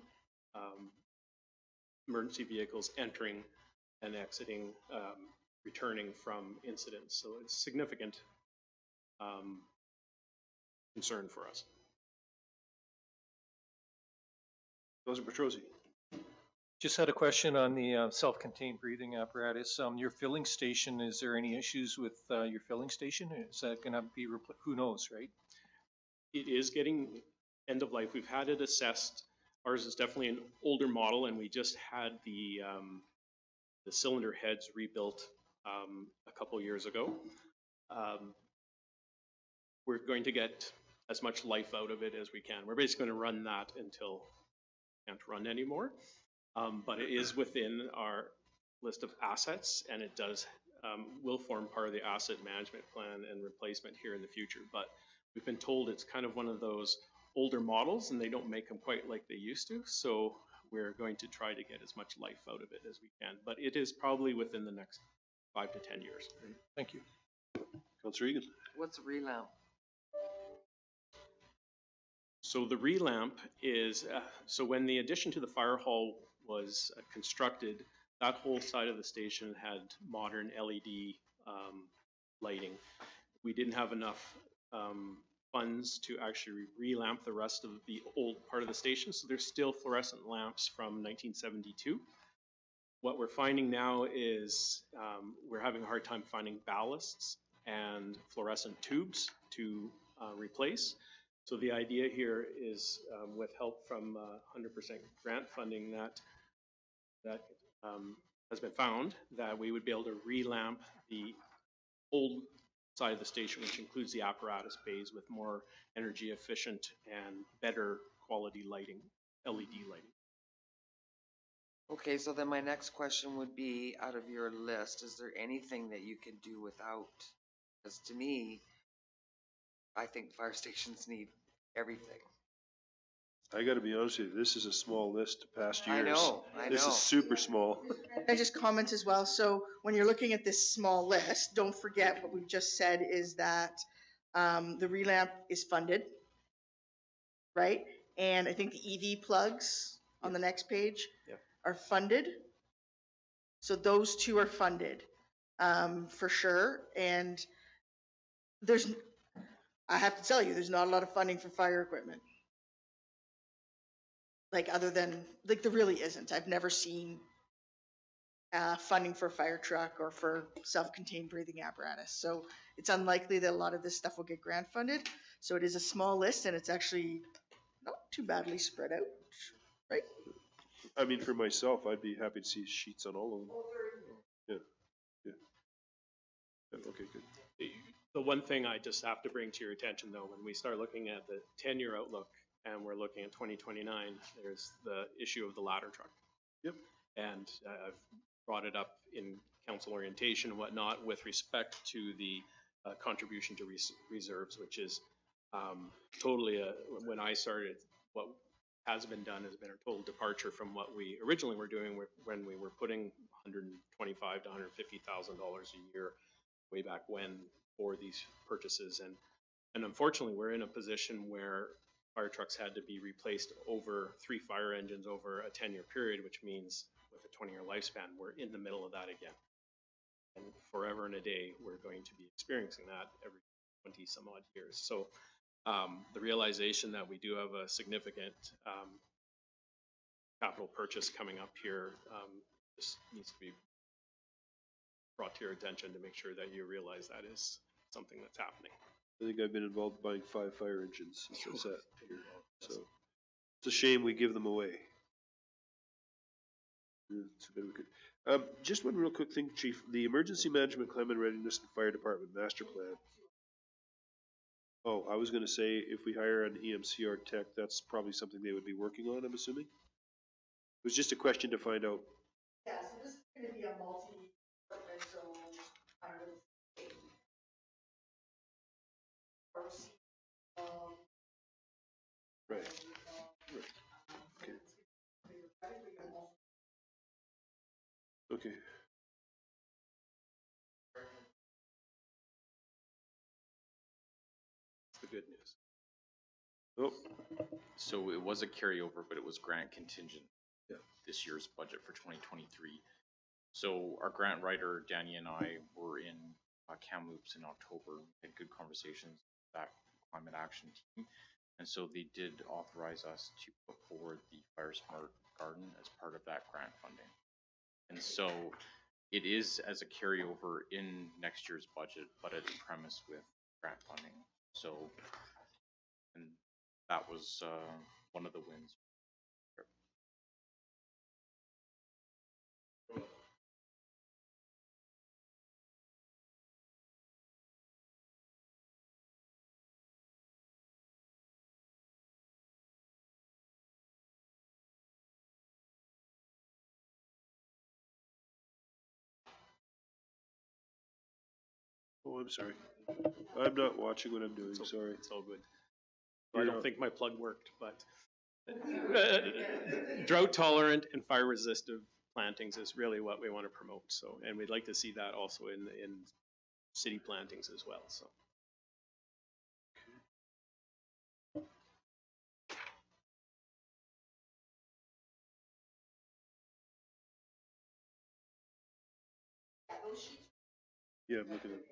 Emergency vehicles entering and exiting, returning from incidents. So it's a significant concern for us. Councilor Petrosi. Just had a question on the self-contained breathing apparatus. Your filling station, is there any issues with your filling station? Is that going to be, who knows, right? It is getting end of life. We've had it assessed. Ours is definitely an older model, and we just had the cylinder heads rebuilt a couple years ago. We're going to get as much life out of it as we can. We're basically going to run that until we can't run anymore. But it is within our list of assets, and it does will form part of the asset management plan and replacement here in the future. But we've been told it's kind of one of those older models and they don't make them quite like they used to. So we're going to try to get as much life out of it as we can. But it is probably within the next 5 to 10 years. Thank you. Councillor Egan. What's a relamp? So the relamp is, so when the addition to the fire hall was constructed, that whole side of the station had modern LED lighting. We didn't have enough funds to actually relamp the rest of the old part of the station, so there's still fluorescent lamps from 1972. What we're finding now is we're having a hard time finding ballasts and fluorescent tubes to replace. So the idea here is, with help from 100% grant funding, that has been found, that we would be able to relamp the old side of the station, which includes the apparatus bays, with more energy efficient and better quality lighting, LED lighting. Okay, so then my next question would be, out of your list, is there anything that you could do without? Because to me, I think fire stations need everything. I got to be honest with you, this is a small list to past years. I know. This is super small. Can I just comment as well? So when you're looking at this small list, don't forget what we've just said is that the relamp is funded, right? And I think the EV plugs on the next page are funded. So those two are funded for sure. And I have to tell you, there's not a lot of funding for fire equipment. Like other than, like there really isn't. I've never seen funding for a fire truck or for self-contained breathing apparatus. So it's unlikely that a lot of this stuff will get grant funded. So it is a small list and it's actually not too badly spread out, right? I mean, for myself, I'd be happy to see sheets on all of them. Yeah. Okay, good. The one thing I just have to bring to your attention, though, when we start looking at the 10-year outlook and we're looking at 2029, there's the issue of the ladder truck. Yep. And I've brought it up in council orientation and whatnot with respect to the contribution to reserves, which is totally when I started, what has been done has been a total departure from what we originally were doing when we were putting $125,000 to $150,000 a year way back when for these purchases. And unfortunately, we're in a position where fire trucks had to be replaced over 3 fire engines over a 10-year period, which means with a 20-year lifespan, we're in the middle of that again. And forever and a day, we're going to be experiencing that every 20 some odd years. So the realization that we do have a significant capital purchase coming up here just needs to be brought to your attention to make sure that you realize that is something that's happening. I think I've been involved buying 5 fire engines since I sat here. So it's a shame we give them away. Just one real quick thing, Chief. The Emergency Management, Climate Readiness and Fire Department Master Plan. Oh, I was going to say if we hire an EMCR tech, that's probably something they would be working on, I'm assuming? It was just a question to find out. Yeah, so this is going to be a multi-departmental kind of thing. Right. Okay. Okay. That's the good news. Oh. So it was a carryover, but it was grant contingent. Yeah. This year's budget for 2023. So our grant writer, Danny, and I were in Kamloops in October, had good conversations with that climate action team. And so they did authorize us to put forward the Fire Smart Garden as part of that grant funding. And so it is as a carryover in next year's budget, but it's premised with grant funding. So, and that was one of the wins. Oh, I'm sorry. I'm not watching what I'm doing, sorry. It's all good. I You're don't not- think my plug worked, but drought tolerant and fire resistant plantings is really what we want to promote. So, and we'd like to see that also in city plantings as well, so. Yeah, I'm looking at it.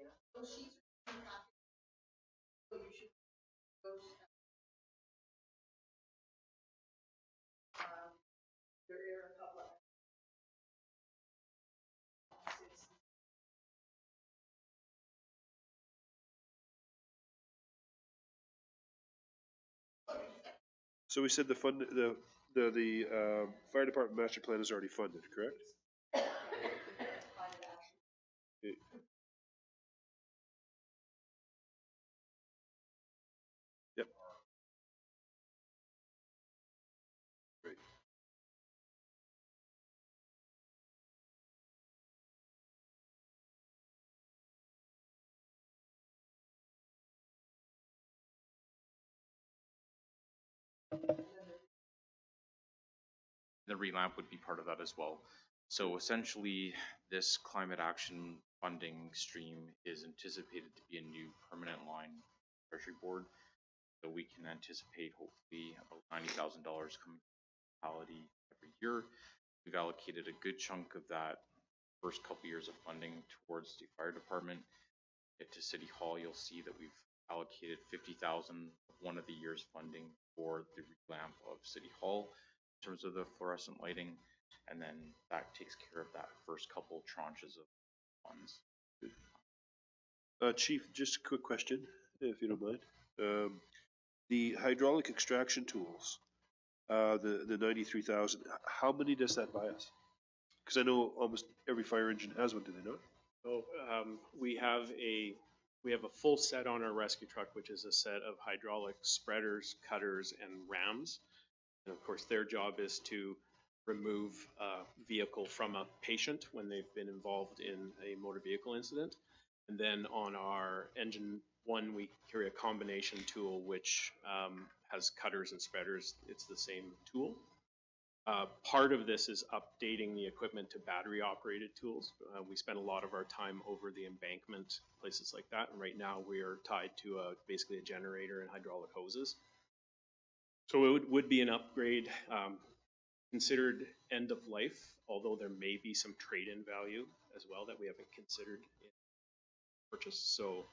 So we said the fire department master plan is already funded, correct? Okay. Yep. Great. The revamp would be part of that as well. So essentially, this climate action funding stream is anticipated to be a new permanent line Treasury Board. So we can anticipate hopefully about $90,000 coming municipality every year. We've allocated a good chunk of that first couple years of funding towards the fire department. Get to City Hall, you'll see that we've allocated 50,000 of one of the year's funding for the revamp of City Hall in terms of the fluorescent lighting, and then that takes care of that first couple tranches of funds. Chief, just a quick question, if you don't mind. The hydraulic extraction tools, the 93,000, how many does that buy us? Because I know almost every fire engine has one, do they not? So we have a full set on our rescue truck, which is a set of hydraulic spreaders, cutters, and rams. And of course, their job is to remove a vehicle from a patient when they've been involved in a motor vehicle incident. And then on our engine one, we carry a combination tool which has cutters and spreaders. It's the same tool. Part of this is updating the equipment to battery operated tools. We spend a lot of our time over the embankment, places like that. And right now we are tied to basically a generator and hydraulic hoses. So it would be an upgrade considered end of life, although there may be some trade-in value as well that we haven't considered in purchase. So,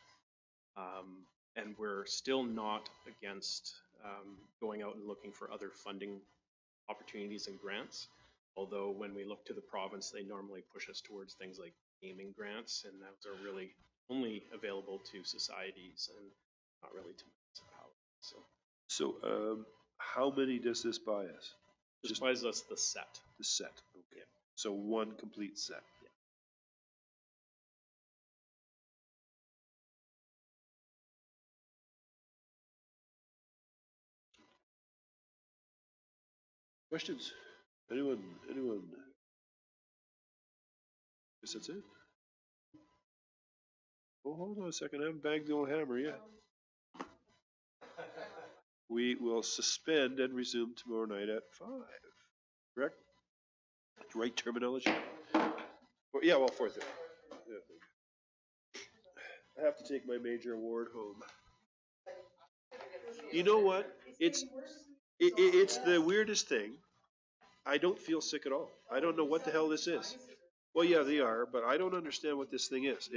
and we're still not against going out and looking for other funding opportunities and grants. Although when we look to the province, they normally push us towards things like gaming grants, and those are really only available to societies and not really to municipalities. So how many does this buy us? This buys us the set. The set, okay. So one complete set. Yeah. Questions? Anyone? Guess that's it? Oh, hold on a second, I haven't bagged the old hammer yet. We will suspend and resume tomorrow night at 5, correct? Right terminology? Yeah, well, 4:30. Yeah. I have to take my major award home. You know what? It's the weirdest thing. I don't feel sick at all. I don't know what the hell this is. Well, yeah, they are, but I don't understand what this thing is.